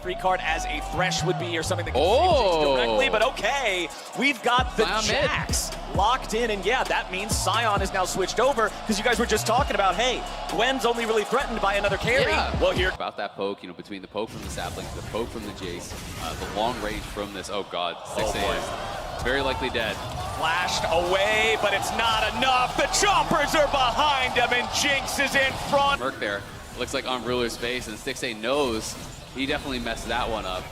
3 card as a Thresh would be or something that can save things directly, but okay, we've got the Jax locked in, and yeah, that means Sion is now switched over, because you guys were just talking about, hey, Gwen's only really threatened by another carry. Yeah. Well, here about that poke, you know, between the poke from the sapling, the poke from the Jace, the long range from this, oh god, 6A is very likely dead. Flashed away, but it's not enough. The choppers are behind him, and Jinx is in front. Merc there, looks like on Ruler's face, and 6A knows he definitely messed that one up.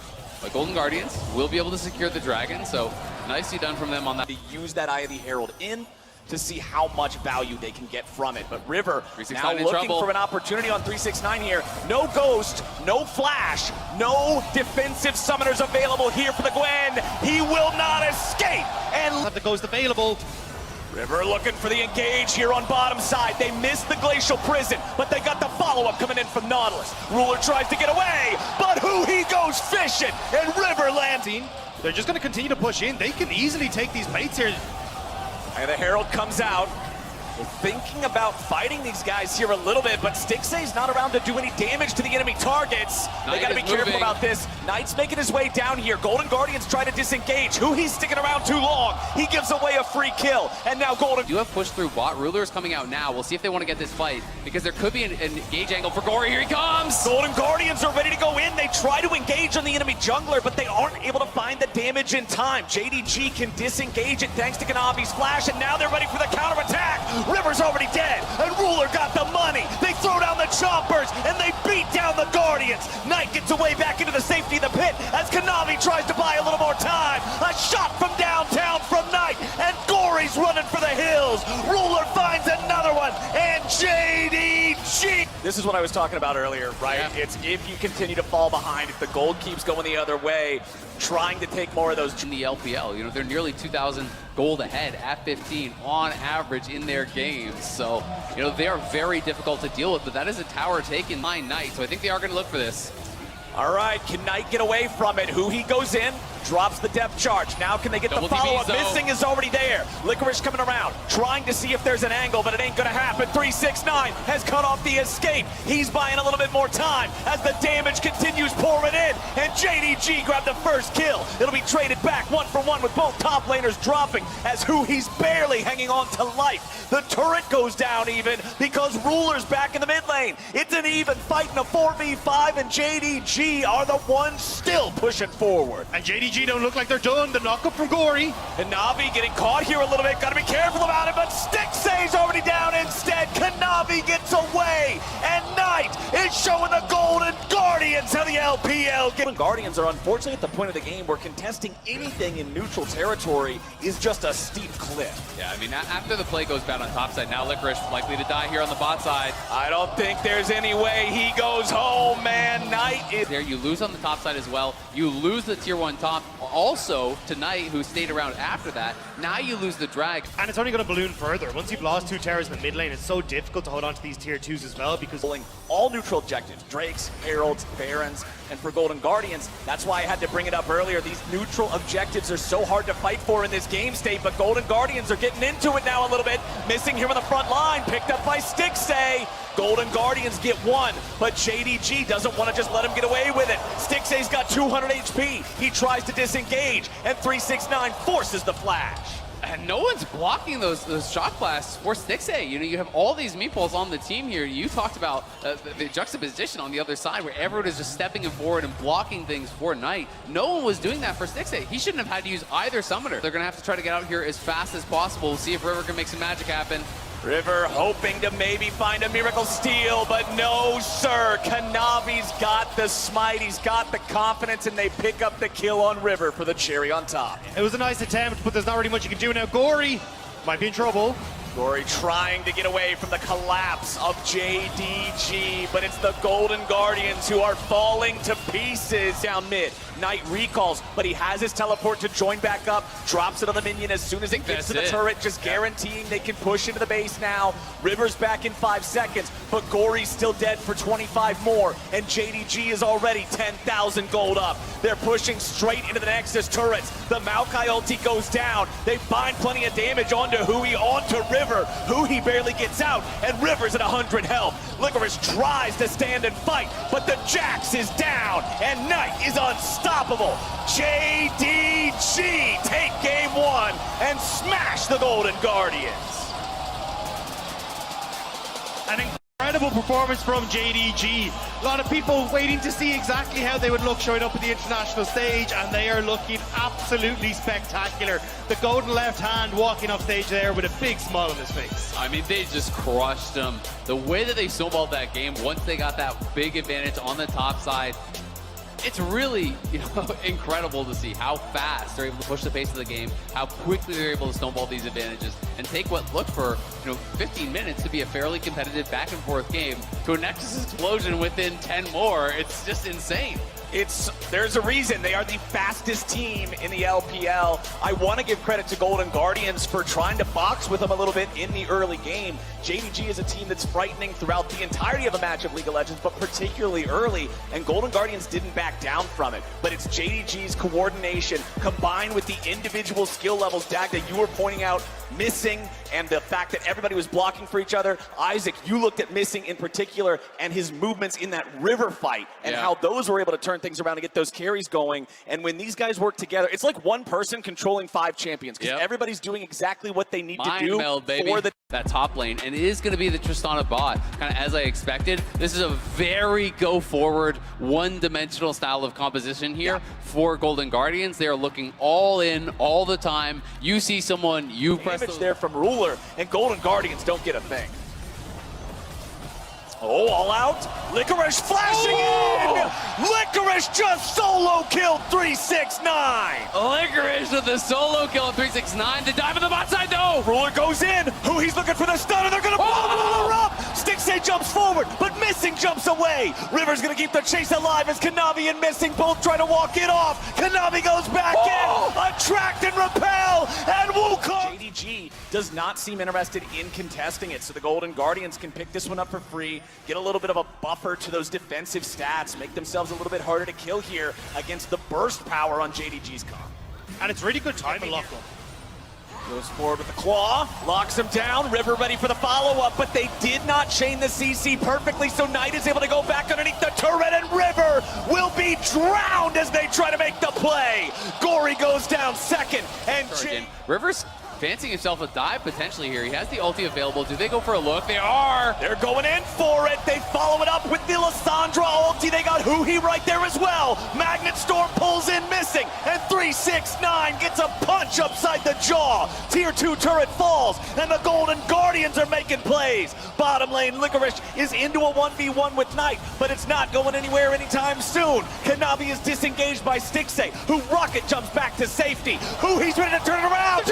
But Golden Guardians will be able to secure the dragon, so nicely done from them on that. To use that Eye of the Herald in to see how much value they can get from it. But River now looking for an opportunity on 369 here. No Ghost, no Flash, no defensive summoners available here for the Gwen. He will not escape. And have the Ghost available. River looking for the engage here on bottom side. They missed the Glacial Prison, but they got the follow-up coming in from Nautilus. Ruler tries to get away, but who he goes fishing, and River lands. They're just going to continue to push in. They can easily take these baits here. And the Herald comes out. We're thinking about fighting these guys here a little bit, but Stixay's not around to do any damage to the enemy targets. They gotta be careful about this. Knight's making his way down here. Golden Guardians try to disengage. Who he's sticking around too long. He gives away a free kill, and now Golden... You have pushed through bot. Ruler is coming out now. We'll see if they want to get this fight, because there could be an engage angle for Gory. Here he comes! Golden Guardians are ready to go in. They try to engage on the enemy jungler, but they aren't able to find the damage in time. JDG can disengage it thanks to Kanavi's flash, and now they're ready for the counterattack. River's already dead, and Ruler got the money. They throw down the choppers, and they beat down the Guardians. Knight gets away back into the safety of the pit as Kanavi tries to buy a little more time. A shot from downtown from Knight, and Gory's running for the hills. Ruler finds another one, and JDG. This is what I was talking about earlier, right? Yeah. It's if you continue to fall behind, if the gold keeps going the other way, trying to take more of those. In the LPL, you know, they're nearly 2,000 gold ahead at 15 on average in their games. So, you know, they are very difficult to deal with, but that is a tower taken by Knight, so I think they are going to look for this. All right, can Knight get away from it? Who he goes in, drops the depth charge. Now can they get the follow-up? Missing is already there. Licorice coming around, trying to see if there's an angle, but it ain't gonna happen. 369 has cut off the escape. He's buying a little bit more time as the damage continues pouring in, and JDG grabbed the first kill. It'll be traded back 1-for-1 with both top laners dropping as who he's barely hanging on to life. The turret goes down even because Ruler's back in the mid lane. It's an even fight in a 4v5, and JDG are the ones still pushing forward. And JDG don't look like they're done. The knock-up from Gory. And Navi getting caught here a little bit. Gotta be careful about it, but Stixay's already down instead. Kanavi gets away, and Knight is showing the Golden Guardians how the LPL get. Guardians are unfortunately at the point of the game where contesting anything in neutral territory is just a steep cliff. Yeah, I mean, after the play goes bad on top side, now Licorice likely to die here on the bot side. I don't think there's any way he goes home, man. Knight is there. You lose on the top side as well. You lose the tier 1 top also to Knight, who stayed around after that. Now you lose the drag. And it's only going to balloon further. Once you've lost 2 towers in the mid lane, it's so difficult to hold on to these tier 2s as well, because pulling all neutral objectives, Drakes, Heralds, Barons, and for Golden Guardians, that's why I had to bring it up earlier. These neutral objectives are so hard to fight for in this game state, but Golden Guardians are getting into it now a little bit. Missing here on the front line, picked up by Stixay. Golden Guardians get one, but JDG doesn't want to just let him get away with it. Stixay's got 200 HP. He tries to disengage, and 369 forces the flash. And no one's blocking those shot blasts for Stixay. You know, you have all these meatballs on the team here. You talked about the juxtaposition on the other side where everyone is just stepping forward and blocking things for Knight. No one was doing that for Stixay. He shouldn't have had to use either summoner. They're going to have to try to get out here as fast as possible. We'll see if River can make some magic happen. River hoping to maybe find a miracle steal, but no, sir. Kanavi's got the smite, he's got the confidence, and they pick up the kill on River for the cherry on top. It was a nice attempt, but there's not really much you can do now. Gory might be in trouble. Gory trying to get away from the collapse of JDG, but it's the Golden Guardians who are falling to pieces down mid. Knight recalls, but he has his teleport to join back up, drops it on the minion as soon as it gets to the turret, just guaranteeing they can push into the base now. River's back in 5 seconds, but Gory's still dead for 25 more, and JDG is already 10,000 gold up. They're pushing straight into the Nexus turrets. The Maokai ulti goes down. They bind plenty of damage onto Hui, onto River. Hui barely gets out, and River's at 100 health. Licorice tries to stand and fight, but the Jax is down, and Knight is unstoppable. JDG take game one and smash the Golden Guardians. An incredible performance from JDG. A lot of people waiting to see exactly how they would look showing up at the international stage, and they are looking absolutely spectacular. The golden left hand walking off stage there with a big smile on his face. I mean, they just crushed them. The way that they snowballed that game, once they got that big advantage on the top side, it's really, incredible to see how fast they're able to push the pace of the game, how quickly they're able to snowball these advantages, and take what looked for, 15 minutes to be a fairly competitive back and forth game to a Nexus explosion within 10 more. It's just insane. There's a reason they are the fastest team in the LPL. I want to give credit to Golden Guardians for trying to box with them a little bit in the early game. JDG is a team that's frightening throughout the entirety of a match of League of Legends, but particularly early, and Golden Guardians didn't back down from it. But it's JDG's coordination combined with the individual skill levels, Dag, that you were pointing out, missing, and the fact that everybody was blocking for each other. Isaac, you looked at missing in particular and his movements in that river fight and how those were able to turn things around and get those carries going. And when these guys work together, it's like one person controlling 5 champions because everybody's doing exactly what they need to do for that top lane. And it is going to be the Tristana bot, kind of as I expected. This is a very go-forward, one-dimensional style of composition here for Golden Guardians. They are looking all in all the time. You see someone, you press damage there from Ruler, and Golden Guardians don't get a thing. Oh, all out. Licorice flashing in! Licorice just solo killed 369! Licorice with the solo kill at 369. The dive on the bot side, though! Ruler goes in. Who he's looking for the stun, and they're gonna blow Ruler up! Stixay jumps forward, but Missing jumps away. River's gonna keep the chase alive as Kanavi and Missing both try to walk it off. Kanavi goes back in, attract and repel, and Wukong! JDG does not seem interested in contesting it, so the Golden Guardians can pick this one up for free, get a little bit of a buffer to those defensive stats, make themselves a little bit harder to kill here against the burst power on JDG's comp. And it's really good timing. Goes forward with the claw, locks him down, River ready for the follow-up, but they did not chain the CC perfectly, so Knight is able to go back underneath the turret, and River will be drowned as they try to make the play. Gory goes down second, and River's fancying himself a dive potentially here. He has the ulti available. Do they go for a look? They are! They're going in for it. They follow it up with the Lissandra ulti. They got Huhi right there as well. Magnet Storm pulls in Missing, and 369 gets a punch upside the jaw. Tier 2 turret falls, and the Golden Guardians are making plays. Bottom lane, Licorice is into a 1v1 with Knight, but it's not going anywhere anytime soon. Kanavi is disengaged by Stixay, who rocket jumps back to safety. Huhi's ready to turn it around.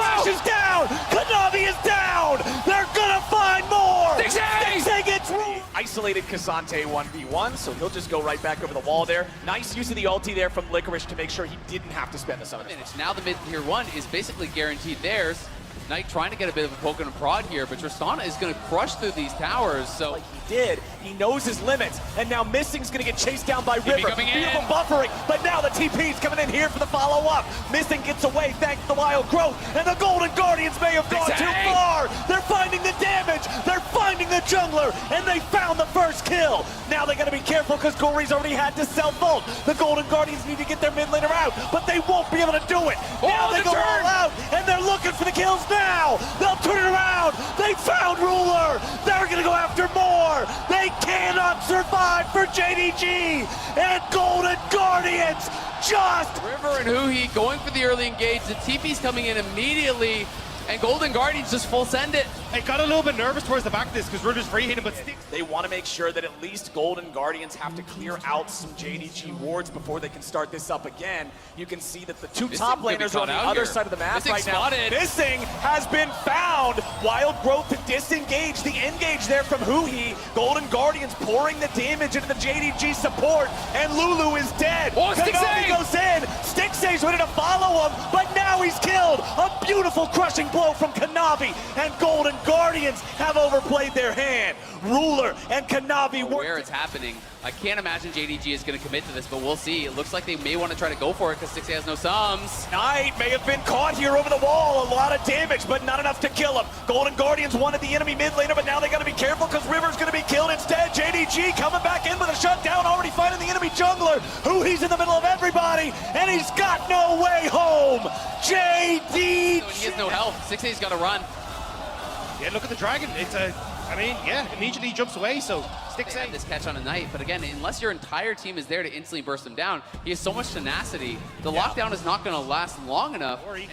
Crashes down! Kanavi is down! They're gonna find more! Stixay gets isolated Cassante 1v1, so he'll just go right back over the wall there. Nice use of the ulti there from Licorice to make sure he didn't have to spend the summon. Now the mid-tier 1 is basically guaranteed theirs. Knight trying to get a bit of a poke and a prod here, but Tristana is going to crush through these towers, so... Like he did. He knows his limits, and now Missing's going to get chased down by River. Beautiful buffering, but now the TP's coming in here for the follow-up. Missing gets away thanks to the wild growth, and the Golden Guardians may have gone too far. They're finding the damage, they're finding the jungler, and they found the first kill. Now they got to be careful because Gory's already had to self-ult. The Golden Guardians need to get their mid laner out, but they won't be able to do it. Now they go all out, and they're looking for the kills now. They'll turn it around. They found Ruler. They're going to go after more. They cannot survive for JDG. And Golden Guardians just... River and Huhi going for the early engage. The TP's coming in immediately. And Golden Guardians just full send it. It got a little bit nervous towards the back of this because Ruder's free hitting, but they want to make sure that at least Golden Guardians have to clear out some JDG wards before they can start this up again. You can see that the two top laners are on the other side of the map right now. Missing has been found. Wild Growth to disengage. The engage there from Huhi. Golden Guardians pouring the damage into the JDG support, and Lulu is dead. Kanavi goes in. Stixay's ready to follow him, but now he's killed. A beautiful crushing blow from Kanavi, and Golden Guardians have overplayed their hand. Ruler and Kanavi where it's happening. I can't imagine JDG is going to commit to this, but we'll see. It looks like they may want to try to go for it because 6A has no sums. Knight may have been caught here over the wall. A lot of damage, but not enough to kill him. Golden Guardians wanted the enemy mid laner, but now they got to be careful because River's going to be killed instead. JDG coming back in with a shutdown, already finding the enemy jungler, who he's in the middle of everybody, and he's got no way home. JDG! He has no health. 6A's got to run. Yeah, look at the dragon. It's immediately jumps away, so They had this catch on a Knight, but again, unless your entire team is there to instantly burst him down, he has so much tenacity. The lockdown is not going to last long enough. Or he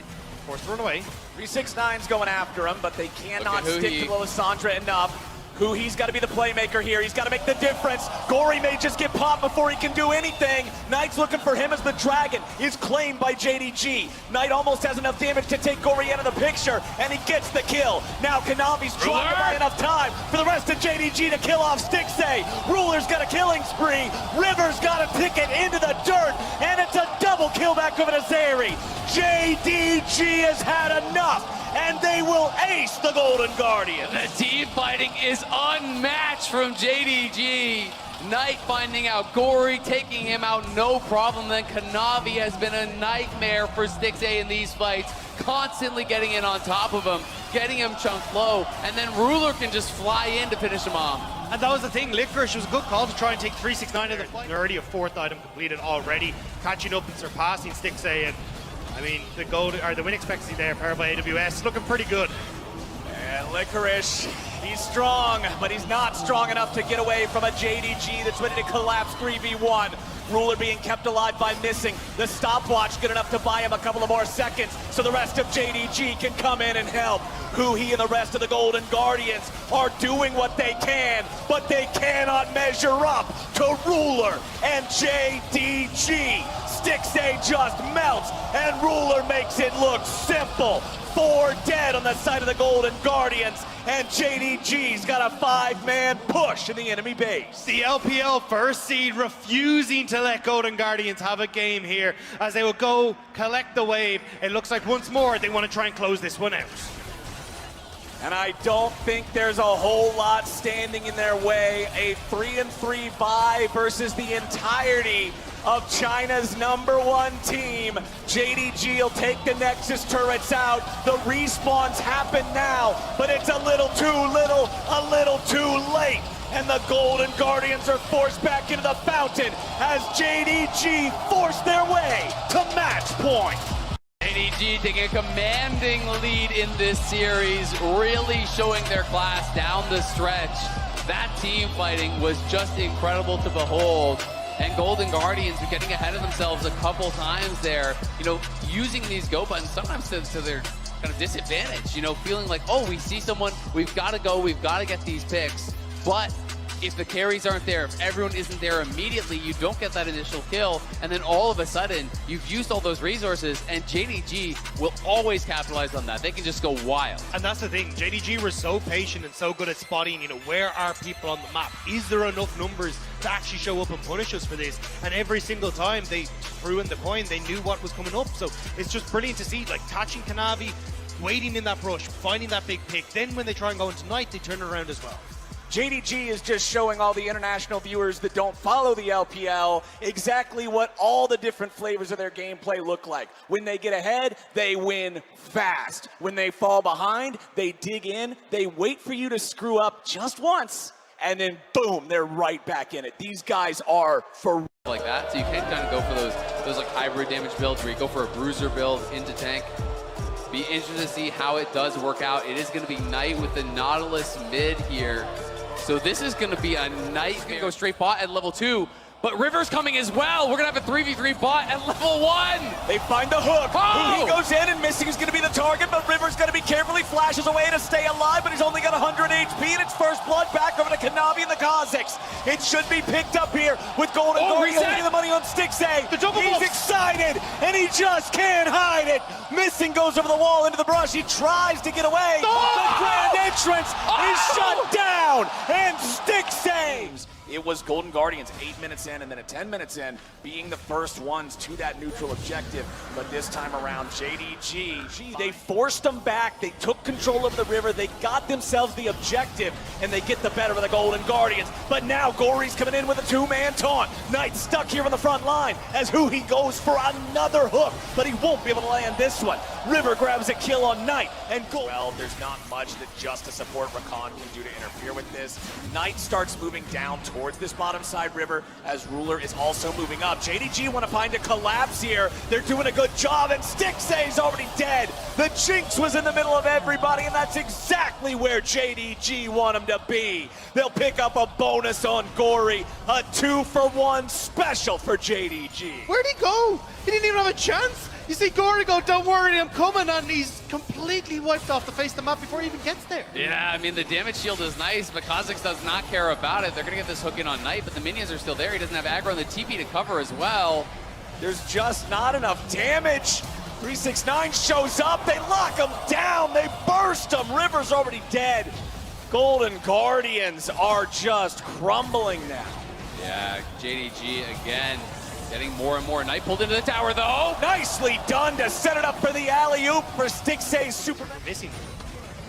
forced to run away. 369's going after him, but they cannot stick to Melisandre enough. He's got to be the playmaker here. He's got to make the difference. Gory may just get popped before he can do anything. Knight's looking for him as the dragon is claimed by JDG. Knight almost has enough damage to take Gory out of the picture, and he gets the kill. Now Konami's trying to buy enough time for the rest of JDG to kill off Stixay. Ruler's got a killing spree. River's got a ticket into the dirt, and it's a double kill back over to Zeri. JDG has had enough, and they will ace the Golden Guardians. The team fighting is unmatched from JDG. Knight finding out Gory, taking him out no problem. Then Kanavi has been a nightmare for Stixay in these fights, constantly getting in on top of him, getting him chunked low, and then Ruler can just fly in to finish him off. And that was the thing, Licorice was a good call to try and take 369 of them. They're already a fourth item completed already, catching up and surpassing Stixay, and I mean, the win expectancy there, powered by AWS, looking pretty good. And Licorice, he's strong, but he's not strong enough to get away from a JDG that's ready to collapse 3v1. Ruler being kept alive by missing. The stopwatch good enough to buy him a couple of more seconds so the rest of JDG can come in and help. He and the rest of the Golden Guardians are doing what they can, but they cannot measure up to Ruler and JDG. Stixay just melts, and Ruler makes it look simple. 4 dead on the side of the Golden Guardians, and JDG's got a 5-man push in the enemy base. The LPL first seed refusing to let Golden Guardians have a game here as they will go collect the wave. It looks like once more they want to try and close this one out. And I don't think there's a whole lot standing in their way. A 3-3 bye versus the entirety of China's #1 team. JDG will take the Nexus turrets out. The respawns happen now, but it's a little too late. And the Golden Guardians are forced back into the fountain as JDG force their way to match point. JDG taking a commanding lead in this series, really showing their class down the stretch. That team fighting was just incredible to behold. And Golden Guardians are getting ahead of themselves a couple times there, using these go buttons sometimes to their kind of disadvantage, feeling like, oh, we see someone, we've got to go, we've got to get these picks. But if the carries aren't there, if everyone isn't there immediately, you don't get that initial kill, and then all of a sudden, you've used all those resources, and JDG will always capitalize on that. They can just go wild. And that's the thing, JDG were so patient and so good at spotting, where are people on the map? Is there enough numbers to actually show up and punish us for this? And every single time they threw in the coin, they knew what was coming up. So it's just brilliant to see, touching Kanavi, waiting in that brush, finding that big pick. Then when they try and go into Knight, they turn it around as well. JDG is just showing all the international viewers that don't follow the LPL exactly what all the different flavors of their gameplay look like. When they get ahead, they win fast. When they fall behind, they dig in, they wait for you to screw up just once, and then boom, they're right back in it. These guys are for like that, so you can kind of go for those hybrid damage builds where you go for a bruiser build into tank. Be interested to see how it does work out. It is going to be Knight with the Nautilus mid here. So this is going to be a Knight. Going to go straight bot at level 2. But River's coming as well. We're going to have a 3v3 bot at level 1. They find the hook. Oh! He goes in, and Missing is going to be the target, but River's going to be carefully flashes away to stay alive, but he's only got 100 HP, and it's first blood back over to Kanavi and the Kazakhs. It should be picked up here with Golden Guardians taking the money on Stixay. He's excited, and he just can't hide it. Missing goes over the wall into the brush. He tries to get away. Oh! The grand entrance is shut down. down, and stick saves. It was Golden Guardians 8 minutes in and then at 10 minutes in being the first ones to that neutral objective. But this time around, JDG, they forced them back. They took control of the river. They got themselves the objective, and they get the better of the Golden Guardians. But now Gory's coming in with a two-man taunt. Knight stuck here on the front line as Huhi goes for another hook, but he won't be able to land this one. River grabs a kill on Knight, and well, there's not much that just a support Rakan can do to interfere with this. Knight starts moving down towards this bottom side river as Ruler is also moving up. JDG want to find a collapse here. They're doing a good job, and Stixay's already dead. The Jinx was in the middle of everybody, and that's exactly where JDG want him to be. They'll pick up a bonus on Gory, a 2-for-1 special for JDG. Where'd he go? He didn't even have a chance. You see Gory go, don't worry, I'm coming, and he's completely wiped off the face of the map before he even gets there. Yeah, I mean, the damage shield is nice, but Kha'Zix does not care about it. They're going to get this hook in on Knight, but the minions are still there. He doesn't have aggro and the TP to cover as well. There's just not enough damage. 369 shows up, they lock him down, they burst him. River's already dead. Golden Guardians are just crumbling now. Yeah, JDG again. Getting more and more. Knight pulled into the tower, though. Nicely done to set it up for the alley-oop for Stixay's Superman. Missing.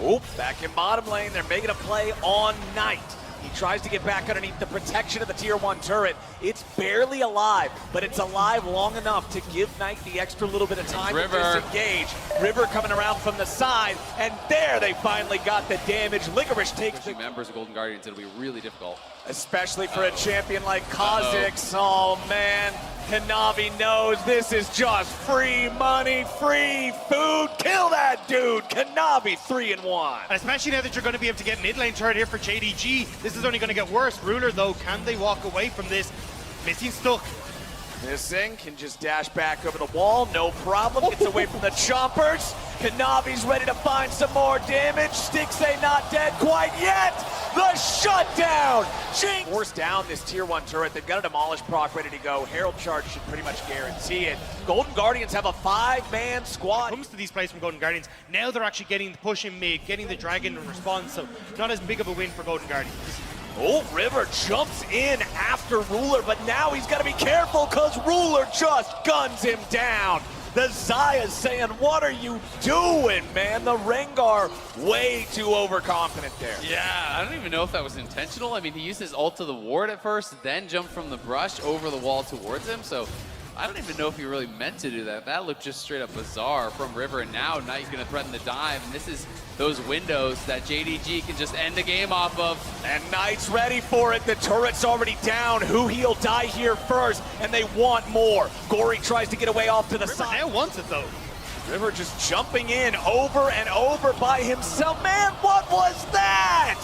Oop, back in bottom lane. They're making a play on Knight. He tries to get back underneath the protection of the tier 1 turret. It's barely alive, but it's alive long enough to give Knight the extra little bit of time to disengage. River coming around from the side, and there they finally got the damage. Licorice takes the members of Golden Guardians. It'll be really difficult. Especially for a champion like Kha'Zix. Oh man, Hanabi knows this is just free money, free food. Kill that dude. Hanabi 3-1. Especially now that you're going to be able to get mid lane turret here for JDG. This is only going to get worse. Ruler though, can they walk away from this? Missing stuck. Missing, can just dash back over the wall, no problem. Gets away from the chompers. Hanabi's ready to find some more damage. Stixay not dead quite yet. The shutdown. Jinx forced down this tier 1 turret. They've got a demolish proc ready to go. Herald charge should pretty much guarantee it. Golden Guardians have a 5-man squad. When it comes to these plays from Golden Guardians, now they're actually getting the push in mid, getting the dragon in response, so not as big of a win for Golden Guardians. Oh, River jumps in after Ruler, but now he's got to be careful because Ruler just guns him down. The Zaya's saying, what are you doing, man? The Rengar way too overconfident there. Yeah, I don't even know if that was intentional. I mean, he used his ult to the ward at first, then jumped from the brush over the wall towards him, so I don't even know if he really meant to do that. That looked just straight up bizarre from River, and now Knight's going to threaten the dive, and this is those windows that JDG can just end the game off of. And Knight's ready for it. The turret's already down. He'll die here first, and they want more. Gory tries to get away off to the side. Now wants it, though. River just jumping in over and over by himself. Man, what was that?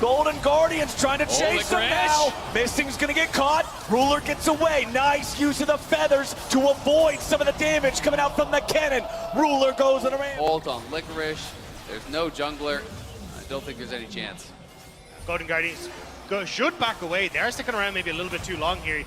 Golden Guardians trying to chase him now. Missing's gonna get caught. Ruler gets away. Nice use of the feathers to avoid some of the damage coming out from the cannon. Ruler goes in a ram. Ult on Licorice. There's no jungler. I don't think there's any chance. Golden Guardians should back away. They are sticking around maybe a little bit too long here. You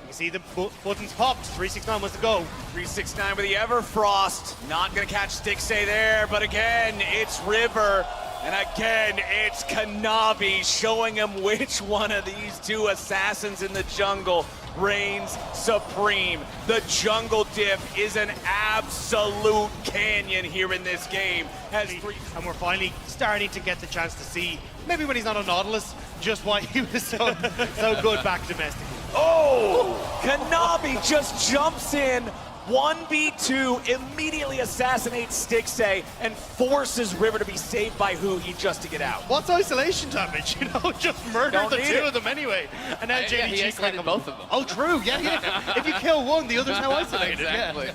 can see the buttons popped. 369 wants to go. 369 with the Everfrost. Not gonna catch Stixay there, but again, it's River. And again, it's Kanavi showing him which one of these two assassins in the jungle reigns supreme. The jungle diff is an absolute canyon here in this game. And we're finally starting to get the chance to see, maybe when he's not on Nautilus, just why he was so good back domestically. Oh! Kanavi just jumps in. 1v2 immediately assassinates Stixay and forces River to be saved by Huhi just to get out. What's isolation damage? You know, just murder the two of them anyway. And now JDG he isolated both of them. Oh, true. Yeah. If you kill one, the other's now isolated. Exactly.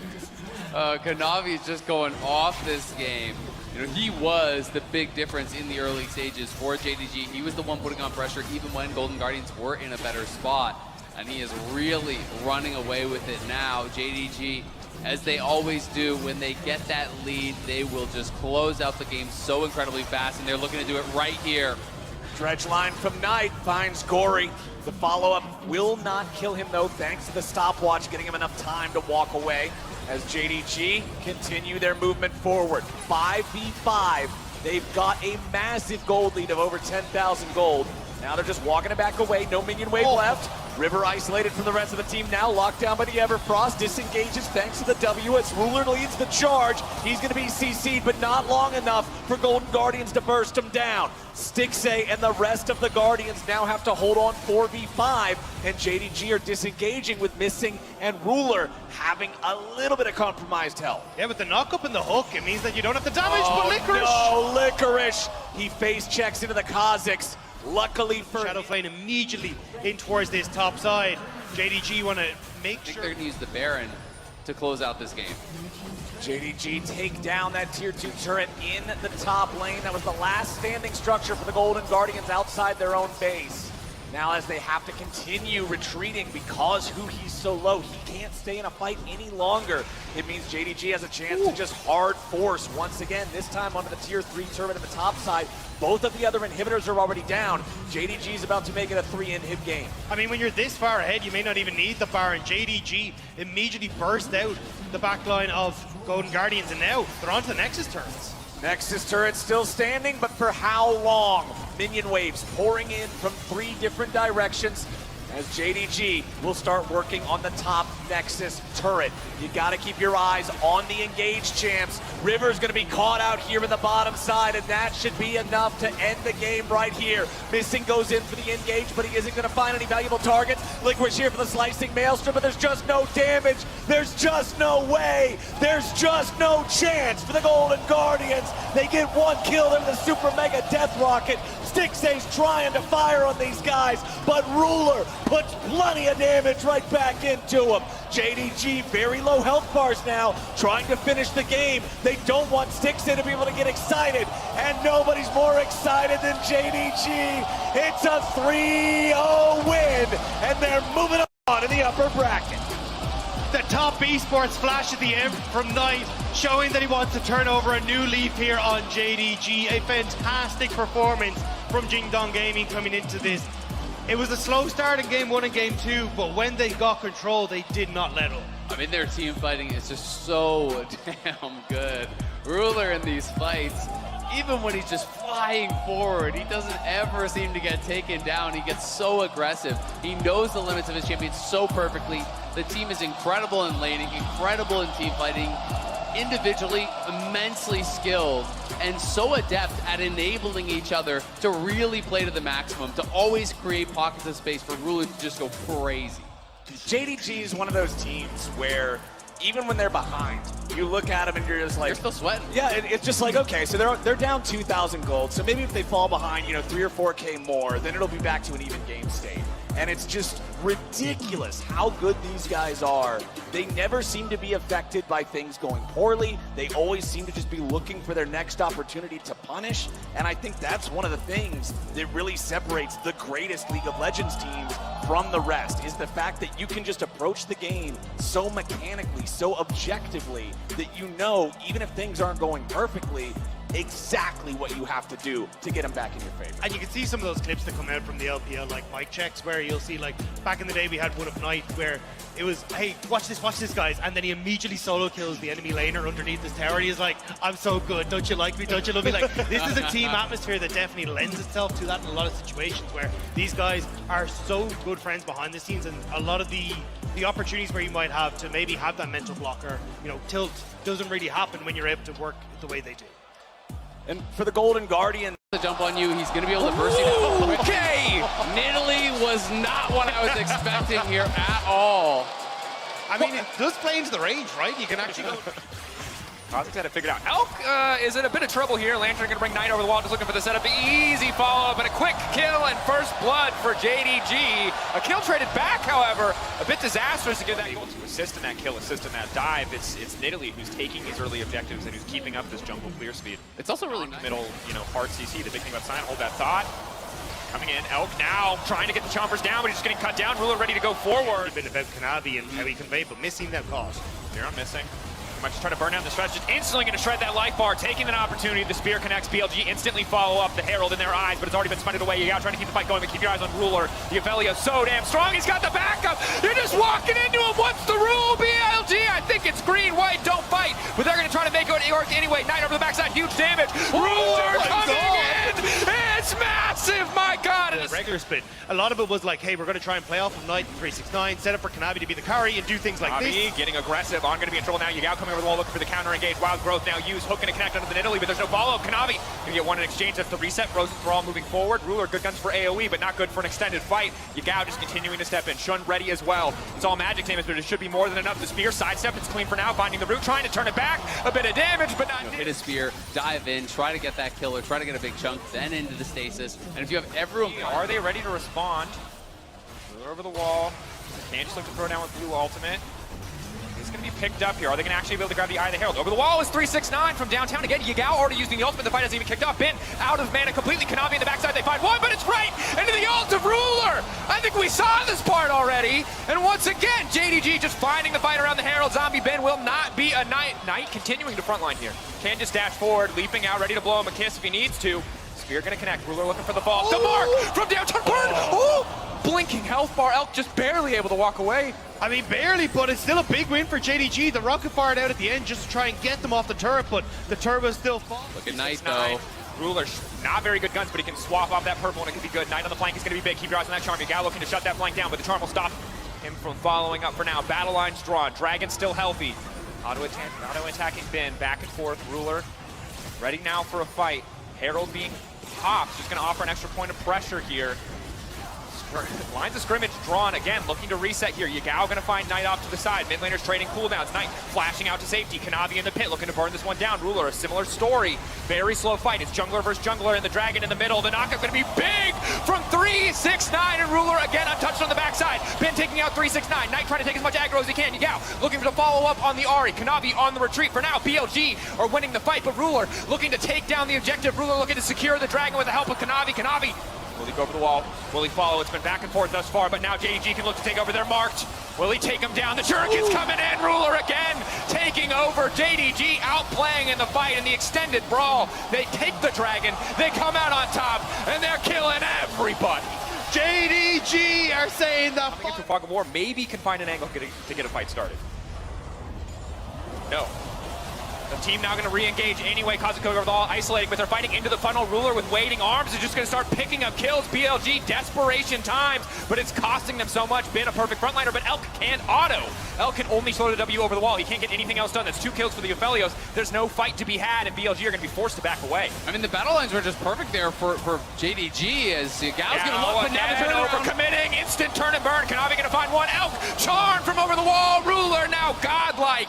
Yeah. Kanavi's just going off this game. You know, he was the big difference in the early stages for JDG. He was the one putting on pressure even when Golden Guardians were in a better spot. And he is really running away with it now. JDG, as they always do, when they get that lead, they will just close out the game so incredibly fast, and they're looking to do it right here. Dredge line from Knight finds Gory. The follow-up will not kill him, though, thanks to the stopwatch, getting him enough time to walk away as JDG continue their movement forward. 5v5 They've got a massive gold lead of over 10,000 gold. Now they're just walking it back away. No minion wave left. River isolated from the rest of the team now, locked down by the Everfrost. Disengages thanks to the W as Ruler leads the charge. He's going to be CC'd, but not long enough for Golden Guardians to burst him down. Stixxay and the rest of the Guardians now have to hold on 4v5, and JDG are disengaging with Missing and Ruler having a little bit of compromised health. Yeah, with the knock up and the hook, it means that you don't have the damage, but Licorice! No, Licorice! He face checks into the Kha'Zix. Luckily for Shadowflame immediately in towards this top side. JDG want to make I think sure they're going to use the Baron to close out this game. JDG take down that tier 2 turret in the top lane. That was the last standing structure for the Golden Guardians outside their own base. Now as they have to continue retreating because he's so low, he can't stay in a fight any longer. It means JDG has a chance to just hard force once again, this time onto the tier 3 turret at the top side. Both of the other inhibitors are already down. JDG is about to make it a 3-inhib game. I mean, when you're this far ahead, you may not even need the Baron. JDG immediately burst out the backline of Golden Guardians, and now they're onto the Nexus turrets. Nexus turret still standing, but for how long? Minion waves pouring in from 3 different directions as JDG will start working on the top Nexus turret. You gotta keep your eyes on the engaged champs. River's gonna be caught out here in the bottom side, and that should be enough to end the game right here. Missing goes in for the engage, but he isn't gonna find any valuable targets. Licorice here for the slicing maelstrom, but there's just no damage. There's just no way. There's just no chance for the Golden Guardians. They get 1 kill in the super mega death rocket. Stixxay's trying to fire on these guys, but Ruler puts plenty of damage right back into him. JDG, very low health bars now, trying to finish the game. They don't want Stixxay to be able to get excited, and nobody's more excited than JDG. It's a 3-0 win, and they're moving on in the upper bracket. The top esports flash at the end from Knight, showing that he wants to turn over a new leaf here on JDG. A fantastic performance from Jingdong Gaming coming into this. It was a slow start in game 1 and game 2, but when they got control, they did not let up. I mean, their team fighting is just so damn good. Ruler in these fights, even when he's just flying forward, he doesn't ever seem to get taken down. He gets so aggressive. He knows the limits of his champion so perfectly. The team is incredible in laning, incredible in team fighting, individually immensely skilled, and so adept at enabling each other to really play to the maximum, to always create pockets of space for Ruler to just go crazy. JDG is one of those teams where even when they're behind, you look at them and you're just like, They're still sweating. yeah, it's just like, okay, so they're down 2,000 gold, so maybe if they fall behind, 3 or 4K more, then it'll be back to an even game state. And it's just ridiculous how good these guys are. They never seem to be affected by things going poorly. They always seem to just be looking for their next opportunity to punish. And I think that's one of the things that really separates the greatest League of Legends teams from the rest, is the fact that you can just approach the game so mechanically, so objectively, that you know, even if things aren't going perfectly, exactly what you have to do to get them back in your favor. And you can see some of those clips that come out from the LPL, like mic checks, where you'll see, like, back in the day we had one of Knight where it was, hey, watch this guys, and then he immediately solo kills the enemy laner underneath this tower, and he's like, I'm so good, don't you like me, don't you love me? Like, this is a team atmosphere that definitely lends itself to that in a lot of situations where these guys are so good friends behind the scenes, and a lot of the opportunities where you might have to maybe have that mental blocker, tilt, doesn't really happen when you're able to work the way they do. And for the Golden Guardian, To jump on you, he's going to be able to burst you down. Okay! Nidalee was not what I was expecting here at all. I mean, it does play into the range, right? You can actually go... Kha'Zix had it figured out. Elk is in a bit of trouble here. Lantern gonna bring Knight over the wall, just looking for the setup. Easy follow-up and a quick kill and first blood for JDG. A kill traded back, however, a bit disastrous to get that. Able to assist in that kill, assist in that dive. It's Nidalee who's taking these early objectives and who's keeping up this jungle clear speed. It's also really nice. Middle, hard CC. The big thing about Sign, hold that thought. Coming in, Elk now trying to get the chompers down, but he's just getting cut down. Ruler ready to go forward. A bit about Kanavi and how he conveyed, but missing that cost. Here I'm missing. Might just try to burn down the stretch, just instantly going to shred that life bar, taking an opportunity. The spear connects, BLG instantly follow up, the Herald in their eyes, but it's already been smited away. You got trying to keep the fight going, but keep your eyes on Ruler. The Avelio so damn strong, he's got the backup. You're just walking into him. What's the rule, BLG? I think it's green, white, don't fight, but they're going to try to make it work anyway. Knight over the backside, huge damage. Ruler coming in. It's massive, my God. The regular split, a lot of it was like, hey, we're going to try and play off of Knight and 369, set up for Kanavi to be the carry and do things like this. Getting aggressive. On going to be in trouble now. Yagao coming over the wall looking for the counter engage. Wild growth now used. Hook going to connect under the Nidalee, but there's no follow-up. Kanavi going to get one in exchange. That's the reset. Rosenthrall moving forward. Ruler, good guns for AoE, but not good for an extended fight. Yagao just continuing to step in. Shun ready as well. It's all magic damage, but it should be more than enough. The spear sidestep. It's clean for now. Finding the root, trying to turn it back. A bit of damage, but not. Hit a spear, dive in, try to get that killer, try to get a big chunk, then into the stasis. And if you have everyone... Are they ready to respond? Ruler over the wall. Can't just look to throw down with blue ultimate. He's going to be picked up here. Are they going to actually be able to grab the Eye of the Herald? Over the wall is 369 from downtown again. Yagao already using the ultimate. The fight hasn't even kicked off. Bin out of mana completely. Kanavi in the backside. They find one, but it's right into the ult of Ruler. I think we saw this part already. And once again, JDG just finding the fight around the Herald. Zombie Ben will not be a Knight. Knight continuing to frontline here. Can just dash forward, leaping out, ready to blow him a kiss if he needs to. Spear going to connect. Ruler looking for the fall. The mark from downtown. Burn. Oh! Blinking health bar. Elk just barely able to walk away. I mean, barely, but it's still a big win for JDG. The rocket fired out at the end just to try and get them off the turret, but the turbo still falls. Look at Knight, though. Ruler, not very good guns, but he can swap off that purple and it could be good. Knight on the flank is going to be big. Keep your eyes on that charm. Yagao looking to shut that flank down, but the charm will stop him from following up for now. Battle lines drawn. Dragon still healthy. Auto-attacking Ben. Back and forth. Ruler ready now for a fight. Herald being popped. Just going to offer an extra point of pressure here. Lines of scrimmage drawn again, looking to reset here. Yagao going to find Knight off to the side. Mid laners trading cooldowns. Knight flashing out to safety. Kanavi in the pit looking to burn this one down. Ruler, a similar story. Very slow fight. It's jungler versus jungler and the dragon in the middle. The knockup going to be big from 369 and Ruler again untouched on the backside. Ben taking out 369. Knight trying to take as much aggro as he can. Yagao looking for the follow up on the Ahri. Kanavi on the retreat for now. BLG are winning the fight, but Ruler looking to take down the objective. Ruler looking to secure the dragon with the help of Kanavi. Kanavi, will he go over the wall? Will he follow? It's been back and forth thus far, but now JDG can look to take over. They're marked. Will he take him down? The Shuriken's coming in. Ruler again taking over. JDG outplaying in the fight in the extended brawl. They take the dragon. They come out on top, and they're killing everybody. JDG are saying the Coming into Fog of War, maybe can find an angle to get a fight started. No. The team now going to re-engage anyway. Kazuko over the wall, isolating, but they're fighting into the funnel. Ruler with waiting arms is just going to start picking up kills. BLG, desperation times, but it's costing them so much. Been a perfect frontliner, but Elk can't auto. Elk can only slow the W over the wall. He can't get anything else done. That's 2 kills for the Ophelios. There's no fight to be had, and BLG are going to be forced to back away. I mean, the battle lines were just perfect there for JDG as Yagao's going to look, but now turn over committing. Instant turn and burn. Kanavi going to find one. Elk, charm from over the wall. Ruler now godlike.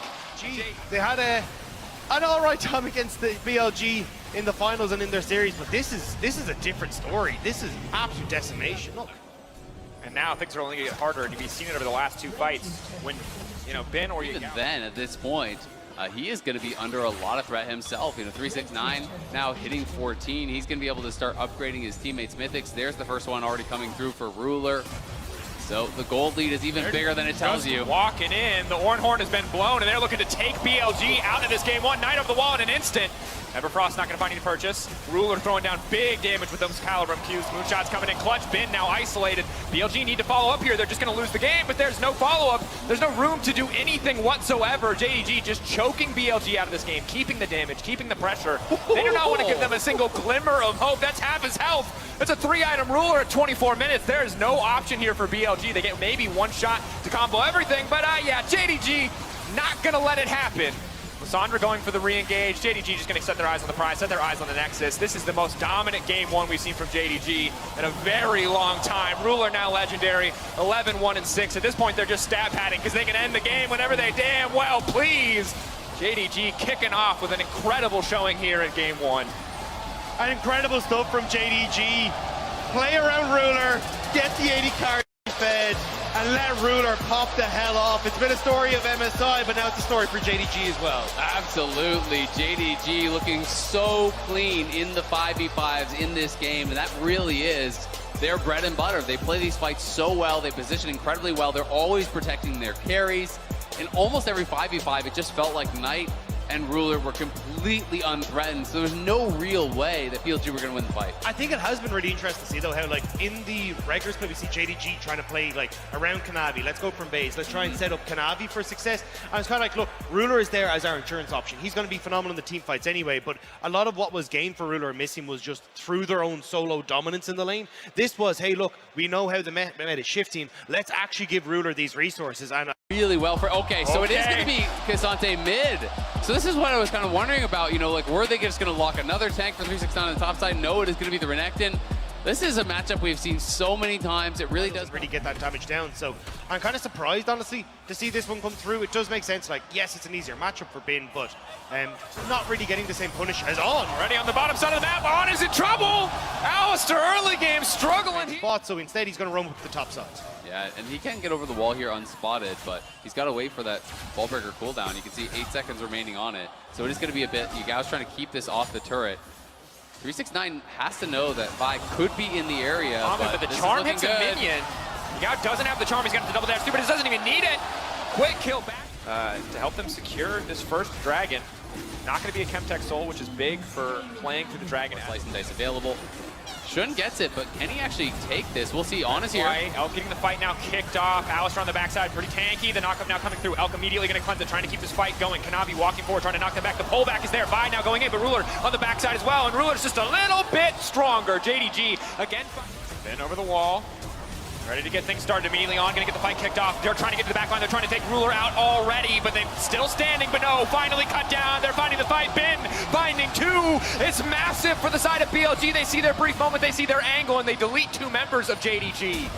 They had an all right time against the BLG in the finals and in their series, but this is a different story. This is absolute decimation. Look. And now things are only going to get harder, and you've seen it over the last 2 fights when, you know, Ben or even Yagao. then, at this point, he is going to be under a lot of threat himself. You know, 369 now hitting 14. He's going to be able to start upgrading his teammates' mythics. There's the first one already coming through for Ruler. So the gold lead is even bigger than it tells you. Walking in, the Ornhorn has been blown, and they're looking to take BLG out of this game. One Knight over the wall in an instant. Everfrost not going to find any purchase. Ruler throwing down big damage with those Calibrum Qs. Moonshots coming in clutch. Bin now isolated. BLG need to follow up here. They're just going to lose the game, but there's no follow-up. There's no room to do anything whatsoever. JDG just choking BLG out of this game, keeping the damage, keeping the pressure. They do not want to give them a single glimmer of hope. That's half his health. That's a 3-item Ruler at 24 minutes. There is no option here for BLG. They get maybe one shot to combo everything, but yeah, JDG not going to let it happen. Lissandra going for the re-engage. JDG just going to set their eyes on the prize, set their eyes on the Nexus. This is the most dominant game 1 we've seen from JDG in a very long time. Ruler now legendary, 11-1-6. At this point, they're just stab padding because they can end the game whenever they damn well please. JDG kicking off with an incredible showing here in game 1. And incredible stuff from JDG. Play around Ruler, get the 80 cards fed, and let Ruler pop the hell off. It's been a story of MSI, but now it's a story for JDG as well. Absolutely. JDG looking so clean in the 5v5s in this game, and that really is their bread and butter. They play these fights so well. They position incredibly well. They're always protecting their carries. In almost every 5v5, it just felt like Knight and Ruler were completely unthreatened, so there's no real way that BLG were going to win the fight. I think it has been really interesting to see, though, how, like, in the regular split, we see JDG trying to play, like, around Kanavi. Let's go from base. Let's try and set up Kanavi for success. And it's kind of like, look, Ruler is there as our insurance option. He's going to be phenomenal in the team fights anyway, but a lot of what was gained for Ruler and Missing was just through their own solo dominance in the lane. This was, hey, look, we know how the meta is shifting. Let's actually give Ruler these resources. And really well for, okay, so it is going to be Cassante mid. So this is what I was kind of wondering about, you know, like, were they just going to lock another tank for 369 on the top side? No, it is going to be the Renekton. This is a matchup we've seen so many times. It really does really get that damage down. So I'm kind of surprised, honestly, to see this one come through. It does make sense. Like, yes, it's an easier matchup for Bin, but not really getting the same punish as On. Already on the bottom side of the map, On is in trouble. Alistair early game struggling. So instead, he's going to roam up the top side. Yeah, and he can get over the wall here unspotted, but he's got to wait for that ball breaker cooldown. You can see 8 seconds remaining on it. So it is going to be a bit, Yagao's trying to keep this off the turret. 369 has to know that Vi could be in the area, but the charm hits a minion. Yagao doesn't have the charm, he's got the double dash too, but he doesn't even need it. Quick kill back to help them secure this first dragon. Not going to be a Chemtech Soul, which is big for playing through the dragon. Slice and dice available. Shun gets it, but can he actually take this? We'll see. On is here. Elk getting the fight now kicked off. Alistair on the backside, pretty tanky. The knockup now coming through. Elk immediately going to cleanse it, trying to keep this fight going. Kanavi walking forward, trying to knock them back. The pullback is there. Vi now going in, but Ruler on the backside as well. And Ruler's just a little bit stronger. JDG again. Then over the wall. Ready to get things started immediately On, gonna get the fight kicked off. They're trying to get to the back line. They're trying to take Ruler out already, but they're still standing, but no, finally cut down. They're finding the fight. Bin finding 2. It's massive for the side of BLG. They see their brief moment, they see their angle, and they delete 2 members of JDG.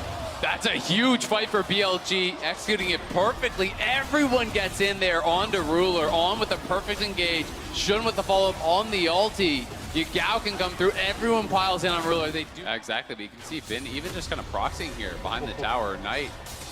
That's a huge fight for BLG, executing it perfectly. Everyone gets in there onto Ruler, On with a perfect engage. Shun with the follow-up on the ulti. Yagao can come through. Everyone piles in on Ruler. They do exactly, but you can see Bin even just kind of proxying here behind the tower. Knight,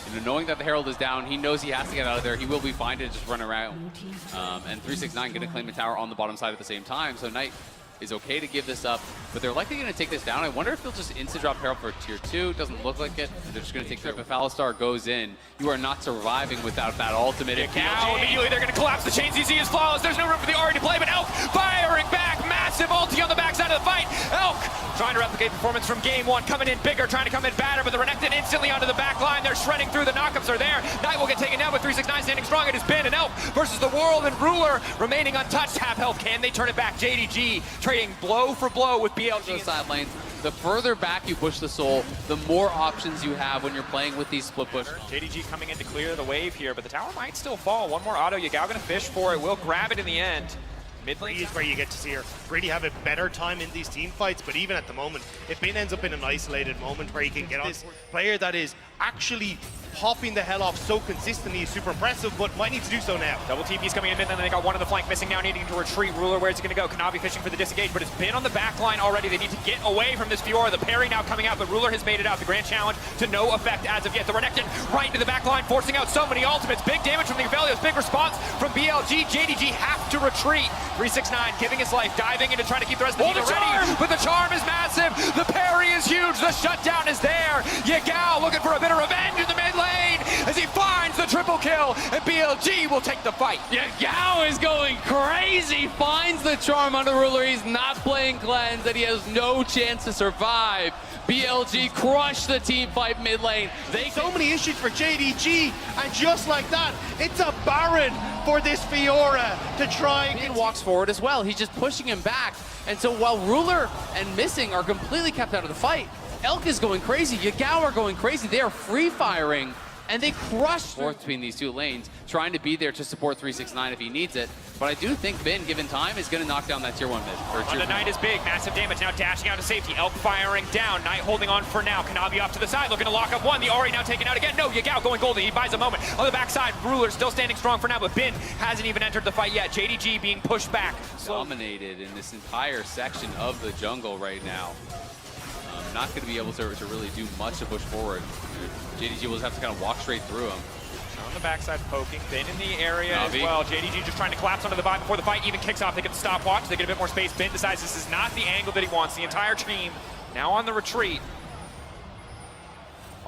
you know, knowing that the Herald is down, he knows he has to get out of there. He will be fine to just run around. And 369 going to claim the tower on the bottom side at the same time. So Knight is okay to give this up, but they're likely going to take this down. I wonder if they'll just insta-drop Herald for tier 2. Doesn't look like it. They're just going to take the if Alistar goes in. You are not surviving without that ultimate. Now immediately they're going to collapse. The chains you see is flawless. There's no room for the Ahri to play, but Elk firing back. Massive ulti on the backside of the fight. Elk trying to replicate performance from game 1, coming in bigger, trying to come in badder, but the Renekton instantly onto the back line. They're shredding through. The knockups are there. Knight will get taken down, but 369 standing strong. It has been an Elk versus the world, and Ruler remaining untouched. Half health. Can they turn it back? JDG trading blow for blow with BLG. Side lanes. The further back you push the soul, the more options you have when you're playing with these split push. JDG coming in to clear the wave here, but the tower might still fall. One more auto. Yagao going to fish for it. Will grab it in the end. Mid lane is where you get to see her really have a better time in these team fights, but even at the moment, if Bin ends up in an isolated moment where he can get on this player that is actually popping the hell off so consistently is super impressive, but might need to do so now. Double TP's coming in mid, then they got one on the flank missing now, needing to retreat. Ruler, where's he going to go? Kanavi fishing for the disengage, but it's been on the back line already. They need to get away from this Fiora. The parry now coming out, but Ruler has made it out. The grand challenge to no effect as of yet. The Renekton right into the back line, forcing out so many ultimates. Big damage from the Aphelios, big response from BLG. JDG have to retreat. 369 giving his life, diving in to try to keep the rest of the team ready, but the charm is massive. The parry is huge. The shutdown is there. Yagao looking for a bit of revenge in the mid lane as he finds the triple kill, and BLG will take the fight. Yagao is going crazy, finds the charm on the Ruler. He's not playing cleanse, and he has no chance to survive. BLG crushed the team fight mid lane. So many issues for JDG, and just like that, it's a Baron for this Fiora to try and Bin walks forward as well. He's just pushing him back. And so while Ruler and Missing are completely kept out of the fight, Elk is going crazy, Yagao are going crazy. They are free firing, and they crushed fourth between these 2 lanes, trying to be there to support 369 if he needs it. But I do think Bin, given time, is going to knock down that tier 1 mid. On the Knight is big, massive damage, now dashing out to safety. Elk firing down, Knight holding on for now. Kanavi off to the side, looking to lock up one. The Ahri now taken out again. No, Yagao going golden, he buys a moment. On the backside, Ruler still standing strong for now, but Bin hasn't even entered the fight yet. JDG being pushed back. Dominated in this entire section of the jungle right now. Not going to be able to really do much to push forward. JDG will just have to kind of walk straight through him. On the backside poking, Bin in the area Navi as well. JDG just trying to collapse onto the bot before the fight even kicks off. They get the stopwatch, they get a bit more space. Bin decides this is not the angle that he wants. The entire team now on the retreat.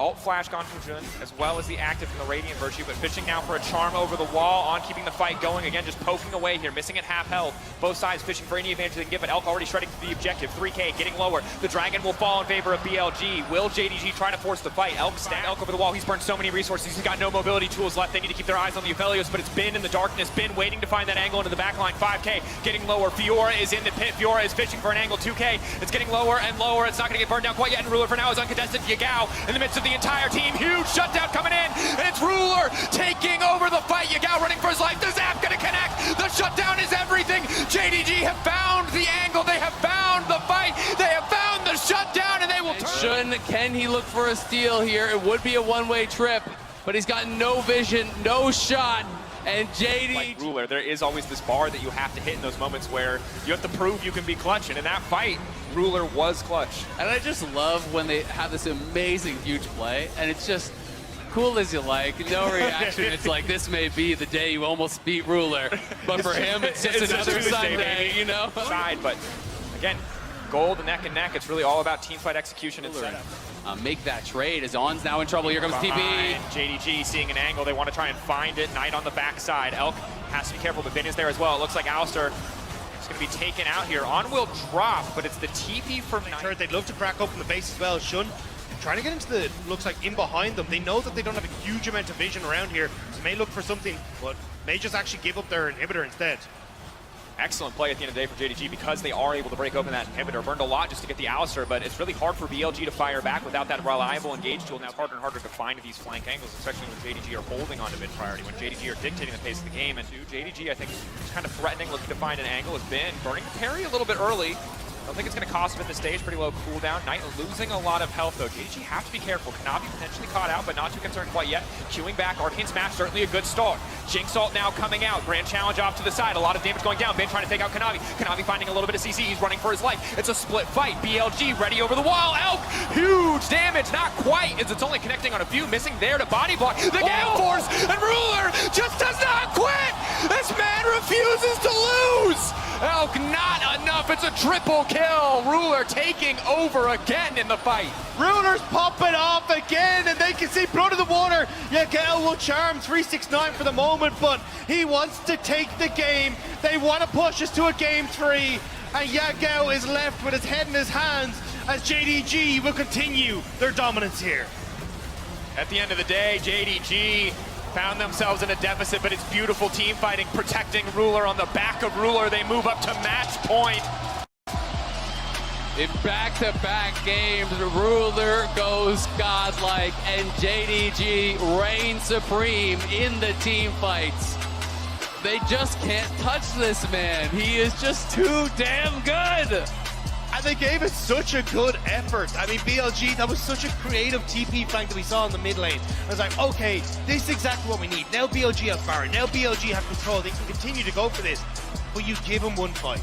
Alt flash gone from Jun, as well as the active from the Radiant Virtue, but fishing now for a charm over the wall on keeping the fight going. Again, just poking away here, missing at half health. Both sides fishing for any advantage they can get, but Elk already shredding the objective. 3K getting lower. The Dragon will fall in favor of BLG. Will JDG try to force the fight? Elk stack. Elk over the wall. He's burned so many resources. He's got no mobility tools left. They need to keep their eyes on the Aphelios, but it's Bin in the darkness. Bin waiting to find that angle into the backline. 5K getting lower. Fiora is in the pit. Fiora is fishing for an angle. 2K. It's getting lower and lower. It's not going to get burned down quite yet. And Ruler for now is uncontested. Yagao in the midst of the entire team. Huge shutdown coming in, and it's Ruler taking over the fight. Yagao running for his life. The zap gonna connect. The shutdown is everything. JDG have found the angle. They have found the fight. They have found the shutdown, and they will turn. Can he look for a steal here? It would be a one-way trip, but he's got no vision, no shot. And JD... Like Ruler, there is always this bar that you have to hit in those moments where you have to prove you can be clutch, and in that fight, Ruler was clutch. And I just love when they have this amazing huge play, and it's just cool as you like, no reaction. It's like, this may be the day you almost beat Ruler, but for him, it's just another Tuesday, Sunday, you know? Side, but again, gold, neck and neck. It's really all about team fight execution and setup. Make that trade as On's now in trouble. Here comes TP. JDG seeing an angle. They want to try and find it. Knight on the backside. Elk has to be careful, but Bin is there as well. It looks like Alistair is going to be taken out here. On will drop, but it's the TP from Knight. They'd love to crack open the base as well. Shun trying to get into the, looks like in behind them. They know that they don't have a huge amount of vision around here, so may look for something, but may just actually give up their inhibitor instead. Excellent play at the end of the day for JDG because they are able to break open that inhibitor. Burned a lot just to get the Alistair, but it's really hard for BLG to fire back without that reliable engage tool. Now it's harder and harder to find these flank angles, especially when JDG are holding on to mid priority, when JDG are dictating the pace of the game. And JDG, I think, is kind of threatening, looking to find an angle. Has been burning the parry a little bit early. I don't think it's going to cost him at this stage. Pretty low cooldown. Knight losing a lot of health, though. JDG have to be careful. Kanavi potentially caught out, but not too concerned quite yet. Queuing back. Arcane Smash, certainly a good start. Jinx ult now coming out. Grand Challenge off to the side. A lot of damage going down. Ben trying to take out Kanavi. Kanavi finding a little bit of CC. He's running for his life. It's a split fight. BLG ready over the wall. Elk, huge damage. Not quite, as it's only connecting on a few. Missing there to body block. The Gale Force, and Ruler just does not quit. This man refuses to lose. Elk, not enough. It's a triple kill. Ruler taking over again in the fight. Ruler's popping off again, and they can see blood in the water. Yagao will charm 369 for the moment, but he wants to take the game. They want to push us to a game 3, and Yagao is left with his head in his hands as JDG will continue their dominance here. At the end of the day, JDG found themselves in a deficit, but it's beautiful team fighting, protecting Ruler on the back of Ruler. They move up to match point. In back-to-back games, Ruler goes godlike, and JDG reigns supreme in the team fights. They just can't touch this man. He is just too damn good. And they gave it such a good effort. I mean, BLG, that was such a creative TP flank that we saw in the mid lane. I was like, okay, this is exactly what we need. Now BLG have Baron, now BLG have control. They can continue to go for this, but you give them one fight.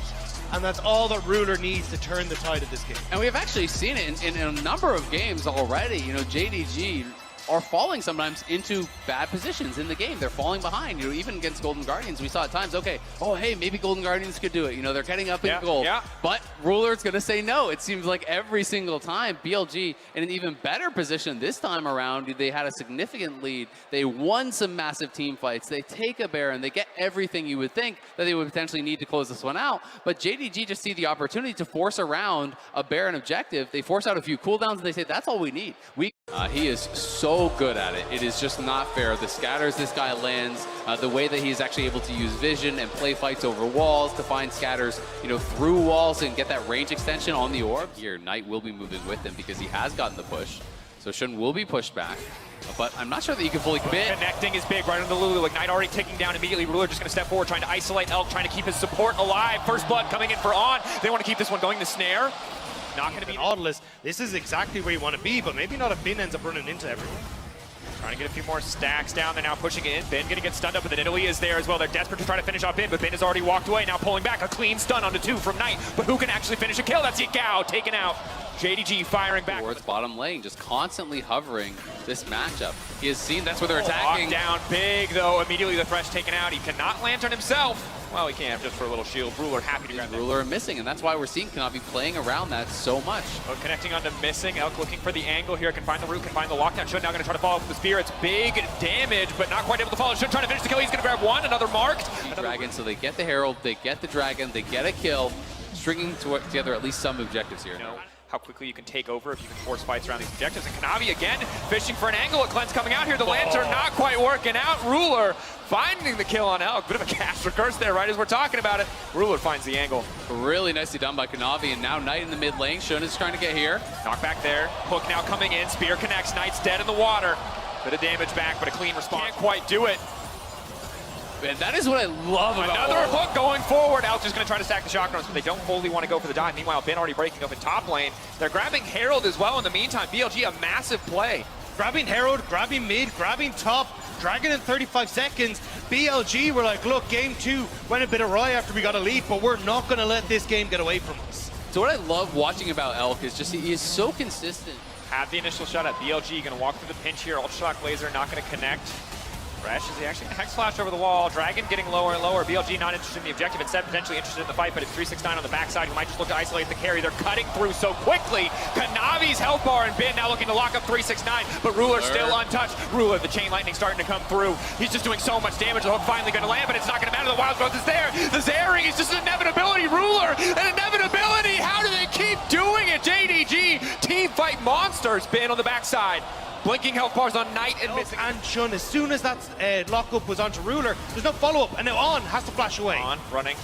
And that's all that Ruler needs to turn the tide of this game. And we have actually seen it in a number of games already. You know, JDG are falling sometimes into bad positions in the game. They're falling behind. You know, even against Golden Guardians, we saw at times, okay, oh, hey, maybe Golden Guardians could do it. You know, they're getting up in gold. Yeah. But Ruler's going to say no. It seems like every single time, BLG in an even better position this time around. They had a significant lead. They won some massive team fights. They take a Baron. They get everything you would think that they would potentially need to close this one out. But JDG just see the opportunity to force around a Baron objective. They force out a few cooldowns, and they say, that's all we need. He is so good at it. It is just not fair. The scatters this guy lands, the way that he's actually able to use vision and play fights over walls to find scatters, you know, through walls and get that range extension on the orb. Here, Knight will be moving with him because he has gotten the push. So Shun will be pushed back, but I'm not sure that you can fully commit. Connecting is big right on the Lulu. Like Knight already ticking down immediately. Ruler just going to step forward, trying to isolate Elk, trying to keep his support alive. First blood coming in for On. They want to keep this one going. The snare. Not going to be Nautilus. This is exactly where you want to be, but maybe not if Bin ends up running into everyone. Trying to get a few more stacks down. They're now pushing it in. Bin going to get stunned up, but then Italy is there as well. They're desperate to try to finish off Bin, but Bin has already walked away. Now pulling back. A clean stun onto 2 from Knight. But who can actually finish a kill? That's Yagao taken out. JDG firing back. Towards bottom lane, just constantly hovering this matchup. He has seen that's where they're attacking. Down big, though. Immediately the Thresh taken out. He cannot lantern himself. Well, he can, just for a little shield. Ruler happy to grab that. Ruler missing, and that's why we're seeing Kanavi playing around that so much. Connecting onto missing. Elk looking for the angle here. Can find the root, can find the lockdown. Shun now going to try to follow up with the spear. It's big damage, but not quite able to follow. Shun trying to finish the kill. He's going to grab one. Another marked. Dragon, so they get the Herald, they get the Dragon, they get a kill, stringing together at least some objectives here. How quickly you can take over if you can force fights around these objectives. And Kanavi again fishing for an angle. A cleanse coming out here. The lantern not quite working out. Ruler finding the kill on Elk. Bit of a caster curse there right as we're talking about it. Ruler finds the angle. Really nicely done by Kanavi, and now Knight in the mid lane. Shun is trying to get here. Knock back there. Hook now coming in. Spear connects. Knight's dead in the water. Bit of damage back, but a clean response. Can't quite do it. Man, that is what I love about Another hook going forward. Elk just going to try to stack the shotguns, but they don't wholly want to go for the dive. Meanwhile, Ben already breaking up in top lane. They're grabbing Herald as well in the meantime. BLG, a massive play. Grabbing Herald, grabbing mid, grabbing top, Dragon in 35 seconds. BLG were like, look, game 2 went a bit awry after we got a lead, but we're not going to let this game get away from us. So what I love watching about Elk is just he is so consistent. Have the initial shot at BLG. Going to walk through the pinch here. Ultra Shock Laser not going to connect. Fresh is he actually Hex Flash over the wall. Dragon getting lower and lower. BLG not interested in the objective. Instead, potentially interested in the fight, but it's 369 on the backside. Who might just look to isolate the carry. They're cutting through so quickly. Kanavi's health bar and Ben now looking to lock up 369, but Ruler still untouched. Ruler, the chain lightning starting to come through. He's just doing so much damage. The hook finally going to land, but it's not going to matter. The wild growth is there. The Zaring is just an inevitability. Ruler, an inevitability. How do they keep doing it? JDG, team fight monsters. Ben on the backside. Blinking health bars on Knight and missing. And Shun, as soon as that lockup was onto Ruler, there's no follow-up, and now On has to flash away. On, running.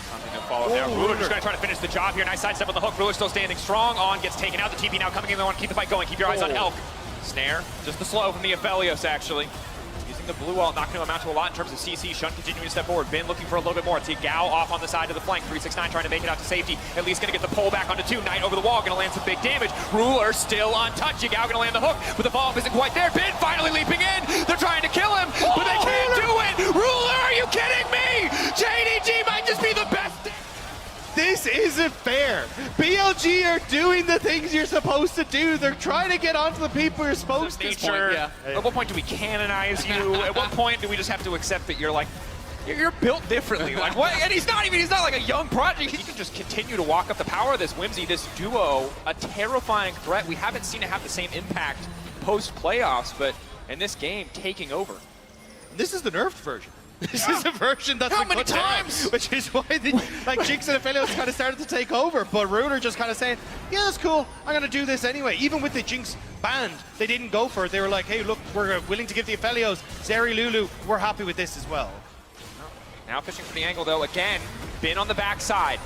Something to follow there. Ruler just going to try to finish the job here. Nice sidestep on the hook. Ruler still standing strong. On gets taken out. The TP now coming in. They want to keep the fight going. Keep your eyes on Elk. Snare. Just the slow from the Aphelios, actually. Using the blue wall, not going to amount to a lot in terms of CC. Shun continuing to step forward. Ben looking for a little bit more. It's Gao off on the side of the flank. 369 trying to make it out to safety. At least going to get the pull back onto 2. Knight over the wall, going to land some big damage. Ruler still untouched. Gao going to land the hook, but the follow-up isn't quite there. Ben finally leaping in. They're trying to kill him, but they can't do it. Ruler, are you kidding me? JDG might just be the best. This isn't fair. BLG are doing the things you're supposed to do. They're trying to get onto the people you're supposed to. At what point do we canonize you? At what point do we just have to accept that you're like, you're built differently? Like what? And he's not like a young project. He can just continue to walk up the power of this Whimsy, this duo, a terrifying threat. We haven't seen it have the same impact post-playoffs, but in this game, taking over. This is the nerfed version. This is a version that's How been many cut down, times? which is why Jinx and Aphelios kind of started to take over, but Ruler just kind of saying, yeah, that's cool, I'm going to do this anyway. Even with the Jinx banned, they didn't go for it. They were like, hey, look, we're willing to give the Aphelios, Zeri, Lulu, we're happy with this as well. Now fishing for the angle, though, again, Ben on the backside.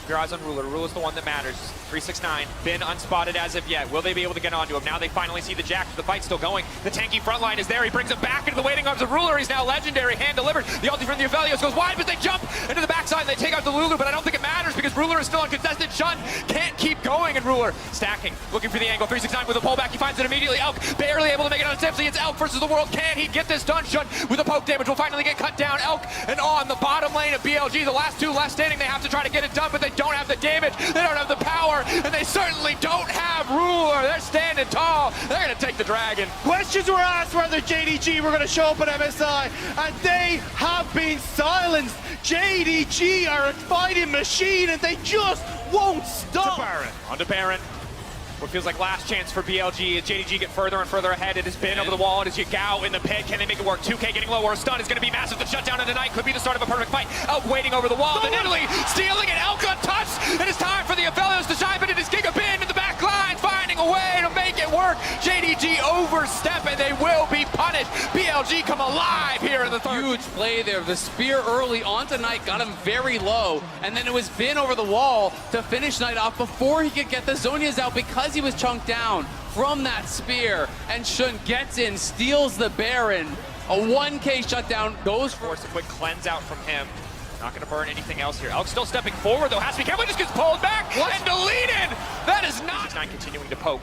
Keep your eyes on Ruler. Ruler's the one that matters. 369, Ben unspotted as of yet. Will they be able to get onto him? Now they finally see the Jack. The fight's still going. The tanky front line is there. He brings him back into the waiting arms of Ruler. He's now legendary, hand delivered. The ulti from the Aphelios goes wide, but they jump into the backside and they take out the Lulu, but I don't think it matters because Ruler is still uncontested. Shun can't keep going, and Ruler stacking, looking for the angle. 369 with a pullback. He finds it immediately. Elk barely able to make it on Tipsy. It's Elk versus the world. Can he get this done? Shun with a poke damage will finally get cut down. Elk and On the bottom lane of BLG. The last 2 left standing. They have to try to get it done, but they don't have the damage. They don't have the power, and they certainly don't have Ruler. They're standing tall. They're going to take the Dragon. Questions were asked whether JDG were going to show up at MSI, and they have been silenced. JDG are a fighting machine, and they just won't stop. Onto Baron. What feels like last chance for BLG as JDG get further and further ahead. It has been over the wall. It is Gao in the pit. Can they make it work? 2K getting lower. A stun is going to be massive. The shutdown of the night could be the start of a perfect fight. Elk waiting over the wall. Then Italy stealing it. Elk untouched. It is time for the Aphelios to shine, but it is Giga Ben in the back line finding a way to make it work. JDG overstep, and they will be punished. BLG come alive here in the third. Huge play there. The spear early onto Knight got him very low, and then it was Ben over the wall to finish Knight off before he could get the Zhonya's out because he was chunked down from that spear. And Shun gets in, steals the Baron. A 1K shutdown goes for a quick cleanse out from him. Not going to burn anything else here. Elk still stepping forward, though. Has to be careful. Just gets pulled back and deleted. That is not. 9 continuing to poke.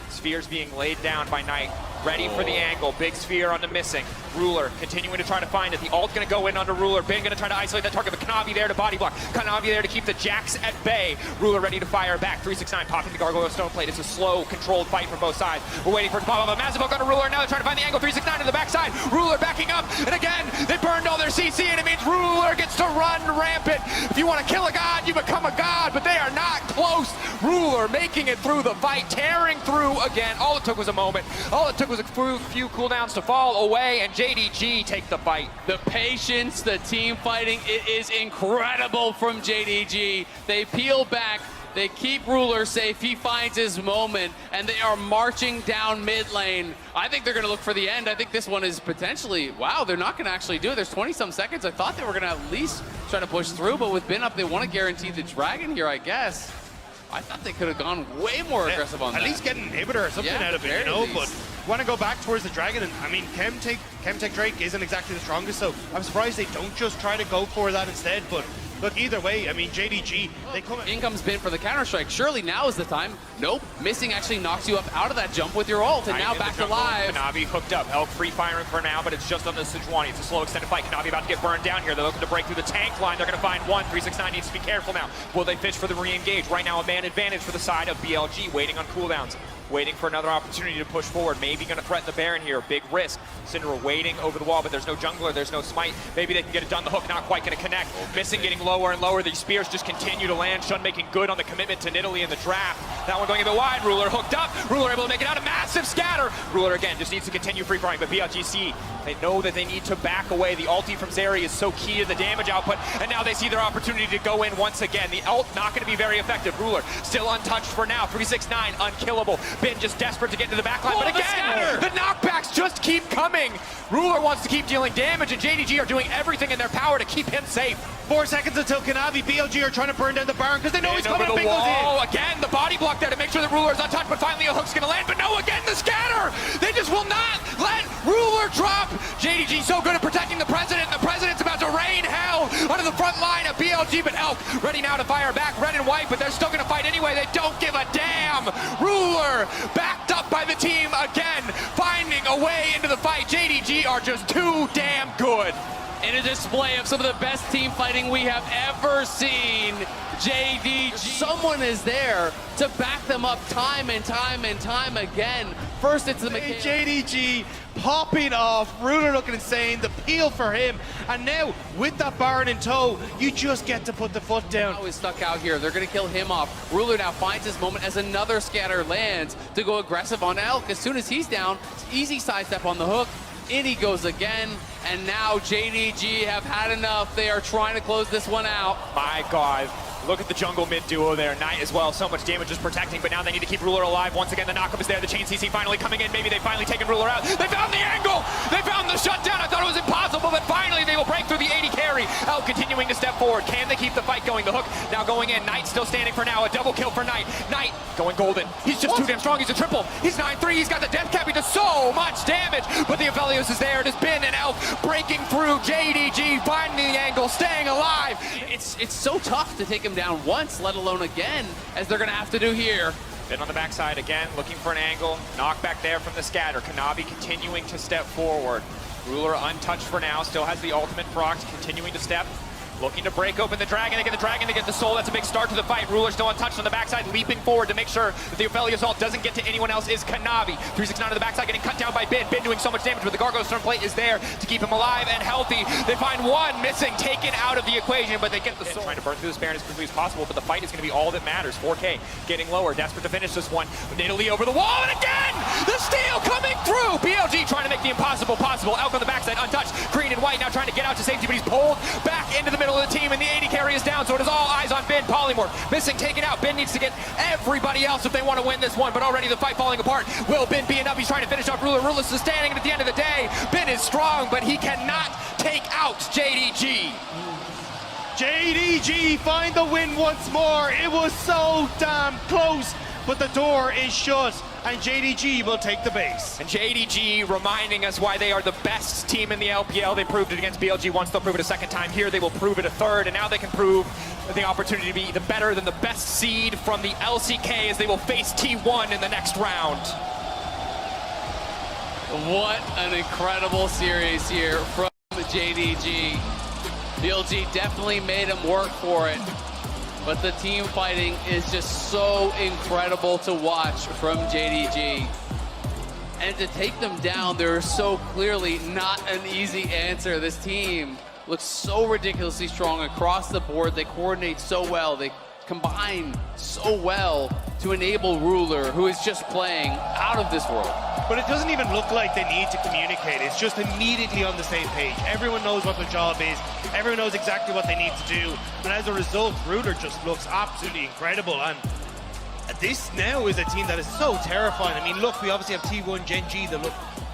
Spheres being laid down by Knight. ready for the angle. Big sphere on the missing. Ruler continuing to try to find it. The ult going to go in under Ruler. Ben going to try to isolate that target, but Kanavi there to body block. Kanavi there to keep the Jax at bay. Ruler ready to fire back. 369 popping the Gargoyle Stone Plate. It's a slow, controlled fight from both sides. We're waiting for it to pop up. A massive hook on a Ruler. Now they're trying to find the angle. 369 to the backside. Ruler backing up. And again, they burned all their CC, and it means Ruler gets to run rampant. If you want to kill a god, you become a god, but they are not close. Ruler making it through the fight, tearing through again. All it took was a moment. All it took was a few cooldowns to fall away, and JDG take the fight. The patience, the team fighting, it is incredible from JDG. They peel back, they keep Ruler safe, he finds his moment, and they are marching down mid lane. I think they're going to look for the end. I think this one is potentially, wow, they're not going to actually do it. There's 20-some seconds. I thought they were going to at least try to push through, but with Ben up, they want to guarantee the Dragon here, I guess. I thought they could have gone way more aggressive on that. At least get an inhibitor or something out of it, you know, but want to go back towards the Dragon, and I mean, Chemtech Drake isn't exactly the strongest, so I'm surprised they don't just try to go for that instead, but look, either way, I mean, JDG, they come in comes Ben for the counter-strike. Surely now is the time. Nope. Missing actually knocks you up out of that jump with your ult, and now back to live. Kanavi hooked up. Elk free firing for now, but it's just on the Sejuani. It's a slow extended fight. Kanavi about to get burned down here. They're looking to break through the tank line. They're going to find one. 369 needs to be careful now. Will they fish for the re-engage? Right now, a man advantage for the side of BLG, waiting on cooldowns. Waiting for another opportunity to push forward. Maybe going to threaten the Baron here. Big risk. Syndra waiting over the wall, but there's no jungler. There's no smite. Maybe they can get it done. The hook not quite going to connect. Missing getting lower and lower. These spears just continue to land. Shun making good on the commitment to Nidalee in the draft. That one going a bit wide. Ruler hooked up. Ruler able to make it out. A massive scatter. Ruler again just needs to continue free firing, but BLGC, they know that they need to back away. The ulti from Zeri is so key to the damage output, and now they see their opportunity to go in once again. The ult not going to be very effective. Ruler still untouched for now. 369 unkillable. Ben just desperate to get to the back line, but again, the knockbacks just keep coming. Ruler wants to keep dealing damage, and JDG are doing everything in their power to keep him safe. 4 seconds until Kanavi. BLG are trying to burn down the Baron because they know he's coming. Over the wall. Again, the body block there to make sure that Ruler is untouched, but finally a hook's going to land. But no, again, the scatter. They just will not let Ruler drop. JDG so good at protecting the President. The President's about to rain hell onto the front line of BLG, but Elk ready now to fire back. Red and white, but they're still going to fight anyway. They don't give a damn. Ruler backed up by the team again, finding a way into the fight. JDG are just too damn good. In a display of some of the best team fighting we have ever seen, JDG. Someone is there to back them up time and time and time again. First it's the JDG popping off, Ruler looking insane, the peel for him, and now with that Baron in tow, you just get to put the foot down. Now is stuck out here. They're going to kill him off. Ruler now finds his moment as another scatter lands to go aggressive on Elk. As soon as he's down, easy sidestep on the hook. In he goes again, and now JDG have had enough. They are trying to close this one out. My God. Look at the jungle mid duo there. Knight as well. So much damage just protecting, but now they need to keep Ruler alive. Once again, the knockup is there. The chain CC finally coming in. Maybe they finally taken Ruler out. They found the angle. They found the shutdown. I thought it was impossible, but finally they will break through the 80 carry. Elk continuing to step forward. Can they keep the fight going? The hook now going in. Knight still standing for now. A double kill for Knight. Knight going golden. He's just too damn strong. He's a triple. He's 9-3. He's got the death cap. He does so much damage, but the Aphelios is there. It has been an Elk breaking through. JDG finding the angle, staying alive. It's so tough to take him down once, let alone again, as they're going to have to do here. Then on the backside again, looking for an angle. Knock back there from the scatter. Kanavi continuing to step forward. Ruler untouched for now, still has the ultimate proc, continuing to step. Looking to break open the Dragon. They get the Dragon, they get the Soul. That's a big start to the fight. Ruler still untouched on the backside, leaping forward to make sure that the Aphelios ult doesn't get to anyone else is Kanavi. 369 to the backside, getting cut down by Ben. Ben doing so much damage, but the Gargoyle Stone Plate is there to keep him alive and healthy. They find one missing, taken out of the equation, but they get the Soul. Trying to burn through this Baron as quickly as possible, but the fight is going to be all that matters. 4K getting lower, desperate to finish this one. Nidalee over the wall, and again, the steal coming through. BLG trying to make the impossible possible. Elk on the backside, untouched. Green and white now trying to get out to safety, but he's pulled back into the middle of the team, and the 80 carry is down, so it is all eyes on Ben. Polymorph missing, taken out. Ben needs to get everybody else if they want to win this one, but already the fight falling apart. Will Ben be enough? He's trying to finish off Ruler. Ruler's standing, and at the end of the day, Ben is strong, but he cannot take out JDG. JDG find the win once more. It was so damn close, but the door is shut, and JDG will take the base. And JDG reminding us why they are the best team in the LPL. They proved it against BLG once, they'll prove it a second time here. They will prove it a third, and now they can prove the opportunity to be the better than the best seed from the LCK as they will face T1 in the next round. What an incredible series here from JDG. BLG definitely made him work for it, but the team fighting is just so incredible to watch from JDG. And to take them down, they're so clearly not an easy answer. This team looks so ridiculously strong across the board. They coordinate so well. They combine so well to enable Ruler, who is just playing out of this world. But it doesn't even look like they need to communicate. It's just immediately on the same page. Everyone knows what their job is. Everyone knows exactly what they need to do. And as a result, Ruler just looks absolutely incredible. And this now is a team that is so terrifying. I mean, look, we obviously have T1 Gen G that look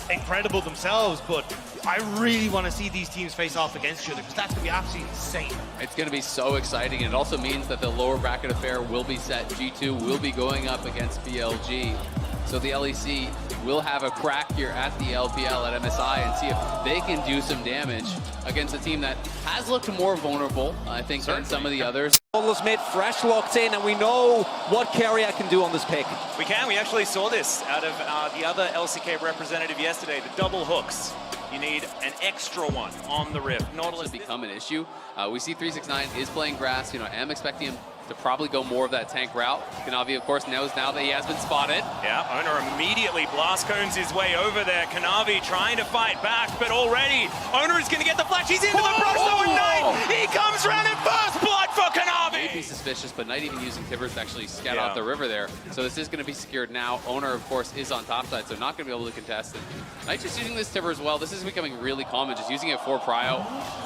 incredible themselves, but I really want to see these teams face off against each other because that's going to be absolutely insane. It's going to be so exciting, and it also means that the lower bracket affair will be set. G2 will be going up against BLG. So the LEC will have a crack here at the LPL at MSI and see if they can do some damage against a team that has looked more vulnerable, I think, than some of the others. Almost mid, fresh locked in, and we know what Carrier can do on this pick. We can. We actually saw this out of the other LCK representative yesterday, the double hooks. You need an extra one on the Rift. Nautilus become an issue. We see 369 is playing grass. You know, I am expecting him to probably go more of that tank route. Kanavi, of course, knows now that he has been spotted. Yeah, Owner immediately blast cones his way over there. Kanavi trying to fight back, but already Owner is going to get the flash. He's into the brush though, and Knight, he comes around in first blood for Kanavi. Maybe suspicious, but Knight even using Tibbers to actually scout out the river there. So this is going to be secured now. Owner, of course, is on top side, so not going to be able to contest it. Knight just using this Tibber as well. This is becoming really common, just using it for prio.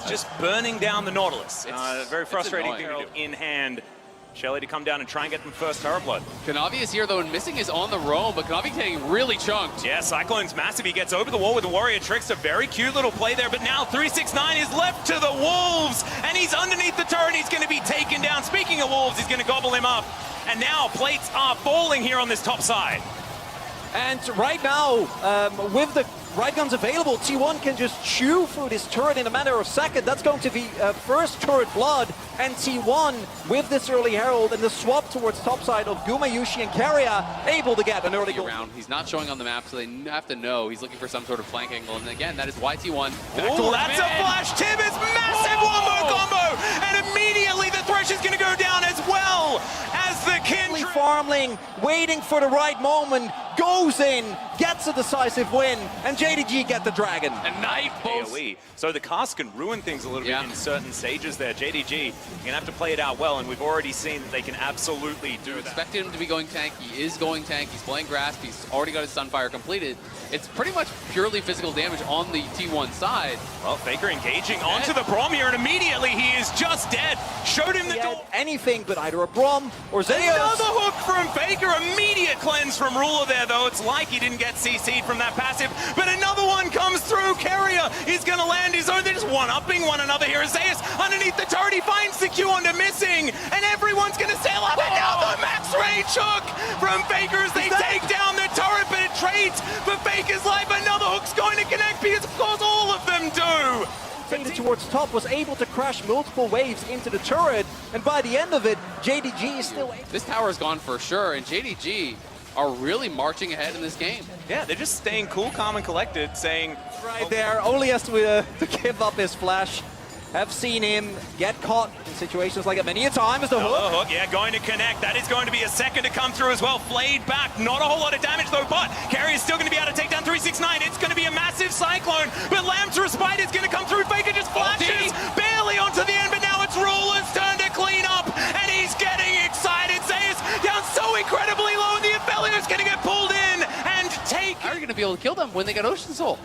Just burning down the Nautilus. It's very frustrating thing to do in hand. Shelly to come down and try and get them first Terror Blood. Kanavi is here though, and missing is on the roam, but Kanavi getting really chunked. Yeah, Cyclone's massive. He gets over the wall with the Warrior Tricks. A very cute little play there, but now 369 is left to the Wolves, and he's underneath the turret. He's going to be taken down. Speaking of Wolves, he's going to gobble him up. And now plates are falling here on this top side. And right now, with the right guns available, T1 can just chew through this turret in a matter of seconds. That's going to be first turret blood, and T1 with this early herald and the swap towards topside of Gumayushi and Carrier able to get an early goal. He's not showing on the map, so they have to know he's looking for some sort of flank angle. And again, that is why T1. Oh, that's a flash. Tim is massive wombo combo, and immediately the Thresh is going to go down as well as the Kindred. Farmling, waiting for the right moment, goes in, gets a decisive win, and JDG get the dragon. And Knight both. AoE. So the cast can ruin things a little bit in certain stages there. JDG, you're going to have to play it out well, and we've already seen that they can absolutely do that. Expected him to be going tank. He is going tank. He's playing grass. He's already got his Sunfire completed. It's pretty much purely physical damage on the T1 side. Well, Faker engaging onto the Brom here, and immediately he is just dead. Showed him the door. Anything but either a Brom or Zeus. Another hook from Faker. Immediate cleanse from Ruler there, though. It's like he didn't get CC'd from that passive, but another one comes through. Carrier is going to land his own. They're just one-upping one another here. Zeus underneath the turret. He finds the Q onto missing, and everyone's going to sail up. Another max range hook from Faker as they take down the turret, but it trades for Faker's life. Another hook's going to connect because, of course, all of them do. Faded towards top, was able to crash multiple waves into the turret, and by the end of it, JDG is still able. This tower is gone for sure, and JDG are really marching ahead in this game. Yeah, they're just staying cool, calm, and collected, saying... Right there, only has to give up his flash. Have seen him get caught in situations like that many a time as the hook. Yeah, going to connect. That is going to be a second to come through as well. Flayed back. Not a whole lot of damage though, but Carrier's still going to be able to take down 369. It's going to be a massive cyclone, but Lamb's Respite is going to come through. Faker just flashes barely onto the end, but now it's Ruler's turn to clean up, and he's getting excited. Zeus down so incredibly low, and the Aphelios going to get pulled in and take... How are you going to be able to kill them when they got Ocean Soul?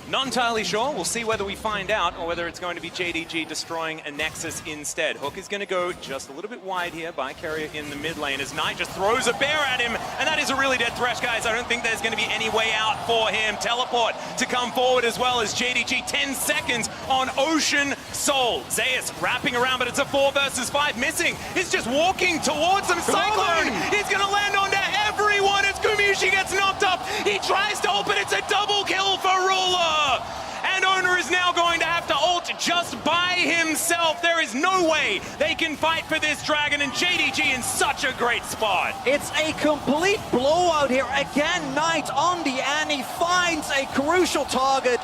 Not entirely sure. We'll see whether we find out or whether it's going to be JDG destroying a Nexus instead. Hook is going to go just a little bit wide here by Carrier in the mid lane as Knight just throws a bear at him, and that is a really dead Thresh, guys. I don't think there's going to be any way out for him. Teleport to come forward as well as JDG. 10 seconds on Ocean Soul. Zeus wrapping around, but it's a 4 versus 5. Missing is just walking towards them. Cyclone is going to land onto everyone as Gumayushi gets knocked up. He tries to open. It's a double kill for Ruler. and Owner is now going to have to ult just by himself. There is no way they can fight for this dragon, and JDG in such a great spot. It's a complete blowout here. Again, Knight on the and he finds a crucial target.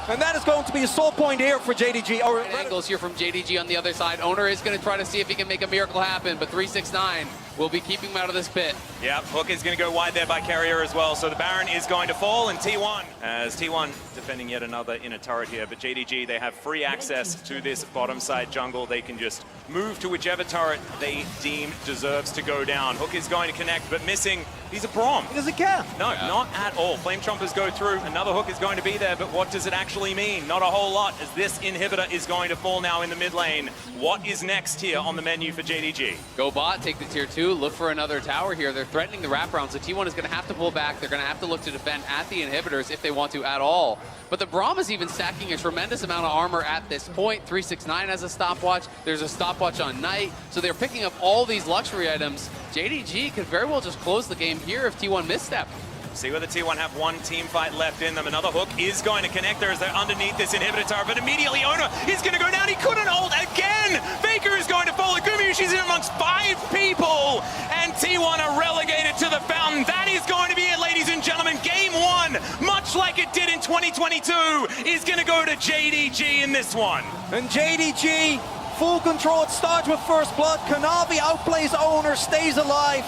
And that is going to be a sole point here for JDG. Angles here from JDG on the other side. Owner is going to try to see if he can make a miracle happen, but 369 will be keeping him out of this pit. Yeah, Hook is going to go wide there by Carrier as well, so the Baron is going to fall, and T1, as T1 defending yet another inner turret here, but JDG, they have free access to this bottom side jungle. They can just move to whichever turret they deem deserves to go down. Hook is going to connect, but missing. He's a Braum. He doesn't care. No, not at all. Flame Chompers go through. Another Hook is going to be there, but what does it actually mean? Not a whole lot, as this inhibitor is going to fall now in the mid lane. What is next here on the menu for JDG? Go bot, take the tier 2, look for another tower here. They're threatening the wraparound, so T1 is going to have to pull back. They're going to have to look to defend at the inhibitors if they want to at all. But the Braum is even stacking a tremendous amount of armor at this point. 369 has a stopwatch. There's a stopwatch on Knight. So they're picking up all these luxury items. JDG could very well just close the game here if T1 misstep. See whether T1 have one team fight left in them. Another Hook is going to connect there as they're underneath this inhibitor tower, but immediately Owner is going to go down. He couldn't hold again. Faker is going to fall. Gumayushi's in amongst 5 people, and T1 are relegated to the fountain. That is going to be it, ladies and gentlemen. Game 1, much like it did in 2022, is going to go to JDG in this one. And JDG, full control. It starts with first blood. Kanavi outplays Owner, stays alive.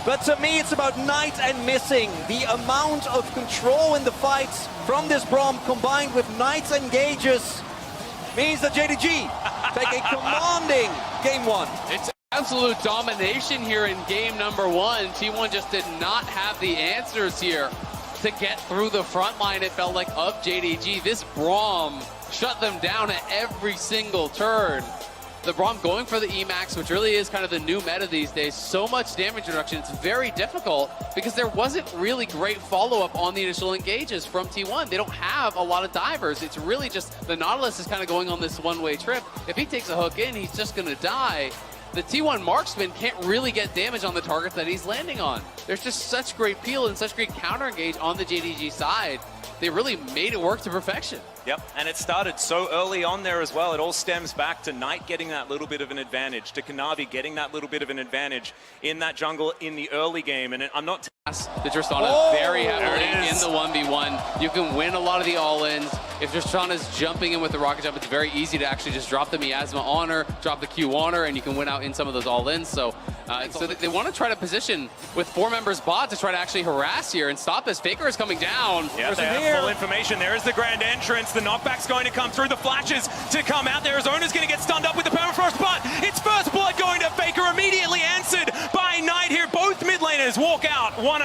But to me, it's about Knight and missing. The amount of control in the fights from this Braum combined with Knight's engages means that JDG take a commanding game 1. It's absolute domination here in game number 1. T1 just did not have the answers here to get through the front line, it felt like, of JDG. This Braum shut them down at every single turn. The Braum going for the Emax, which really is kind of the new meta these days. So much damage reduction, it's very difficult because there wasn't really great follow-up on the initial engages from T1. They don't have a lot of divers. It's really just the Nautilus is kind of going on this one-way trip. If he takes a hook in, he's just going to die. The T1 marksman can't really get damage on the targets that he's landing on. There's just such great peel and such great counter-engage on the JDG side. They really made it work to perfection. Yep, and it started so early on there as well. It all stems back to Knight getting that little bit of an advantage, to Kanavi getting that little bit of an advantage in that jungle in the early game. And I'm not... The Tristana very heavily in the 1v1. You can win a lot of the all-ins. If Tristana's jumping in with the rocket jump, it's very easy to actually just drop the miasma on her, drop the Q on her, and you can win out in some of those all-ins. So they want to try to position with 4 members bot to try to actually harass here and stop this. Faker is coming down. Yeah, they have full information. There is the grand entrance. The knockback's going to come through. The flashes to come out there. Arizona's going to get stunned up with the permafrost, but it's first blood going to Faker, immediately answered by Knight here. Both mid laners walk out 1-0.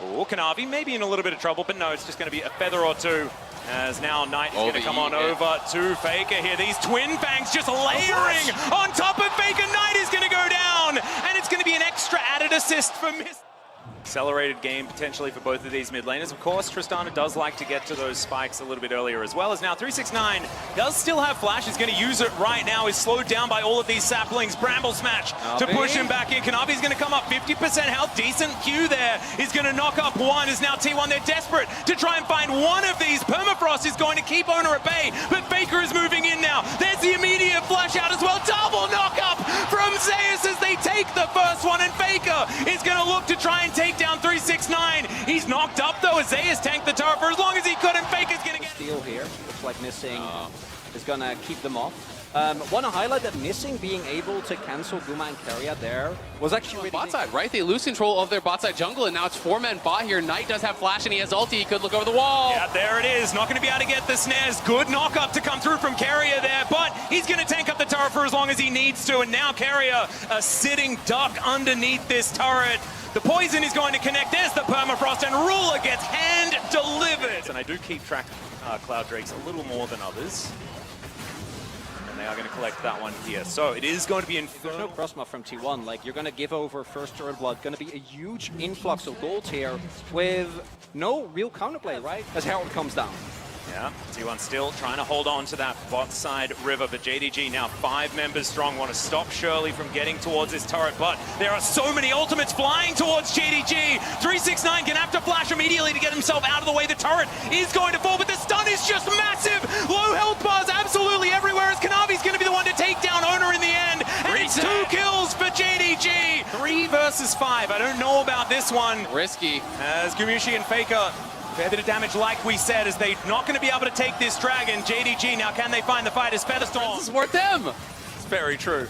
Oh, Kanavi maybe in a little bit of trouble, but no, it's just going to be a feather or two. As now Knight is going to come on over to Faker here. These twin fangs just layering on top of Faker. Knight is going to go down, and it's going to be an extra added assist for Miss. Accelerated game potentially for both of these mid laners. Of course, Tristana does like to get to those spikes a little bit earlier as well. As now 369 does still have flash. He's going to use it right now. He's slowed down by all of these saplings. Bramble smash to push him back in. Kanavi's going to come up 50% health. Decent Q there. He's going to knock up one. Is now T1. They're desperate to try and find one of these. Permafrost is going to keep Owner at bay, but Faker is moving in now. There's the immediate flash out as well. Double knock up from Zeus as they take the first one, and Faker is going to look to try and take down 369. He's knocked up though as Zeus tanked the tower for as long as he could, and Faker's going to get... Steal here, looks like missing is going to keep them off. Want to highlight that missing being able to cancel Guma and Keria there was actually really bot side, right? They lose control of their bot side jungle, and now it's 4-man bot here. Knight does have flash, and he has ulti. He could look over the wall. Yeah, there it is. Not going to be able to get the snares. Good knock up to come through from Keria there, but he's going to tank up the tower for as long as he needs to, and now Keria, a sitting duck underneath this turret. The poison is going to connect. There's the permafrost, and Ruler gets hand delivered. And I do keep track of Cloud Drakes a little more than others. And they are going to collect that one here. So it is going to be There's no crossbuff from T1. Like, you're going to give over first turret blood. Going to be a huge influx of gold here with no real counterplay, right? As Herald comes down. Yeah, T1 still trying to hold on to that bot side river, but JDG now 5 members strong, want to stop Shirley from getting towards this turret, but there are so many ultimates flying towards JDG. 369 gonna have to flash immediately to get himself out of the way. The turret is going to fall, but the stun is is just massive. Low health bars absolutely everywhere as Kanavi's going to be the one to take down Owner in the end. And it's 2 kills for JDG. 3 versus 5. I don't know about this one. Risky. As Gumushi and Faker, fair bit of damage like we said, as they're not going to be able to take this dragon. JDG, now can they find the fight as Featherstorm? This is worth them. It's very true.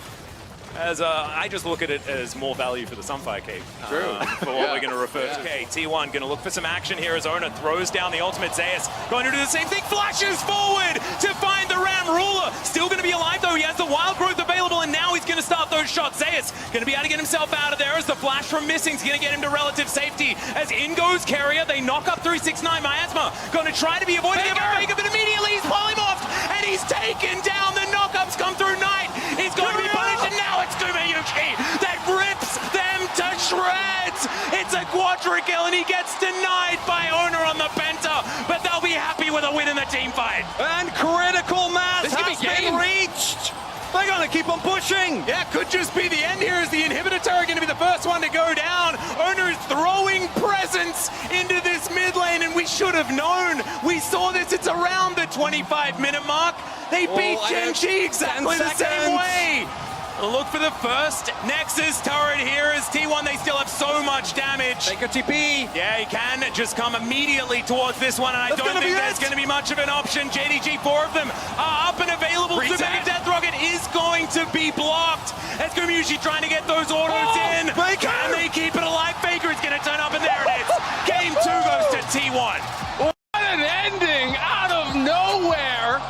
As I just look at it as more value for the Sunfire Cape. True. For what we're going to refer to. Okay, T1 going to look for some action here as Ona throws down the ultimate. Zeus going to do the same thing. Flashes forward to find the Ram Ruler. Still going to be alive though. He has the wild growth available and now he's going to start those shots. Zeus going to be able to get himself out of there as the flash from Missing's going to get him to relative safety. As in goes Carrier. They knock up 369. Miasma going to try to be avoided by Vega, but immediately he's polymorphed and he's taken down. The knockups come through Knight. He's going to be punished and now it's Gumushi that rips them to shreds. It's a quadra kill and he gets denied by Owner on the Penta, but they'll be happy with a win in the team fight. And critical mass has been reached. They're going to keep on pushing. Yeah, could just be the end here as the inhibitor turret going to be the first one to go down. Owner is throwing presence into this mid lane and we should have known. We saw this, it's around the 25-minute mark. They beat Genji exactly the same way. Look for the first Nexus turret here as T1, they still have so much damage. Take a TP. Yeah, he can just come immediately towards this one, and I don't think there's going to be much of an option. JDG, 4 of them are up and available. The Mega Death Rocket is going to be blocked as Gumushi trying to get those autos in. Can they keep it alive? Faker is going to turn up, and there it is. Game 2 goes to T1. What an ending out of nowhere.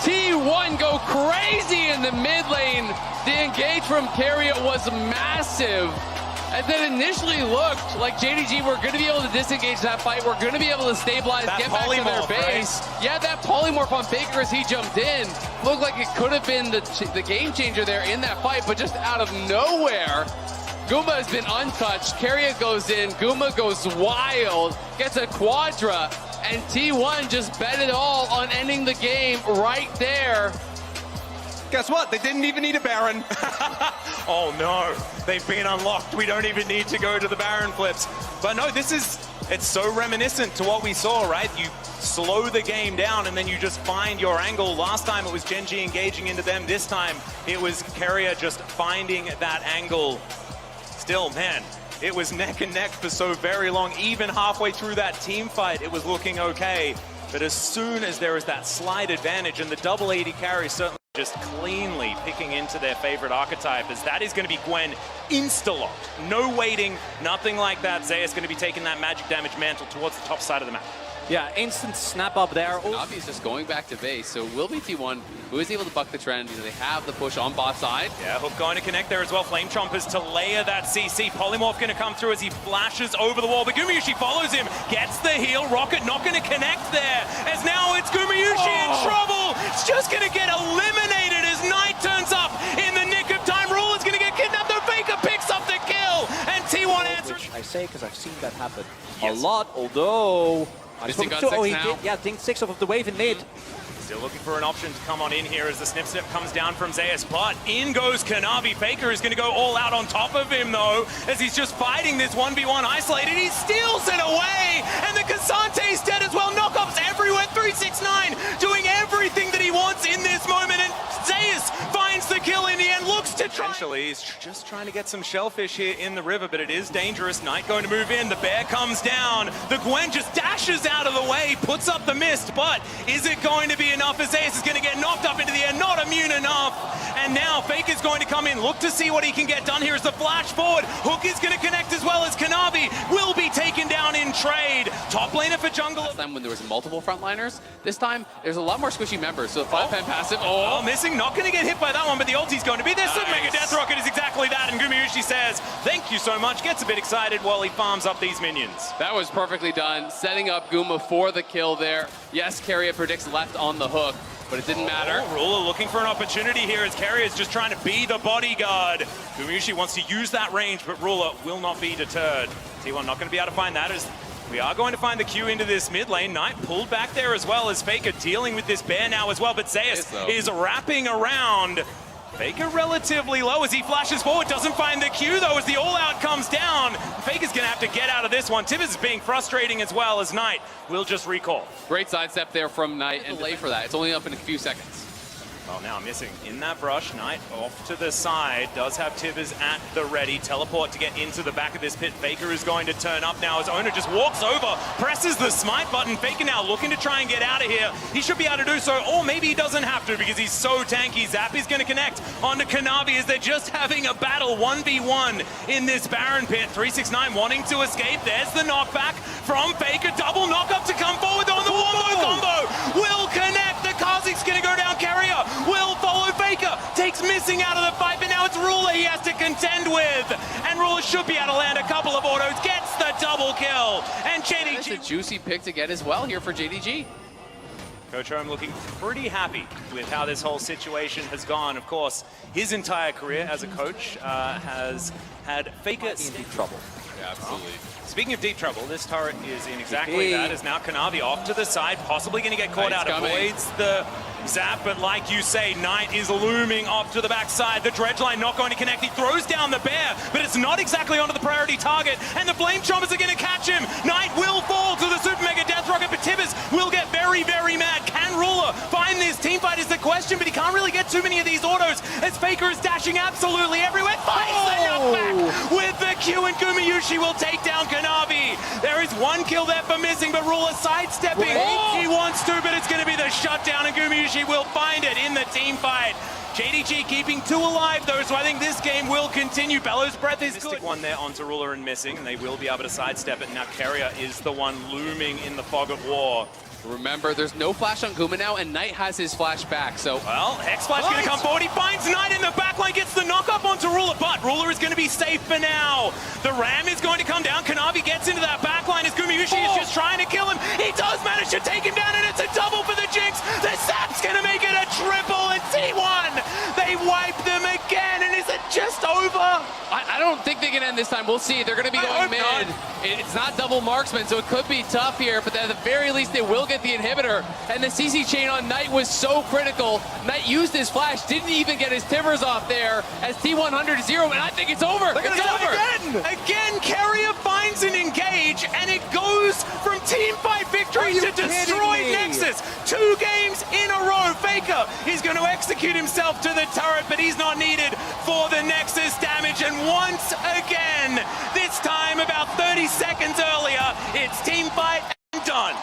T1 go crazy in the mid lane. The engage from Carrier was massive. And then initially looked like JDG were going to be able to disengage that fight. We're going to be able to stabilize, get back to their base. Right? Yeah, that polymorph on Faker as he jumped in looked like it could have been the game changer there in that fight, but just out of nowhere, Guma has been untouched. Carrier goes in, Guma goes wild, gets a quadra, and T1 just bet it all on ending the game right there. Guess what? They didn't even need a Baron. Oh no, they've been unlocked. We don't even need to go to the Baron flips. But no, it's so reminiscent to what we saw, right? You slow the game down and then you just find your angle. Last time it was Genji engaging into them. This time it was Carrier just finding that angle. Still, man, it was neck and neck for so very long. Even halfway through that team fight, it was looking okay. But as soon as there is that slight advantage, and the double 80 carry certainly just cleanly picking into their favorite archetype, as that is going to be Gwen insta-locked. No waiting, nothing like that. Zeus going to be taking that magic damage mantle towards the top side of the map. Yeah, instant snap up there. Navi's just going back to base, so will be T1 who is able to buck the trend because they have the push on bot side. Yeah, Hook going to connect there as well. Flame Chompers to layer that CC. Polymorph going to come through as he flashes over the wall, but Gumushi follows him, gets the heal. Rocket not going to connect there, as now it's Gumushi in trouble. It's just going to get eliminated as Knight turns up in the nick of time. Ruler's going to get kidnapped, though Faker picks up the kill, and T1 answers. I say because I've seen that happen a lot, although... He got 6 he now. did, yeah, think 6 of the wave in mid. Still looking for an option to come on in here as the snip comes down from Zeus, but in goes Kanavi. Faker is going to go all out on top of him though, as he's just fighting this 1v1 isolated. He steals it away, and the Casante's dead as well. Knockups everywhere. 369 doing everything that he wants in this moment, and Zeus finds the kill in the end. Looks to try. Essentially, he's just trying to get some shellfish here in the river, but it is dangerous. Knight going to move in. The bear comes down. The Gwen just dashes out of the way, puts up the mist, but is it going to be enough? As Zeus is going to get knocked up into the air, not immune enough. And now Faker's going to come in, look to see what he can get done here as the flash forward. Hook is going to connect as well as Kanavi will be taken down in trade. Top laner for jungle. Last time when there was multiple frontliners, this time there's a lot more squishy members. So the 5-pen passive. Oh, missing, not going to get hit by that one, but the ulti's going to be there. Nice. Mega Death Rocket is exactly that, and Gumushi says, thank you so much, gets a bit excited while he farms up these minions. That was perfectly done, setting up Guma for the kill there. Yes, Carrier predicts left on the hook, but it didn't matter. Ruler looking for an opportunity here as Carrier is just trying to be the bodyguard. Gumushi wants to use that range, but Ruler will not be deterred. T1 not going to be able to find that as we are going to find the Q into this mid lane. Knight pulled back there as well as Faker dealing with this bear now as well, but Zeus is wrapping around. Faker relatively low as he flashes forward, doesn't find the Q though as the all-out comes down. Faker's gonna have to get out of this one. Tibbs is being frustrating as well as Knight will just recall. Great sidestep there from Knight and delay for that. It's only up in a few seconds. Well, now missing in that brush. Knight off to the side. Does have Tibbers at the ready. Teleport to get into the back of this pit. Faker is going to turn up now as Owner just walks over, presses the smite button. Faker now looking to try and get out of here. He should be able to do so, or maybe he doesn't have to because he's so tanky. Zap is going to connect onto Kanavi as they're just having a battle 1v1 in this Baron pit. 369 wanting to escape. There's the knockback from Faker. Double knock up to come forward on the wombo combo. Will connect. The Kazak's going to go down. Carrier will follow Faker, takes Missing out of the fight, but now it's Ruler he has to contend with. And Ruler should be able to land a couple of autos, gets the double kill. And JDG... That's a juicy pick to get as well here for JDG. Coach Home looking pretty happy with how this whole situation has gone. Of course, his entire career as a coach has had Faker in deep trouble. Yeah, absolutely. Speaking of deep trouble, this turret is in exactly that. Is now Kanavi off to the side, possibly going to get caught out. Avoids the zap, but like you say, Knight is looming off to the backside. The dredge line not going to connect. He throws down the bear, but it's not exactly onto the priority target, and the flame chompers are going to catch him. Knight will fall to the super mega death rocket, but Tibbers will get very, very mad. Can Ruler find this team fight is the question, but he can't really get too many of these autos as Faker is dashing absolutely everywhere. Finds the knockback with the Q, and Gumayushi will take down Kanavi. There is one kill there for Missing, but Ruler sidestepping. He wants to, but it's going to be the shutdown, and Gumayushi will find it in the team fight. JDG keeping two alive though, so I think this game will continue. Bellow's breath is good. One there onto Ruler and Missing, and they will be able to sidestep it. Now Carrier is the one looming in the fog of war. Remember, there's no flash on Guma now, and Knight has his flash back, so... Well, Hex Flash going to come forward. He finds Knight in the backline, gets the knock up onto Ruler, but Ruler is going to be safe for now. The Ram is going to come down. Kanavi gets into that backline as Gumayushi is just trying to kill him. He does manage to take him down, and it's a double for the Jinx. The Zap's going to make it a triple, and T1, they wipe them again, and is it just over? I don't think they can end this time. We'll see. They're going to be going mid. It's not double marksman, so it could be tough here, but at the very least, they will get the inhibitor. And the CC chain on Knight was so critical. Knight used his flash, didn't even get his Timbers off there as T100 0, and I think it's over. It's over. Again, Carrier finds an engage, and it goes from team fight victory to destroy Nexus. 2 games in a row. Faker is going to execute himself to the turret, but he's not needed for the Nexus damage. And once again, this time about 30 seconds earlier, it's team fight and done.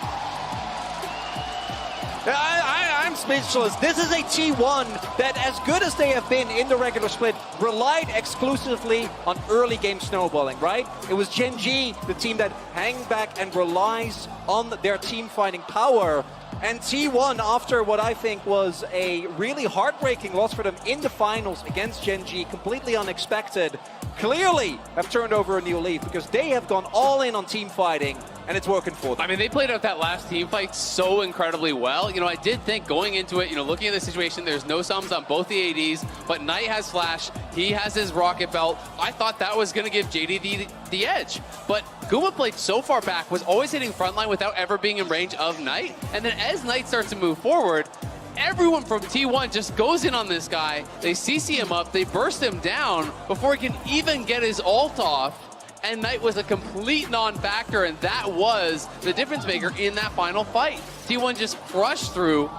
I'm speechless. This is a T1 that, as good as they have been in the regular split, relied exclusively on early game snowballing, right? It was Gen G, the team that hang back and relies on their team fighting power. And T1, after what I think was a really heartbreaking loss for them in the finals against Gen G, completely unexpected, clearly have turned over a new leaf because they have gone all in on team fighting, and it's working for them. I mean, they played out that last team fight so incredibly well. You know, I did think going into it, you know, looking at the situation, there's no sums on both the ADs, but Knight has flash, he has his rocket belt. I thought that was going to give JD the edge, but Guma played so far back, was always hitting frontline without ever being in range of Knight, and then as Knight starts to move forward, everyone from T1 just goes in on this guy. They CC him up, they burst him down before he can even get his ult off. And Knight was a complete non-factor, and that was the difference maker in that final fight. T1 just crushed through.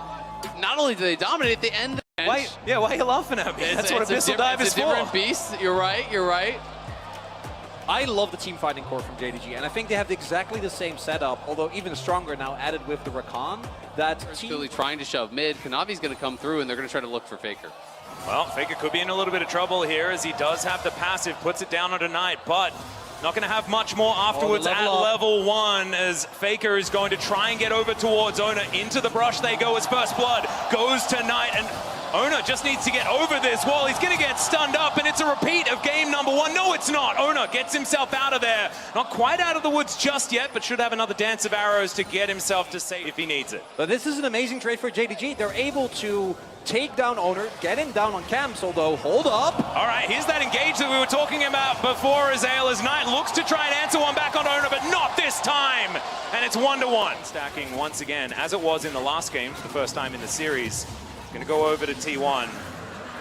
Not only did they dominate, they end the bench. Why are you laughing at me? That's what a missile dive is for. It's a different beast. You're right, you're right. I love the team fighting core from JDG, and I think they have exactly the same setup, although even stronger now added with the Rakan. That's really trying to shove mid. Kanavi's going to come through, and they're going to try to look for Faker. Well, Faker could be in a little bit of trouble here as he does have the passive, puts it down onto Knight, but not going to have much more afterwards at level 1 as Faker is going to try and get over towards Owner. Into the brush they go as first blood goes to Knight, and Owner just needs to get over this wall. He's going to get stunned up, and it's a repeat of game number 1. No, it's not. Owner gets himself out of there. Not quite out of the woods just yet, but should have another dance of arrows to get himself to save if he needs it. But this is an amazing trade for JDG. They're able to take down Owner, get him down on camps, although, hold up. All right, here's that engage that we were talking about before as Knight looks to try and answer one back on Owner, but not this time. And it's 1-1. Stacking once again, as it was in the last game for the first time in the series. Going to go over to T1.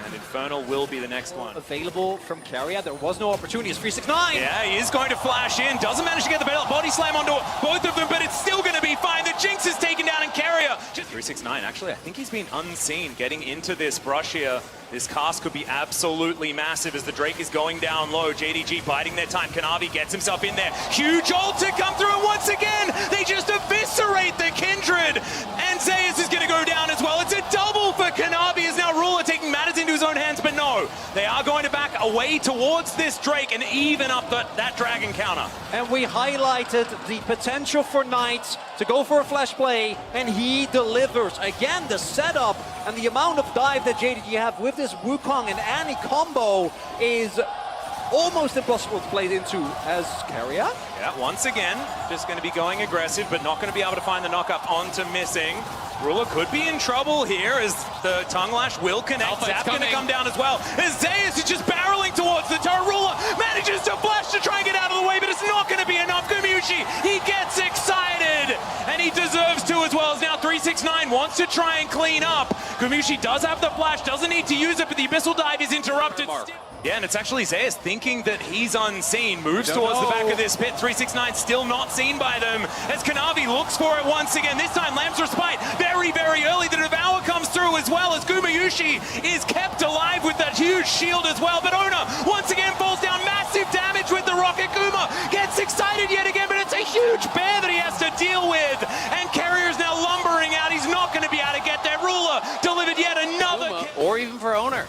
And Infernal will be the next one. Available from Carrier. There was no opportunity. It's 369. Yeah, he is going to flash in. Doesn't manage to get the body slam onto both of them, but it's still going to be fine. The Jinx is taken down in Carrier. 369, actually, I think he's been unseen getting into this brush here. This cast could be absolutely massive as the Drake is going down low. JDG biding their time. Kanavi gets himself in there. Huge ult to come through, and once again, they just eviscerate the Kindred. And Zeus is going to go down as well. It's a double for Kanavi as now Ruler taking matters into his own hands, but no. They are going to back away towards this Drake and even up that Dragon counter. And we highlighted the potential for Knight to go for a flash play, and he delivers. Again, the setup and the amount of dive that JDG have with this Wukong and Annie combo is almost impossible to play into as Carrier. Yeah, once again, just going to be going aggressive, but not going to be able to find the knock-up onto Missing. Ruler could be in trouble here as the Tongue Lash will connect. Zap going to come down as well. As Zeus is just barreling towards the turret. Ruler manages to flash to try and get out of the way, but it's not going to be enough. Gumayushi, he gets excited, and he deserves to as well. As now 369 wants to try and clean up. Gumayushi does have the flash, doesn't need to use it, but the Abyssal Dive is interrupted. Yeah, and it's actually Zeus thinking that he's unseen. Moves towards the back of this pit. 369 still not seen by them. As Kanavi looks for it once again. This time, Lamb's Respite very, very early. The Devour comes through as well as Gumayushi is kept alive with that huge shield as well. But Ona once again falls down. Massive damage with the rocket. Guma gets excited yet again, but it's a huge bear that he has to deal with. And Carrier's now lumbering out. He's not going to be able to get there. Ruler delivered yet another. Or even for Owner.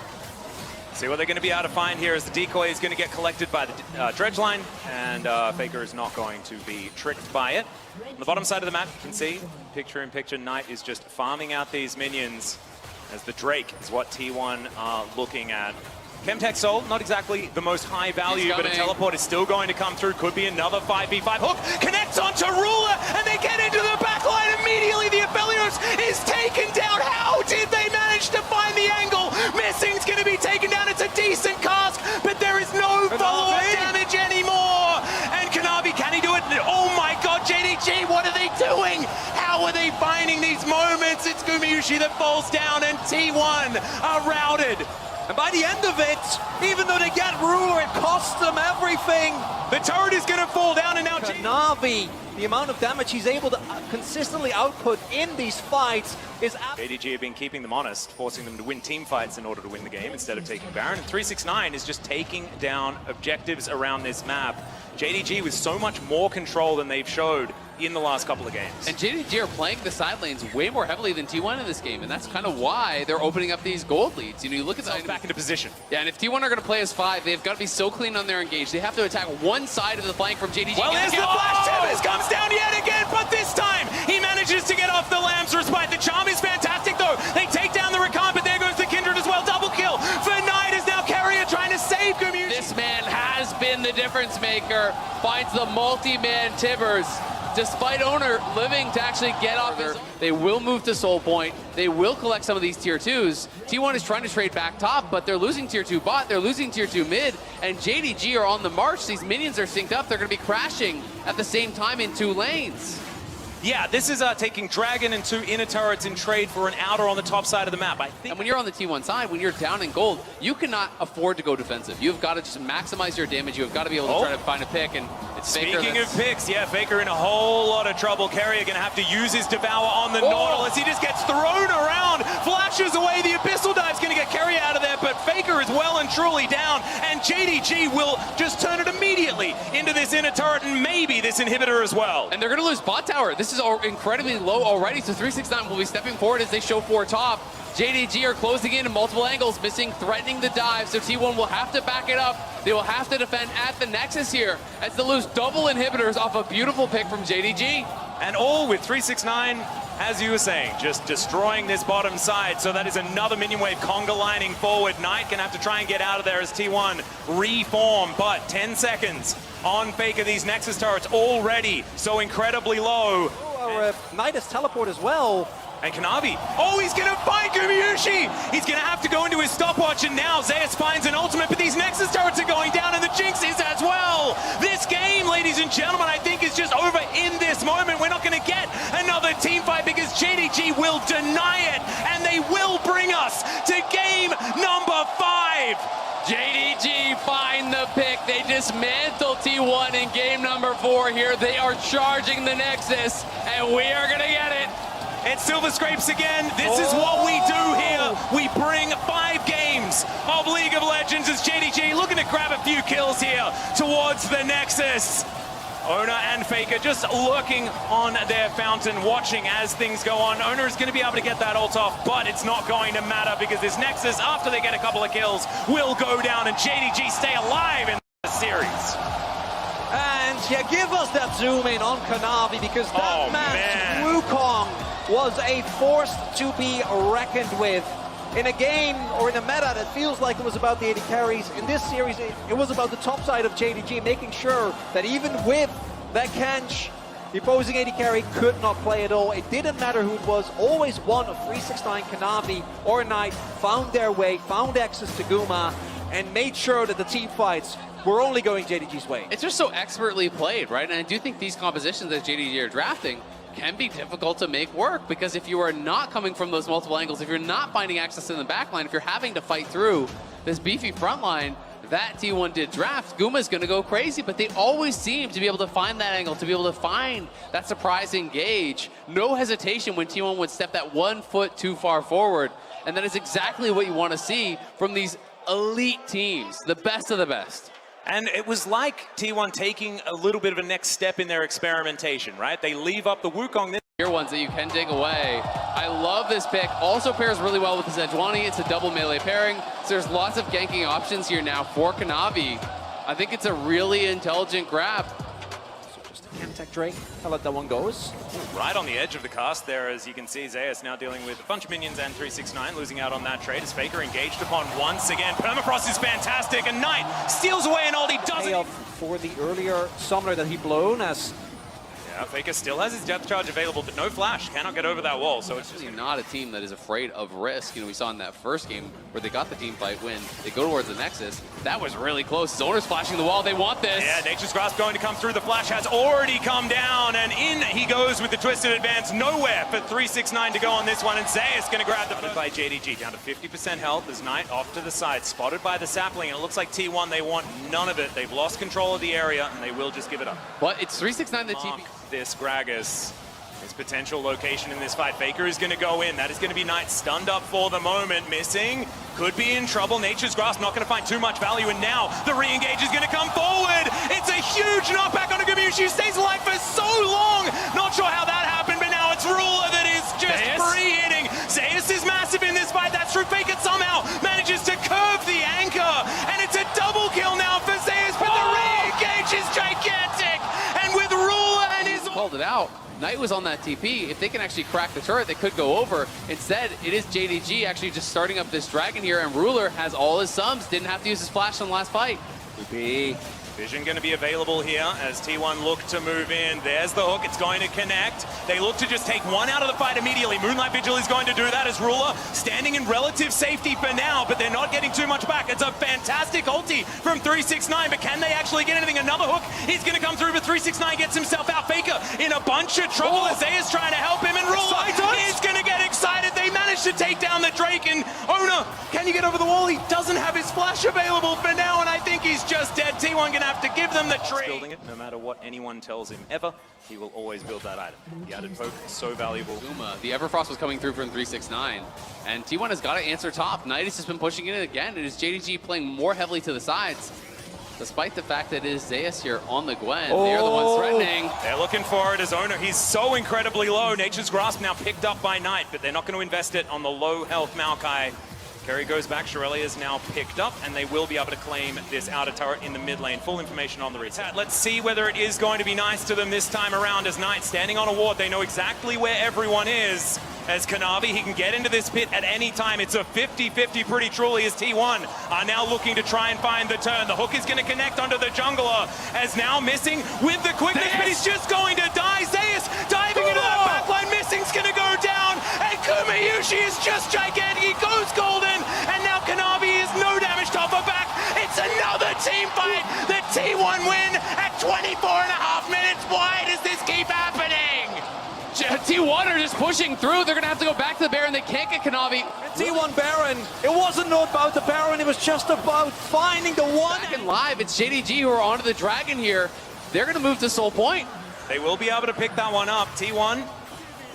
See what they're going to be able to find here as the decoy is going to get collected by the dredge line, and Faker is not going to be tricked by it. On the bottom side of the map, you can see, picture-in-picture, Knight is just farming out these minions as the Drake is what T1 are looking at. Chemtech Soul, not exactly the most high value, but a teleport is still going to come through. Could be another 5v5 hook. Connects onto Ruler, and they get into the backline immediately. The Aphelios is taken down. How did they manage to find the angle? Missing's going to be taken down. It's a decent cast, but there is no follow-up damage anymore. And Kanavi, can he do it? Oh my god, JDG, what are they doing? How are they finding these moments? It's Gumayushi that falls down, and T1 are routed. And by the end of it, even though they get Ruler, it costs them everything. The turret is going to fall down, and now Kanavi, the amount of damage he's able to consistently output in these fights is JDG have been keeping them honest, forcing them to win team fights in order to win the game instead of taking Baron. And 369 is just taking down objectives around this map. JDG with so much more control than they've showed in the last couple of games. And JDG are playing the side lanes way more heavily than T1 in this game, and that's kind of why they're opening up these gold leads. You know, you look at that back into position. Yeah, and if T1 are going to play as 5, they've got to be so clean on their engage. They have to attack one side of the flank from JDG. Well, there's the flash. Tibbers comes down yet again, but this time he manages to get off the Lamb's Respite. The charm is fantastic, though. They take down the Rakan, but there goes the Kindred as well. Double kill for Knight as now Carrier trying to save Gumayushi. This man has been the difference maker. Finds the multi-man Tibbers. Despite Owner living to actually get off his... They will move to Soul Point. They will collect some of these tier 2s. T1 is trying to trade back top, but they're losing tier 2 bot, they're losing tier 2 mid, and JDG are on the march. These minions are synced up. They're going to be crashing at the same time in 2 lanes. Yeah, this is taking Dragon and 2 inner turrets in trade for an outer on the top side of the map. I think. And when you're on the T1 side, when you're down in gold, you cannot afford to go defensive. You've got to just maximize your damage. You've got to be able to try to find a pick. And it's Faker. Speaking of picks, yeah, Faker in a whole lot of trouble. Carrier going to have to use his Devour on the Nautilus. He just gets thrown around, flashes away. The Abyssal Dive's going to get Carrier out of there, but Faker is well and truly down, and JDG will just turn it immediately into this inner turret and maybe this inhibitor as well. And they're going to lose bot tower. This is incredibly low already, so 369 will be stepping forward as they show 4 top. JDG are closing in multiple angles, Missing, threatening the dive, so T1 will have to back it up. They will have to defend at the Nexus here as they lose double inhibitors off a beautiful pick from JDG. And all with 369, as you were saying, just destroying this bottom side. So that is another minion wave conga lining forward. Knight can have to try and get out of there as T1 reform, but 10 seconds on Faker. These Nexus turrets already so incredibly low. Knight has teleport as well. And Kanavi, oh, he's going to find Gumayushi! He's going to have to go into his stopwatch, and now Zeus finds an ultimate, but these Nexus turrets are going down, and the Jinx is as well! This game, ladies and gentlemen, I think is just over in this moment. We're not going to get another team fight because JDG will deny it, and they will bring us to game number JDG find the pick. They dismantle T1 in game number 4 here. They are charging the Nexus, and we are going to get it. It's Silver Scrapes again. This is what we do here. We bring 5 games of League of Legends as JDG looking to grab a few kills here towards the Nexus. Owner and Faker just lurking on their fountain, watching as things go on. Owner is going to be able to get that ult off, but it's not going to matter because this Nexus, after they get a couple of kills, will go down and JDG stay alive in the series. And yeah, give us that zoom in on Kanavi because that man's Wukong was a force to be reckoned with. In a game or in a meta that feels like it was about the AD carries, in this series it was about the top side of JDG, making sure that even with that Kench, the opposing AD carry could not play at all. It didn't matter who it was, always one of 369 Kanavi or Knight found their way, found access to Guma, and made sure that the team fights were only going JDG's way. It's just so expertly played, right? And I do think these compositions that JDG are drafting can be difficult to make work, because if you are not coming from those multiple angles, if you're not finding access in the backline, if you're having to fight through this beefy front line that T1 did draft, Guma's going to go crazy, but they always seem to be able to find that angle, to be able to find that surprising gauge. No hesitation when T1 would step that 1 foot too far forward, and that is exactly what you want to see from these elite teams, the best of the best. And it was like T1 taking a little bit of a next step in their experimentation, right? They leave up the Wukong. Here ones that you can dig away. I love this pick. Also pairs really well with the Sejuani. It's a double melee pairing. So there's lots of ganking options here now for Kanavi. I think it's a really intelligent grab. Camtech Drake, I'll let that one goes. Right on the edge of the cast there, as you can see, Zeus now dealing with a bunch of minions and 369, losing out on that trade as Faker engaged upon once again. Permafrost is fantastic, and Knight steals away an ult. He doesn't. Payoff for the earlier summoner that he blown as. Yeah, Faker still has his depth charge available, but no flash, cannot get over that wall, so it's just not a team that is afraid of risk. You know, we saw in that first game where they got the team fight when they go towards the Nexus. That was really close. His owner's flashing the wall. They want this. Yeah, Nature's Grasp going to come through. The flash has already come down, and in he goes with the Twisted Advance. Nowhere for 369 to go on this one, and Zeus going to grab the by JDG. Down to 50% health. There's Knight off to the side, spotted by the sapling, and it looks like T1, they want none of it. They've lost control of the area, and they will just give it up. But it's 369 the TP. This Gragas, his potential location in this fight. Faker is going to go in. That is going to be Knight stunned up for the moment. Missing. Could be in trouble. Nature's Grasp not going to find too much value. And now the re-engage is going to come forward. It's a huge knockback on Gumayusi, who stays alive for so long. Not sure how that happened, but now it's Ruler that is just free-hitting. Zeus is massive in this fight. That's true. Faker somehow manages to curve the anchor. And it's a double kill now for Zeus, but the re-engage is gigantic. And with Ruler and his... Called it out. Knight was on that TP. If they can actually crack the turret, they could go over. Instead, it is JDG actually just starting up this dragon here, and Ruler has all his sums. Didn't have to use his flash on the last fight. Vision going to be available here as T1 look to move in. There's the hook. It's going to connect. They look to just take one out of the fight immediately. Moonlight Vigil is going to do that as Ruler standing in relative safety for now, but they're not getting too much back. It's a fantastic ulti from 369, but can they actually get anything? Another hook is going to come through, but 369 gets himself out. Faker in a bunch of trouble as Zeus trying to help him, and Ruler is going to get excited. They managed to take down the Drake, and Owner, can you get over the wall? He doesn't have his flash available for now, and I think he's just dead. T1 going to have to give them the tree. Building it, no matter what anyone tells him ever, he will always build that item. The added poke is so valuable. Guma, the Everfrost was coming through from 369, and T1 has got to answer top. Knight has just been pushing it again. It is JDG playing more heavily to the sides, despite the fact that it is Zeus here on the Gwen. They're the ones threatening. They're looking for it as Owner. He's so incredibly low. Nature's Grasp now picked up by Knight, but they're not going to invest it on the low health Maokai. Carry goes back, Shirelli is now picked up, and they will be able to claim this outer turret in the mid lane. Full information on the reset. Let's see whether it is going to be nice to them this time around as Knight standing on a ward. They know exactly where everyone is. As Kanavi, he can get into this pit at any time. It's a 50-50 pretty truly as T1 are now looking to try and find the turn. The hook is going to connect onto the jungler as now missing with the quickness, but he's just going to die. Zeus diving into that backline. Missing's going to go down, and Gumayusi is just gigantic. He goes golden, and now Kanavi is no damage to offer back. It's another team fight. The T1 win at 24.5 minutes. Why does this keep happening? T1 are just pushing through. They're going to have to go back to the Baron. They can't get Kanavi. T1 Baron, it wasn't about the Baron, it was just about finding the one. Back and live, it's JDG who are onto the Dragon here. They're going to move to Soul Point. They will be able to pick that one up. T1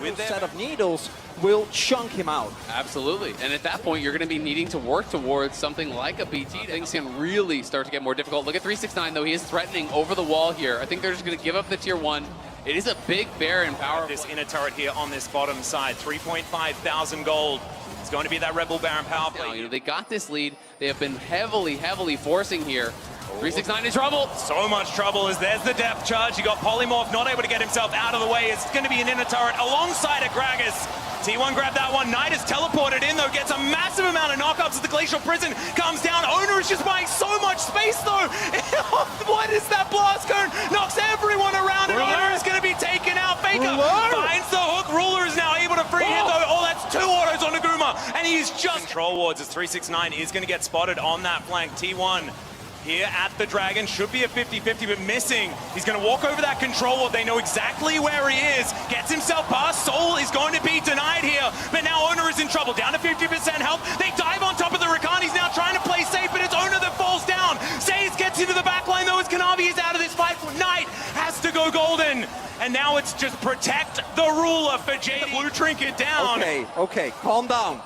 with This their set of needles will chunk him out. Absolutely. And at that point, you're going to be needing to work towards something like a BT. Things can really start to get more difficult. Look at 369, though. He is threatening over the wall here. I think they're just going to give up the tier 1. It is a big Baron power. this inner turret here on this bottom side. 3.5 thousand gold. It's going to be that Rebel Baron power play. Now, you know, they got this lead. They have been heavily forcing here. 369 in trouble. So much trouble as there's the depth charge. You got Polymorph not able to get himself out of the way. It's going to be an inner turret alongside a Gragas. T1 grabbed that one. Knight is teleported in though, gets a massive amount of knockups as the Glacial Prison comes down. Owner is just buying so much space though. What is that blast cone? Knocks everyone around and Owner is going to be taken out. Faker finds the hook. Ruler is now able to free him though. Oh, that's 2 autos on Naguma and he's just control wards as 369 is going to get spotted on that flank. T1 here at the Dragon, should be a 50-50, but missing. He's going to walk over that control ward. They know exactly where he is. Gets himself past. Soul is going to be denied here, but now Owner is in trouble. Down to 50% health. They dive on top of the Rakan. He's now trying to play safe, but it's Owner that falls down. Zaze gets into the back line, though, as Kanavi is out of this fight. Knight has to go golden. And now it's just protect the ruler for JD. The blue trinket down. Okay, calm down.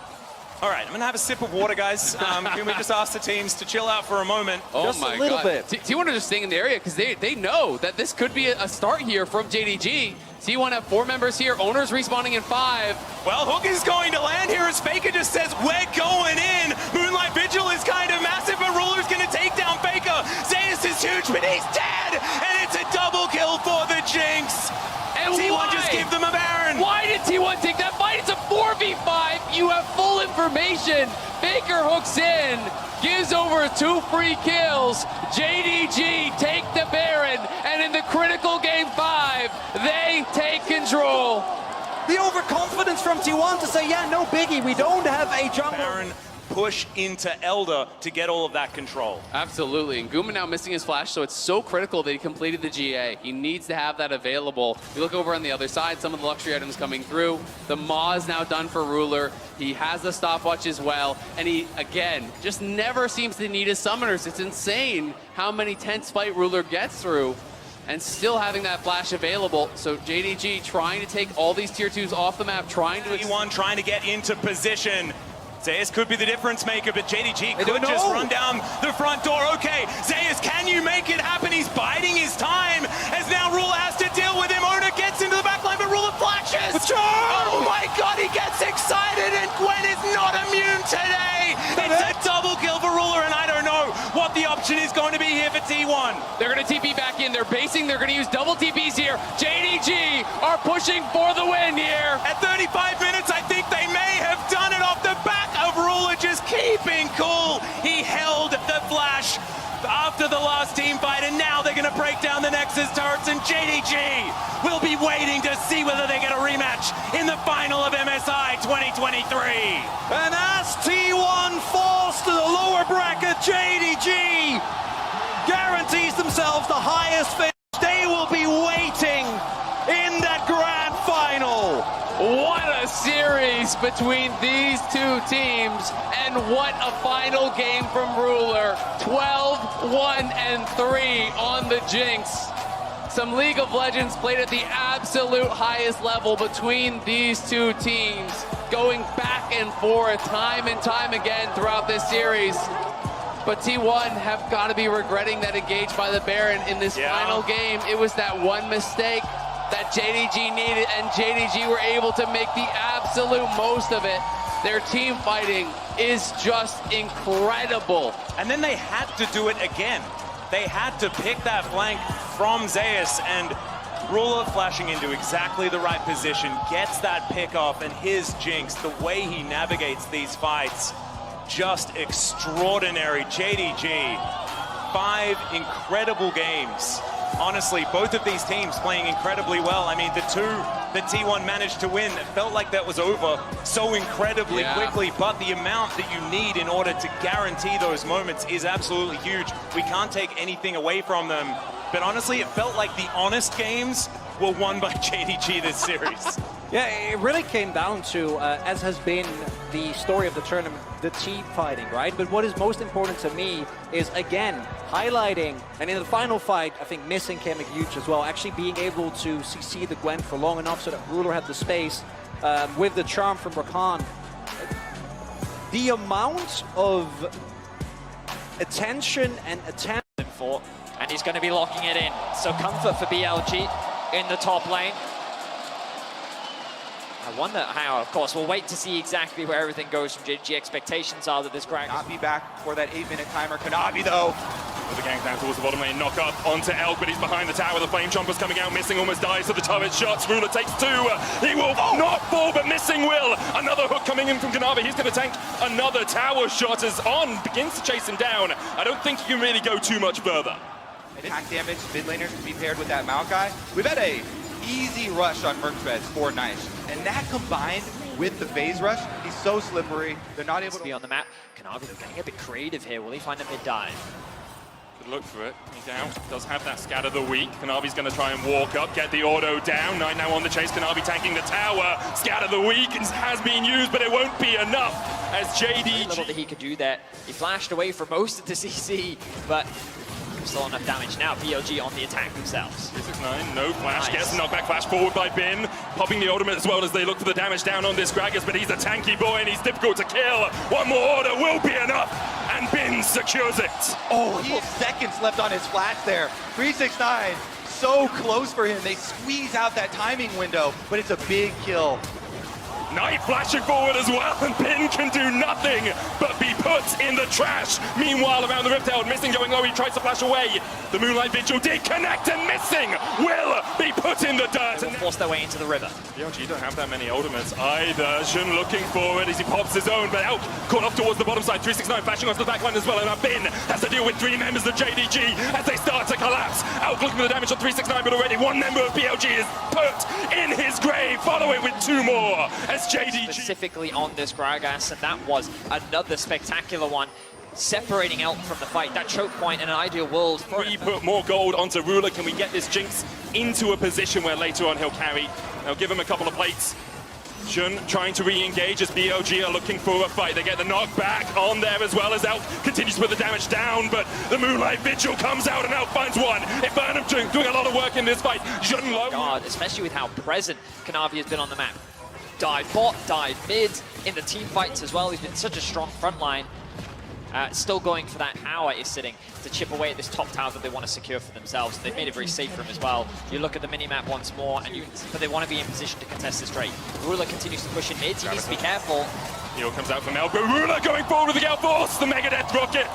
All right, I'm going to have a sip of water, guys. Can we just ask the teams to chill out for a moment? Oh Just my a little God. bit. T1 are just staying in the area because they know that this could be a start here from JDG. T1 have 4 members here. Owner's respawning in 5. Well, Hook is going to land here as Faker just says, we're going in. Moonlight Vigil is kind of massive, but Ruler's going to take down Faker. Zeus is huge, but he's dead. And it's a double kill for the Jinx. And T1 why? just give them a Baron. Why did T1 take that fight? It's a 4v5. You have full information. Faker hooks in, gives over 2 free kills. JDG take the Baron, and in the critical game 5, they take control. The overconfidence from T1 to say, yeah, no biggie, we don't have a jungle. Baron push into Elder to get all of that control. Absolutely, and Guma now missing his flash, so it's so critical that he completed the GA. He needs to have that available. You look over on the other side, some of the luxury items coming through. The Maw is now done for Ruler. He has the stopwatch as well, and he, again, just never seems to need his summoners. It's insane how many tense fight Ruler gets through, and still having that flash available. So JDG trying to take all these tier 2s off the map, trying to... T1 trying to get into position. Zeus could be the difference maker, but JDG could just run down the front door. Okay, Zeus, can you make it happen? He's biding his time as now Ruler has to deal with him. Owner gets into the back line, but Ruler flashes. Oh my God, he gets excited, and Gwen is not immune today. It's a double kill for Ruler, and I don't know what the option is going to be here for T1. They're going to TP back in. They're basing. They're going to use double TPs here. JDG are pushing for the win here. At 35 minutes, I think they may have done it off the back of Ruler just keeping cool. He held the flash after the last team fight, and now they're going to break down the Nexus turrets, and JDG will be waiting to see whether they get a rematch in the final of MSI 2023. And as T1 falls to the lower bracket, JDG guarantees themselves the highest finish. They will be waiting in that grand final. What a series between these 2 teams, and what a final game from Ruler. 12-1-3 on the Jinx. Some League of Legends played at the absolute highest level between these 2 teams, going back and forth time and time again throughout this series. But T1 have got to be regretting that engage by the Baron in this final game. It was that one mistake that JDG needed, and JDG were able to make the absolute most of it. Their team fighting is just incredible. And then they had to do it again. They had to pick that flank from Zeus, and Ruler flashing into exactly the right position, gets that pick off, and his Jinx, the way he navigates these fights, just extraordinary. JDG, 5 incredible games. Honestly, both of these teams playing incredibly well. I mean, the 2 that T1 managed to win, it felt like that was over so incredibly quickly, but the amount that you need in order to guarantee those moments is absolutely huge. We can't take anything away from them, but honestly, it felt like the honest games were won by JDG this series. Yeah, it really came down to, as has been the story of the tournament, the team fighting, right? But what is most important to me is, again, highlighting, and in the final fight, I think missing came huge as well, actually being able to CC the Gwen for long enough so that Ruler had the space with the charm from Rakan. The amount of attention and attempt for, and he's going to be locking it in. So comfort for BLG in the top lane. I wonder how, of course, we'll wait to see exactly where everything goes from JDG. Expectations are that this Greg not be back for that 8-minute timer. Kanavi, though. The gang down towards the bottom lane, knock up onto Elk, but he's behind the tower. The Flame Chomper's coming out, missing, almost dies to the turret shots. Ruler takes 2. He will not fall, but missing will. Another hook coming in from Kanavi. He's going to tank another tower shot as On begins to chase him down. I don't think he can really go too much further. Attack damage, mid laners can be paired with that Maokai. We've had a easy rush on Mercbeds for Nice, and that combined with the phase rush, he's so slippery. They're not able to be on the map. Kanavi getting a bit creative here. Will he find a mid dive? Good look for it. He's out. Does have that scatter the weak. Kanavi's going to try and walk up, get the auto down. Knight now on the chase. Kanavi tanking the tower. Scatter the weak has been used, but it won't be enough as JDG. Little that he could do there. He flashed away from most of the CC, but still enough damage now. BLG on the attack themselves. 369, no flash, Nice. gets knocked back, flash forward by Bin, popping the ultimate as well as they look for the damage down on this Gragas, but he's a tanky boy and he's difficult to kill. One more order will be enough, and Bin secures it. Oh, he has seconds left on his flash there. 369, so close for him. They squeeze out that timing window, but it's a big kill. Knight flashing forward as well, and Bin can do nothing but be put in the trash. Meanwhile, around the Rift Herald, missing, going low, he tries to flash away. The Moonlight Vigil did connect, and missing will be put in the dirt. They will force their way into the river. BLG don't have that many ultimates either. Jun looking forward as he pops his own, but Elk caught off towards the bottom side. 369 flashing off the back line as well, and now Bin has to deal with 3 members of JDG as they start to collapse. Elk looking for the damage on 369, but already 1 member of BLG is put in his grave. Follow it with 2 more as JDG. Specifically on this Gragas, and that was another spectacular one. Separating Elk from the fight. That choke point in an ideal world. Can we put more gold onto Ruler? Can we get this Jinx into a position where later on he'll carry? They'll give him a couple of plates. Jun trying to re-engage as BLG are looking for a fight. They get the knockback on there as well as Elk continues to put the damage down, but the Moonlight Vigil comes out and Elk finds one. If Burnham doing a lot of work in this fight. Jun low. God, especially with how present Kanavi has been on the map. Dive bot, dive mid, in the team fights as well. He's been such a strong front line. Still going for that tower is sitting to chip away at this top tower that they want to secure for themselves. They've made it very safe for him as well. You look at the minimap once more, and but they want to be in position to contest this trade. Ruler continues to push in mid. He needs to be careful. Heal comes out from Elk. Ruler going forward with the Gale Force. The Megadeth Rocket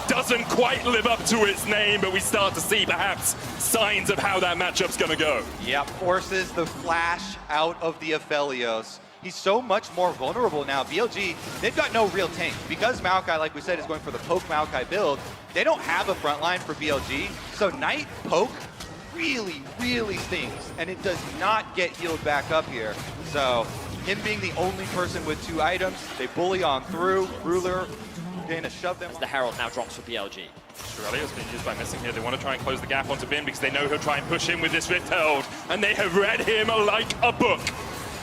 doesn't quite live up to its name, but we start to see perhaps signs of how that matchup's going to go. Yep, forces the flash out of the Aphelios. He's so much more vulnerable now. BLG, they've got no real tank. Because Maokai, like we said, is going for the poke Maokai build, they don't have a front line for BLG. So Knight poke really, really stings. And it does not get healed back up here. So him being the only person with 2 items, they bully on through. Ruler going to shove them. As the Herald now drops for BLG. Shirelio's been used by missing here. They want to try and close the gap onto Bin because they know he'll try and push him with this Rift Herald. And they have read him like a book.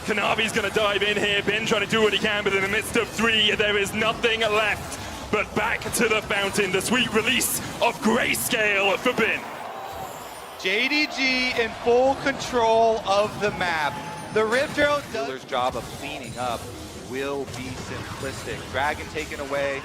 Kanavi's going to dive in here. Bin trying to do what he can, but in the midst of 3, there is nothing left but back to the fountain. The sweet release of Grayscale for Bin. JDG in full control of the map. The Rift Herald Ruler's job of cleaning up will be simplistic. Dragon taken away.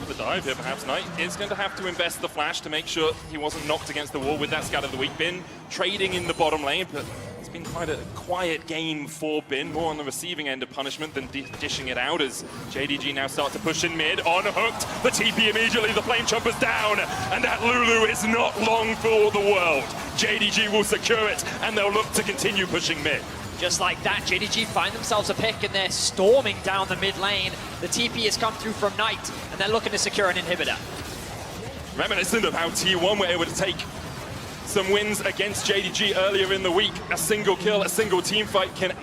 The dive here, perhaps Knight is going to have to invest the flash to make sure he wasn't knocked against the wall with that Scatter the Weak. Bin trading in the bottom lane, but it's been quite a quiet game for Bin, more on the receiving end of punishment than dishing it out as JDG now start to push in mid, on hooked, the TP immediately, the Flame Chomper's down, and that Lulu is not long for the world. JDG will secure it, and they'll look to continue pushing mid. Just like that, JDG find themselves a pick and they're storming down the mid lane. The TP has come through from Knight and they're looking to secure an inhibitor. Reminiscent of how T1 were able to take some wins against JDG earlier in the week. A single kill, a single team fight can...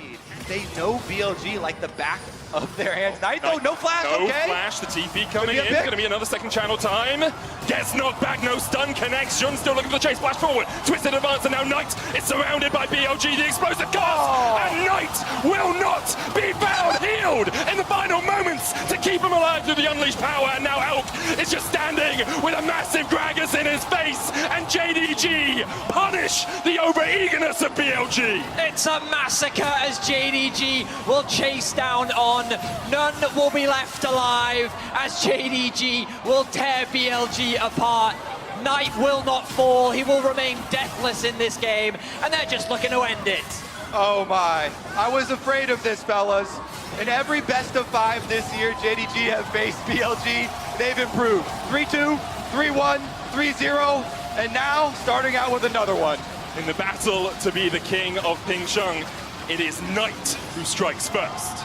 They know BLG like the back of their hands. Knight, though, no flash, No okay. flash, the TP coming Could be a in. pick. Going to be another second channel time. Gets knocked back, no stun connects. Jun still looking for the chase, flash forward. Twisted advance, and now Knight is surrounded by BLG, the explosive cast. And Knight will not be found healed in the final moments to keep him alive through the unleashed power. And now Elk is just standing with a massive Gragas in his face. And JDG punish the over-eagerness of BLG. It's a massacre as JDG will chase down on. None will be left alive as JDG will tear BLG apart. Knight will not fall. He will remain deathless in this game, and they're just looking to end it. Oh my, I was afraid of this, fellas. In every best of 5 this year, JDG have faced BLG. They've improved. 3-2, 3-1, 3-0, and now starting out with another one. In the battle to be the king of Pingsheng, it is Knight who strikes first.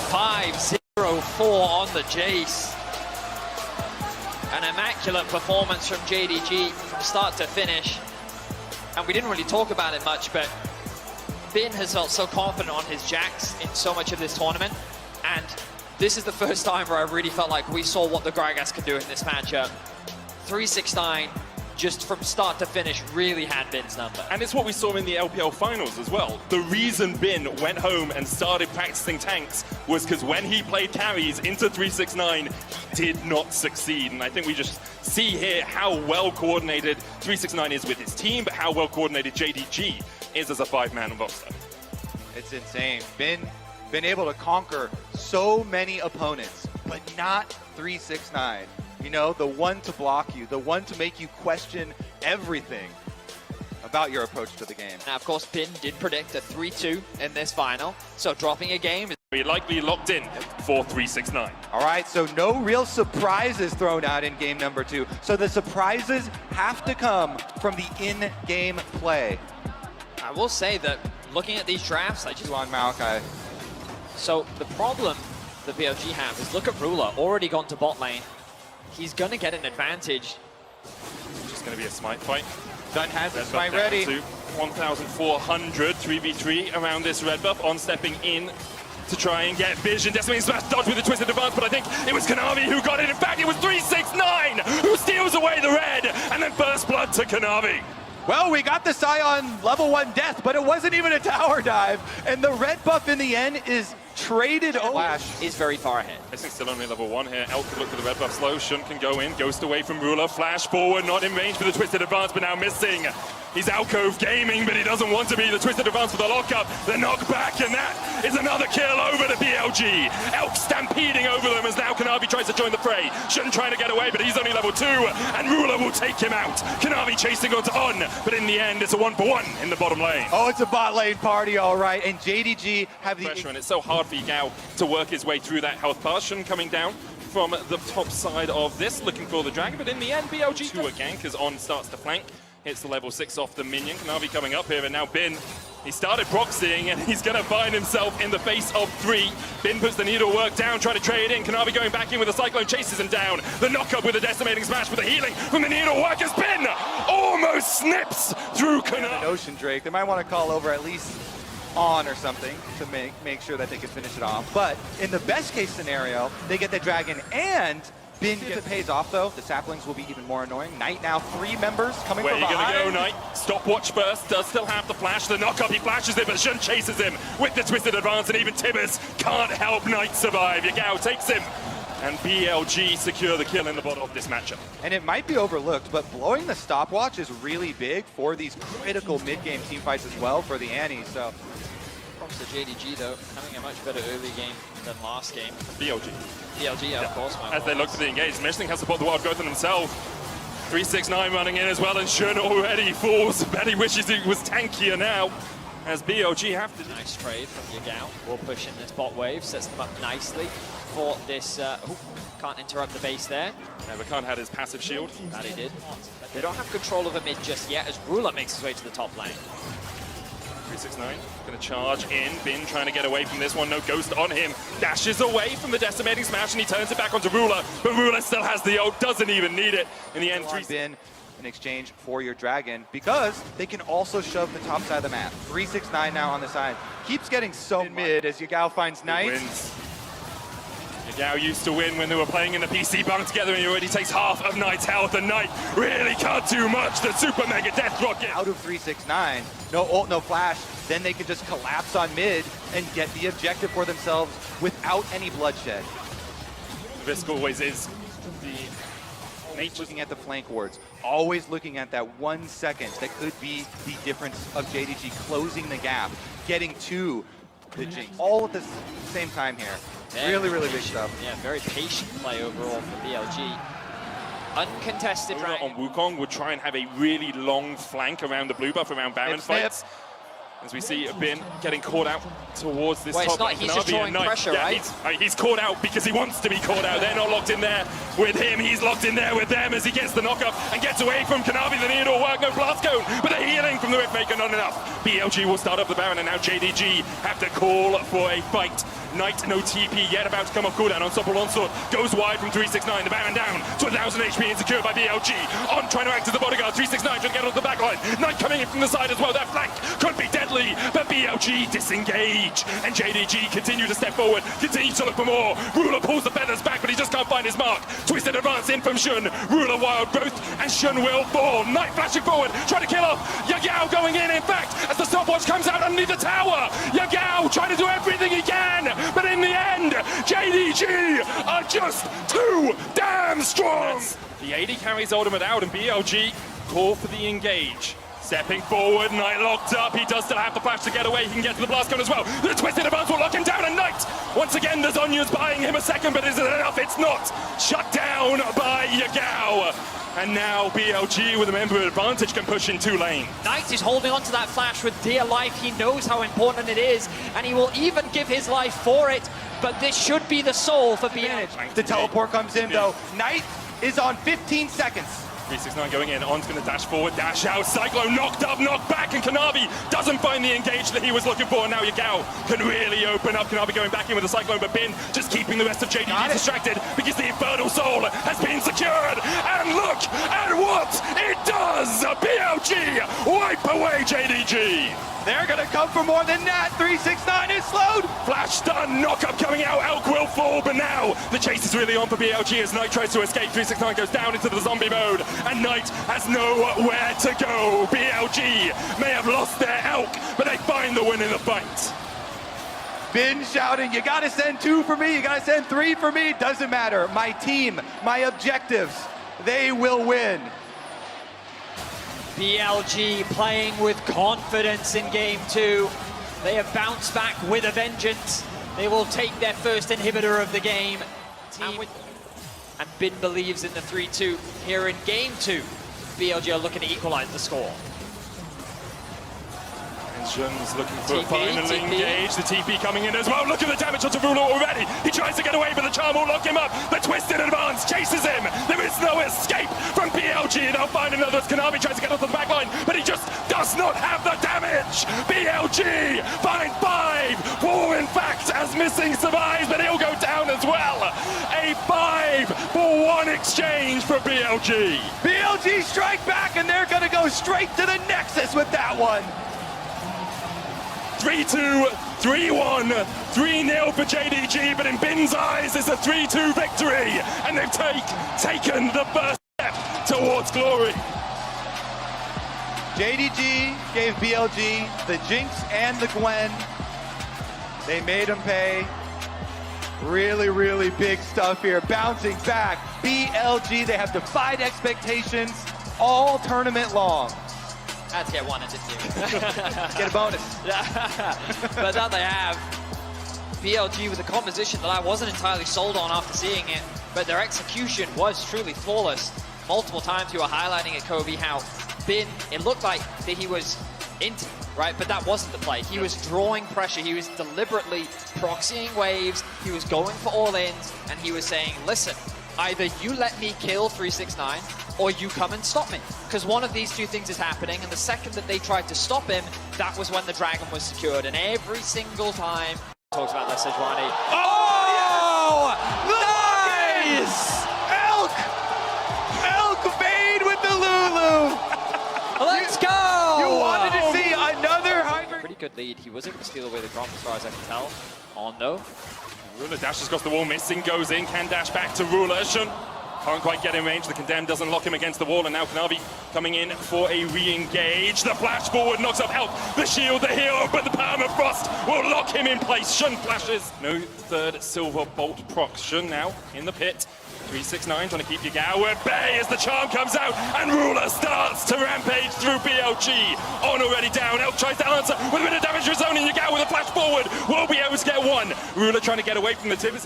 5-0-4 on the Jace. An immaculate performance from JDG from start to finish. And we didn't really talk about it much, but Bin has felt so confident on his jacks in so much of this tournament. And this is the first time where I really felt like we saw what the Gragas could do in this matchup. 369, just from start to finish, really had Bin's number. And it's what we saw in the LPL finals as well. The reason Bin went home and started practicing tanks was because when he played carries into 369, he did not succeed. And I think we just see here how well coordinated 369 is with his team, but how well coordinated JDG is as a 5-man roster. It's insane. Been able to conquer so many opponents, but not 369. You know, the one to block you, the one to make you question everything about your approach to the game. Now, of course, Bin did predict a 3-2 in this final, so dropping a game. He likely locked in for 369. All right, so no real surprises thrown out in game number 2. So the surprises have to come from the in-game play. I will say that looking at these drafts, I just On Maokai. So the problem the BLG have is look at Ruler, already gone to bot lane. He's going to get an advantage. Just going to be a smite fight. Dunn has his Red smite buff down ready. to 1,400, 3v3 around this red buff, on stepping in to try and get vision. Decimating Smash dodge with a twisted advance, but I think it was Kanavi who got it. In fact, it was 369 who steals away the red, and then first blood to Kanavi. Well, we got the Scion level 1 death, but it wasn't even a tower dive. And the red buff in the end is traded over. Flash is very far ahead. This thing's still only level 1 here. Elk could look for the red buff slow. Shun can go in, ghost away from Ruler. Flash forward, not in range for the twisted advance, but now missing. He's Alcove gaming, but he doesn't want to be. The twisted advance for the lockup, the knockback, and that is another kill over to BLG. Elk stampeding over them as now Kanavi tries to join the fray. Shun trying to get away, but he's only level 2, and Ruler will take him out. Kanavi chasing onto On, but in the end, it's a 1-for-1 in the bottom lane. Oh, it's a bot lane party, all right. And JDG have the Pressure, and it's so hard for Yagao to work his way through that health bar. Shun coming down from the top side of this, looking for the dragon, but in the end, BLG to a gank as On starts to flank. Hits the level 6 off the minion. Kanavi coming up here, and now Bin, he started proxying, and he's going to find himself in the face of 3. Bin puts the needle work down, trying to trade in. Kanavi going back in with a Cyclone, chases him down. The knock-up with a decimating smash with the healing from the needle work as Bin almost snips through Kanavi. Ocean Drake. They might want to call over at least On or something to make sure that they can finish it off. But in the best case scenario, they get the dragon and Bin. If it pays off though, the saplings will be even more annoying. Knight now 3 members coming Where from are you behind. going to go, Knight? Stopwatch first, does still have the flash. The knock-up, he flashes it, but Shun chases him with the twisted advance, and even Tibbers can't help Knight survive. Yagao takes him, and BLG secure the kill in the bottom of this matchup. And it might be overlooked, but blowing the stopwatch is really big for these critical mid-game team fights as well for the Annies. So Props to JDG though, having a much better early game than last game. BLG. BLG, yeah, of course. As they look to the engage, Meshling has to put the wild growth on himself. 369 running in as well, and Shun already falls. Bet he wishes he was tankier now, as BLG have to. Nice trade from Yagao. Will push in this bot wave, sets them up nicely for this. Can't interrupt the base there. Nevercon had his passive shield. That he did. They don't have control of the mid just yet, as Ruler makes his way to the top lane. 369 going to charge in. Bin trying to get away from this one. No ghost on him. Dashes away from the decimating smash, and he turns it back onto Ruler. But Ruler still has the ult, doesn't even need it. In the end, Bin in exchange for your Dragon, because they can also shove the top side of the map. 369 now on the side. Keeps getting so in mid as Yagao finds Knight. Wins. Yagao used to win when they were playing in the PC bunk together, and he already takes half of Knight's health, and Knight really can't do much. The super mega death rocket Out of 369, no ult, no flash, then they can just collapse on mid and get the objective for themselves without any bloodshed. Risk always is the nature. Looking at the flank wards, always looking at that 1 second that could be the difference of JDG closing the gap, getting to the Jinx, all at the same time here. Really, really big stuff. Yeah, very patient play overall for BLG. Uncontested Dragon. On Wukong would try and have a really long flank around the blue buff, around Baron fights. As we see Bin getting caught out towards this top. It's not, he's just drawing pressure, right? He's caught out because he wants to be caught out. They're not locked in there with him. He's locked in there with them as he gets the knock-up and gets away from Kanavi. The Neodor work, no blast cone, but the healing from the Riftmaker, not enough. BLG will start up the Baron, and now JDG have to call for a fight. Knight, no TP yet, about to come off cooldown. Unstoppable Onslaught goes wide from 369. The Baron down to 1,000 HP, insecure by BLG. On trying to act as the bodyguard. 369 trying to get off the backline. Knight coming in from the side as well. That flank could be deadly, but BLG disengage. And JDG continue to step forward, continue to look for more. Ruler pulls the feathers back, but he just can't find his mark. Twisted advance in from Shun. Ruler wild growth, and Shun will fall. Knight flashing forward, trying to kill off. Yagao going in fact, as the stopwatch comes out underneath the tower. Yagao trying to do everything he can. But in the end, JDG are just too damn strong! The AD carries ultimate out, and BLG call for the engage. Stepping forward, Knight locked up. He does still have the flash to get away. He can get to the blast cone as well. The twisted advance will lock him down, and Knight, once again, the Zhonya's buying him a second, but is it enough? It's not. Shut down by Yagao. And now BLG with a member advantage can push in 2 lanes. Knight is holding on to that flash with dear life. He knows how important it is, and he will even give his life for it. But this should be the soul for BLG. The teleport comes in though. Knight is on 15 seconds. 369 going in, On's going to dash forward, dash out, Cyclone knocked up, knocked back, and Kanavi doesn't find the engage that he was looking for. Now Yagao can really open up. Kanavi going back in with the Cyclone, but Bin just keeping the rest of JDG distracted because the Infernal Soul has been secured. And look at what it does! BLG wipe away JDG! They're gonna come for more than that. 369 is slowed. Flash stun, knock-up coming out, Elk will fall, but now the chase is really on for BLG as Knight tries to escape. 369 goes down into the zombie mode, and Knight has nowhere to go. BLG may have lost their Elk, but they find the win in the fight. Bin shouting, you gotta send 2 for me, you gotta send 3 for me. Doesn't matter, my team, my objectives, they will win. BLG playing with confidence in Game 2. They have bounced back with a vengeance. They will take their first inhibitor of the game. And Bin believes in the 3-2 here in Game 2. BLG are looking to equalize the score. Jun's looking for a TP, final TP. engage. The TP coming in as well. Look at the damage onto Ruler already. He tries to get away, but the charm will lock him up. The twisted advance chases him. There is no escape from BLG. They'll find another. Kanavi tries to get off the back line, but he just does not have the damage. BLG find 5. 4 in fact, as Missing survives, but he'll go down as well. A 5 for 1 exchange for BLG. BLG strike back, and they're gonna go straight to the Nexus with that one. 3-2, 3-1, 3-0 for JDG, but in Bin's eyes, it's a 3-2 victory, and they've taken the first step towards glory. JDG gave BLG the Jinx and the Gwen. They made them pay. Really, really big stuff here. Bouncing back. BLG, they have defied expectations all tournament long. I had to get 1 and didn't you? Get a bonus. But that they have. BLG with a composition that I wasn't entirely sold on after seeing it, but their execution was truly flawless. Multiple times you were highlighting it, Kobe, how Bin, it looked like that he was into, right? But that wasn't the play. He was drawing pressure. He was deliberately proxying waves. He was going for all-ins, and he was saying, listen, either you let me kill 369, or you come and stop me. Because one of these 2 things is happening, and the second that they tried to stop him, that was when the Dragon was secured. And every single time, talks about this, Sejuani. Oh! Nice! Elk! Elk Fade with the Lulu! good lead. He was able to steal away the drop as far as I can tell. On though. Ruler dashes across the wall, missing, goes in, can dash back to Ruler. Can't quite get in range. The Condemned doesn't lock him against the wall, and now Kanavi coming in for a re-engage. The flash forward knocks up Help. The shield, the hero, but the permafrost will lock him in place. Shun flashes. No third silver bolt proc. Shun now in the pit. 369 trying to keep Yagao at bay as the charm comes out, and Ruler starts to rampage through BLG. On already down. Elk tries to answer with a bit of damage to his own, and Yagao with a flash forward will be able to get one. Ruler trying to get away from the Tibbers.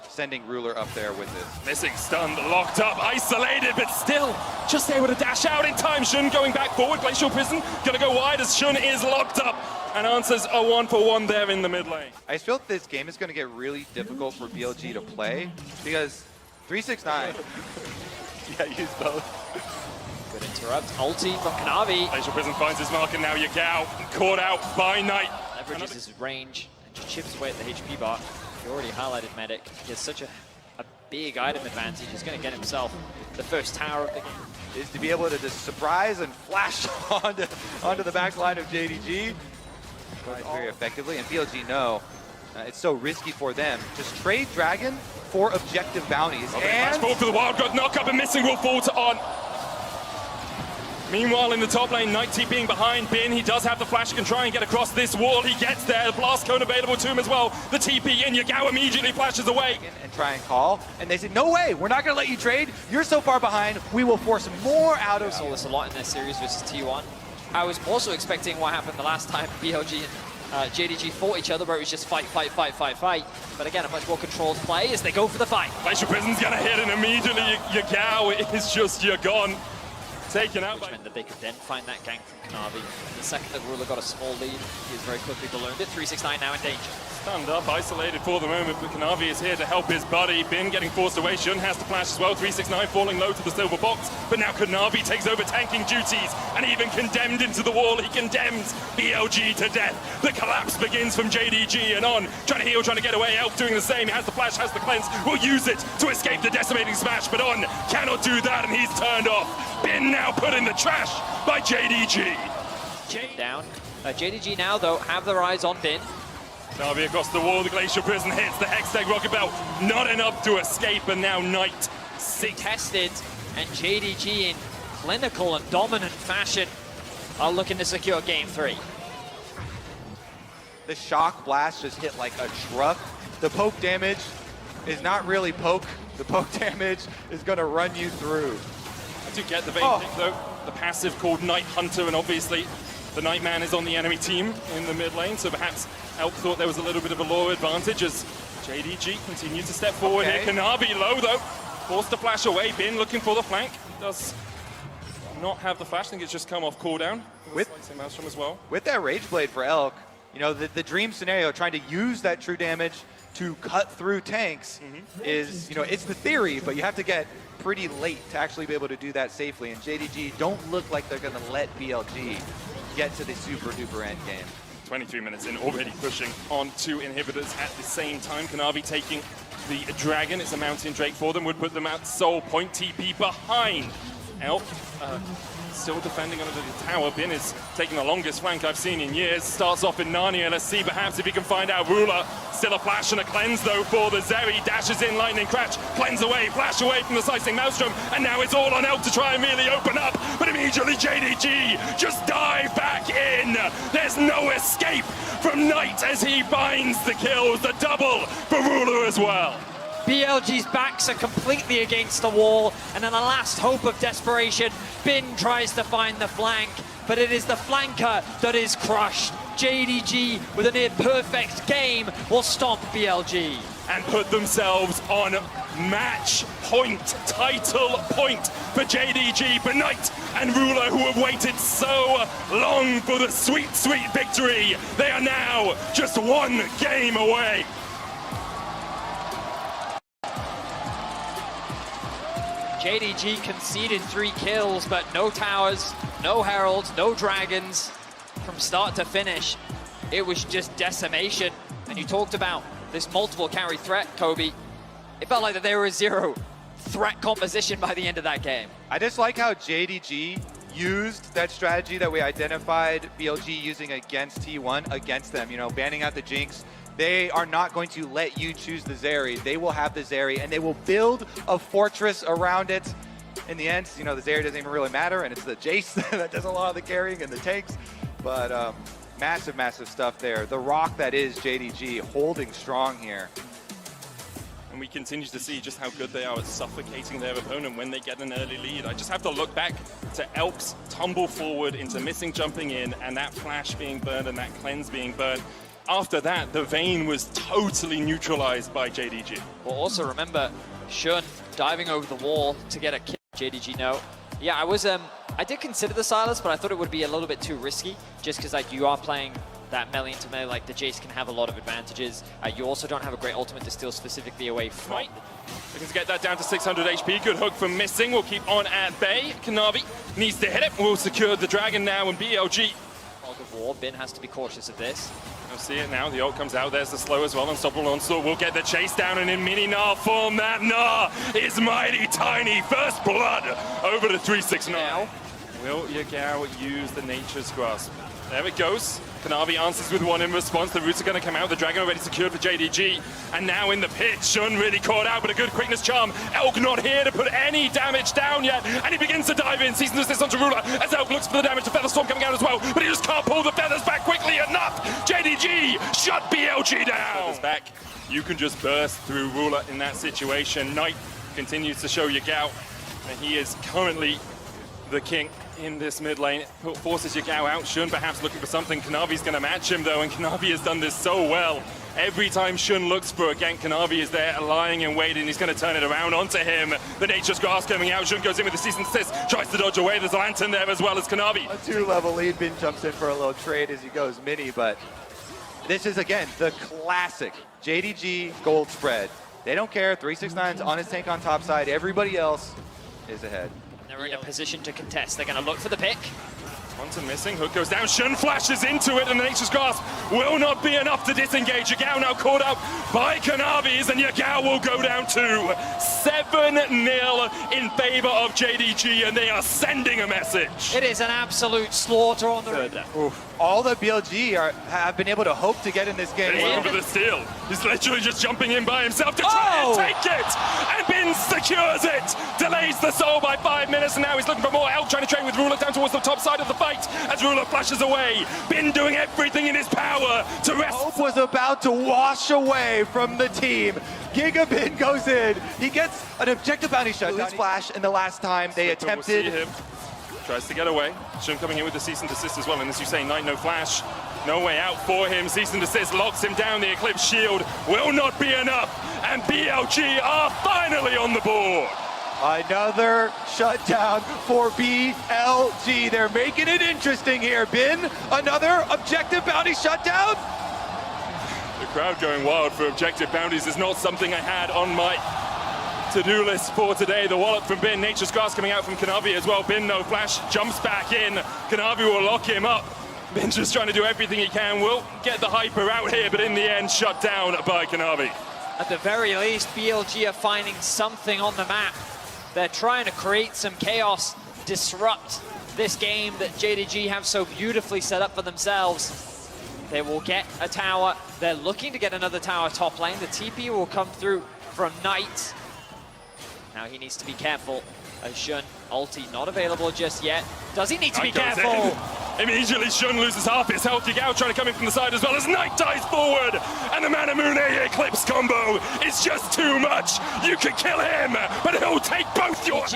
Sending Ruler up there with it. Missing, stunned, locked up, isolated, but still just able to dash out in time. Shun going back forward. Glacial Prison gonna go wide as Shun is locked up and answers a 1-for-1 there in the mid lane. I feel that this game is going to get really difficult for BLG to play because 369. Yeah, use both. Good interrupt. Ulti from Kanavi. Glacial Prison finds his mark, and now Yagao caught out by Knight. Leverages his range and just chips away at the HP bar. He already highlighted Medic. He has such a big item advantage. He's going to get himself the first tower of the game. Is to be able to just surprise and flash onto the back line of JDG. Very effectively, and BLG know it's so risky for them. Just trade Dragon for objective bounties. Okay, flash forward for the Wild God, knock up and missing will fall to On. Meanwhile, in the top lane, Knight TPing behind Bin. He does have the flash, can try and get across this wall. He gets there. The blast cone available to him as well. The TP in, Yagao immediately flashes away. And try and call. And they say, no way, we're not going to let you trade. You're so far behind. We will force more out of you. Saw this a lot in their series versus T1. I was also expecting what happened the last time BLG and JDG fought each other, where it was just fight. But again, a much more controlled play as they go for the fight. Glacial Prison's going to hit, and immediately Yagao is just, you're gone. Taken out Which meant that they could then find that gank from Kanavi. The second that Ruler got a small lead, he is very quickly ballooned it. 369 now in danger. Stunned up, isolated for the moment, but Kanavi is here to help his buddy. Bin getting forced away. Shun has to flash as well. 369 falling low to the silver box, but now Kanavi takes over tanking duties, and even Condemned into the wall. He condemns BLG to death. The collapse begins from JDG and On. Trying to heal, trying to get away. Elk doing the same. He has the flash, has the cleanse. Will use it to escape the decimating smash, but On cannot do that, and he's turned off. Bin now put in the trash by JDG. Down. JDG now, though, have their eyes on Bin. Kanavi across the wall, the Glacial Prison hits the Hextech Rocket Belt. Not enough to escape, and now Knight. Tested, and JDG in clinical and dominant fashion are looking to secure game 3. The shock blast just hit like a truck. The poke damage is not really poke. The poke damage is going to run you through. I do get the vein pick, though. The passive called Night Hunter, and obviously the Nightman is on the enemy team in the mid lane, so perhaps Elk thought there was a little bit of a lore advantage as JDG continued to step forward here. Kanavi low, though. Forced to flash away. Bin looking for the flank. Does not have the flash. I think it's just come off cooldown. With Maelstrom as well. With that Rage Blade for Elk, you know, the dream scenario, trying to use that true damage to cut through tanks is, you know, it's the theory, but you have to get pretty late to actually be able to do that safely. And JDG don't look like they're going to let BLG get to the super duper end game. 23 minutes in, already pushing on 2 inhibitors at the same time. Kanavi taking the Dragon. It's a Mountain Drake for them. Would put them at Soul Point. TP behind Elk. Still defending under the tower. Bin is taking the longest flank I've seen in years. Starts off in Narnia. Let's see perhaps if he can find out Ruler. Still a flash and a cleanse though for the Zeri. Dashes in, lightning crash. Cleanse away, flash away from the slicing Maelstrom. And now it's all on Elk to try and really open up. But immediately JDG just dive back in. There's no escape from Knight as he finds the kills. The double for Ruler as well. BLG's backs are completely against the wall, and in the last hope of desperation, Bin tries to find the flank, but it is the flanker that is crushed. JDG, with a near-perfect game, will stomp BLG. And put themselves on match point, title point for JDG, but Knight and Ruler, who have waited so long for the sweet, sweet victory, they are now just 1 game away. JDG conceded 3 kills, but no towers, no heralds, no dragons. From start to finish, it was just decimation. And you talked about this multiple carry threat, Kobe. It felt like that there was 0 threat composition by the end of that game. I just like how JDG used that strategy that we identified BLG using against T1 against them. You know, banning out the Jinx. They are not going to let you choose the Zeri. They will have the Zeri, and they will build a fortress around it. In the end, you know, the Zeri doesn't even really matter, and it's the Jace that does a lot of the carrying and the tanks. But massive, massive stuff there. The rock that is JDG holding strong here. And we continue to see just how good they are at suffocating their opponent when they get an early lead. I just have to look back to Elk's tumble forward into missing jumping in, and that flash being burned and that cleanse being burned. After that, the Vayne was totally neutralized by JDG. Well, also remember, Shun diving over the wall to get a kill. JDG, no. Yeah, I did consider the Silas, but I thought it would be a little bit too risky, just because like you are playing that melee into melee, like the Jace can have a lot of advantages. You also don't have a great ultimate to steal specifically away from. Right. Looking to get that down to 600 HP. Good hook from Missing. We'll keep on at bay. Kanavi needs to hit it. We'll secure the Dragon now, and BLG. Fog of War, Bin has to be cautious of this. You'll see it now. The ult comes out. There's the slow as well. Unstoppable Onslaught will get the chase down, and in mini Gnar form, that Gnar is mighty tiny. First blood over to 369. Now. Will Yagao use the Nature's Grasp? There it goes. Kanavi answers with one in response. The roots are going to come out. The Dragon already secured for JDG. And now in the pit, Shun really caught out, but a good quickness charm. Elk not here to put any damage down yet. And he begins to dive in. Season assist onto Ruler as Elk looks for the damage. The Featherstorm coming out as well, but he just can't pull the feathers back quickly enough. JDG shut BLG down. Feathers back. You can just burst through Ruler in that situation. Knight continues to show Yagao, and he is currently the king in this mid lane. Forces Yagao out. Shun perhaps looking for something. Kanavi's going to match him though, and Kanavi has done this so well. Every time Shun looks for a gank, Kanavi is there lying in wait, and he's going to turn it around onto him. The Nature's Grasp coming out. Shun goes in with the Season Assist, tries to dodge away. There's a Lantern there as well as Kanavi. A 2-level lead. Bin jumps in for a little trade as he goes mini, but this is again the classic JDG gold spread. They don't care. 369's on his tank on top side. Everybody else is ahead. They're in a position to contest. They're going to look for the pick. Onto Missing, hook goes down, Shun flashes into it, and the Nature's Grasp will not be enough to disengage. Yagao now caught up by Kanavi's, and Yagao will go down to 7-0 in favor of JDG, and they are sending a message. It is an absolute slaughter on the ring. All the BLG have been able to hope to get in this game. He's looking for the steal. He's literally just jumping in by himself to try and take it, and Bin secures it. Delays the soul by 5 minutes, and now he's looking for more. Elk trying to trade with Ruler down towards the top side of the fight as Ruler flashes away. Bin doing everything in his power to rest. Hope was about to wash away from the team. Gigabin goes in. He gets an objective bounty shot. Flash in the last time they attempted. We'll see him. Tries to get away. Shun coming in with the Cease and Desist as well. And as you say, Knight, no flash. No way out for him. Cease and Desist locks him down. The Eclipse Shield will not be enough. And BLG are finally on the board. Another shutdown for BLG. They're making it interesting here. Bin, another objective bounty shutdown. The crowd going wild for objective bounties is not something I had on my to-do list for today. The wallet from Bin, Nature's Grasp coming out from Kanavi as well. Bin, no flash, jumps back in. Kanavi will lock him up. Bin just trying to do everything he can. Will get the hyper out here, but in the end, shut down by Kanavi. At the very least, BLG are finding something on the map. They're trying to create some chaos, disrupt this game that JDG have so beautifully set up for themselves. They will get a tower. They're looking to get another tower top lane. The TP will come through from Knight. Now he needs to be careful. Shun, ulti not available just yet. Does he need to be careful? Immediately Shun loses half his health. Yagao trying to come in from the side as well as Knight dives forward. And the Manamune Eclipse combo is just too much. You could kill him, but he'll take both your...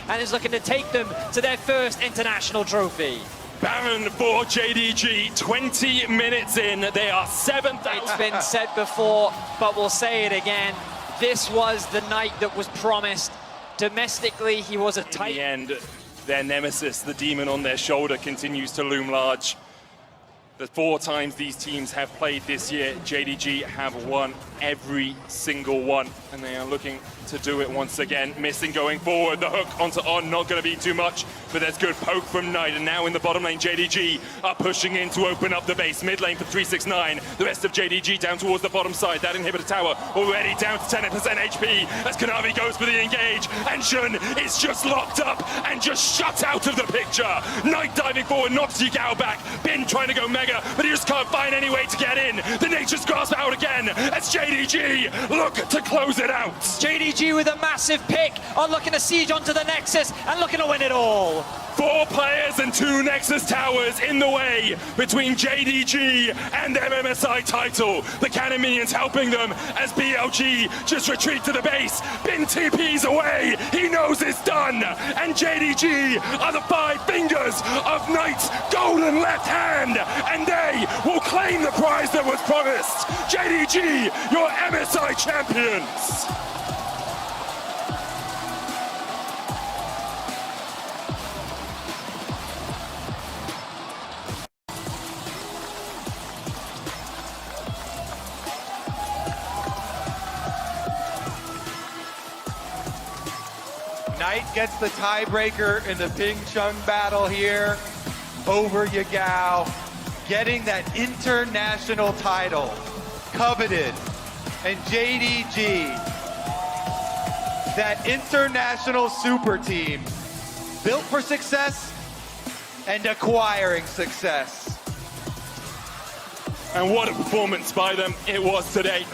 And is looking to take them to their first international trophy. Baron for JDG, 20 minutes in. They are 7th. It's been said before, but we'll say it again. This was the night that was promised. Domestically, he was a tight... In the end, their nemesis, the demon on their shoulder, continues to loom large. The 4 times these teams have played this year, JDG have won every single one, and they are looking to do it once again. Missing going forward, the hook onto On, not going to be too much, but there's good poke from Knight, and now in the bottom lane, JDG are pushing in to open up the base. Mid lane for 369, the rest of JDG down towards the bottom side. That inhibitor tower already down to 10% HP as Kanavi goes for the engage, and Shun is just locked up and just shut out of the picture. Knight diving forward, knocks Yigao back. Bin trying to go mega, but he just can't find any way to get in. The Nature's Grasp out again as JDG look to close it out. JDG with a massive pick on looking to siege onto the Nexus and looking to win it all. 4 players and 2 Nexus towers in the way between JDG and their MSI title. The cannon minions helping them as BLG just retreat to the base. Bin TP's away, he knows it's done. And JDG are the 5 fingers of Knight's golden left hand, and they will claim the prize that was promised. JDG, your MSI champions. Knight gets the tiebreaker in the Ping Chung battle here over Yigao, getting that international title coveted. And JDG, that international super team, built for success and acquiring success. And what a performance by them it was today,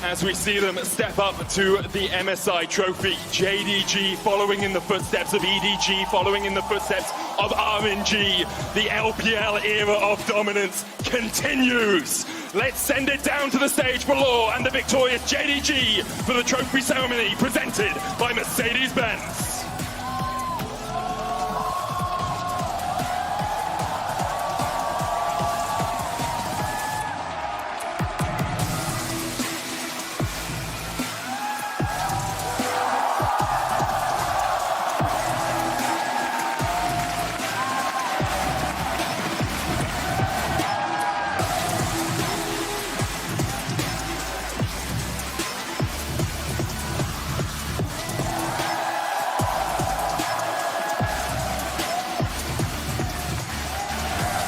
as we see them step up to the MSI trophy. JDG following in the footsteps of EDG, following in the footsteps of RNG. The LPL era of dominance continues. Let's send it down to the stage for Law and the victorious JDG for the trophy ceremony presented by Mercedes-Benz.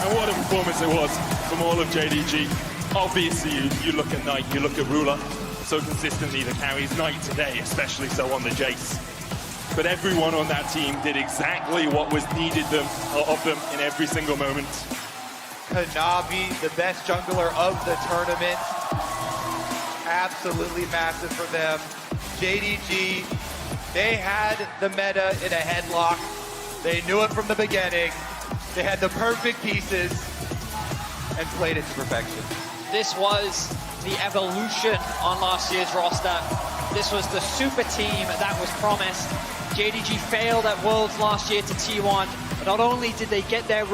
And what a performance it was from all of JDG. Obviously, you look at Knight, you look at Ruler, so consistently the carries. Knight today, especially so on the Jace. But everyone on that team did exactly what was needed of them in every single moment. Kanavi, the best jungler of the tournament. Absolutely massive for them. JDG, they had the meta in a headlock. They knew it from the beginning. They had the perfect pieces and played it to perfection. This was the evolution on last year's roster. This was the super team that was promised. JDG failed at Worlds last year to T1, but not only did they get their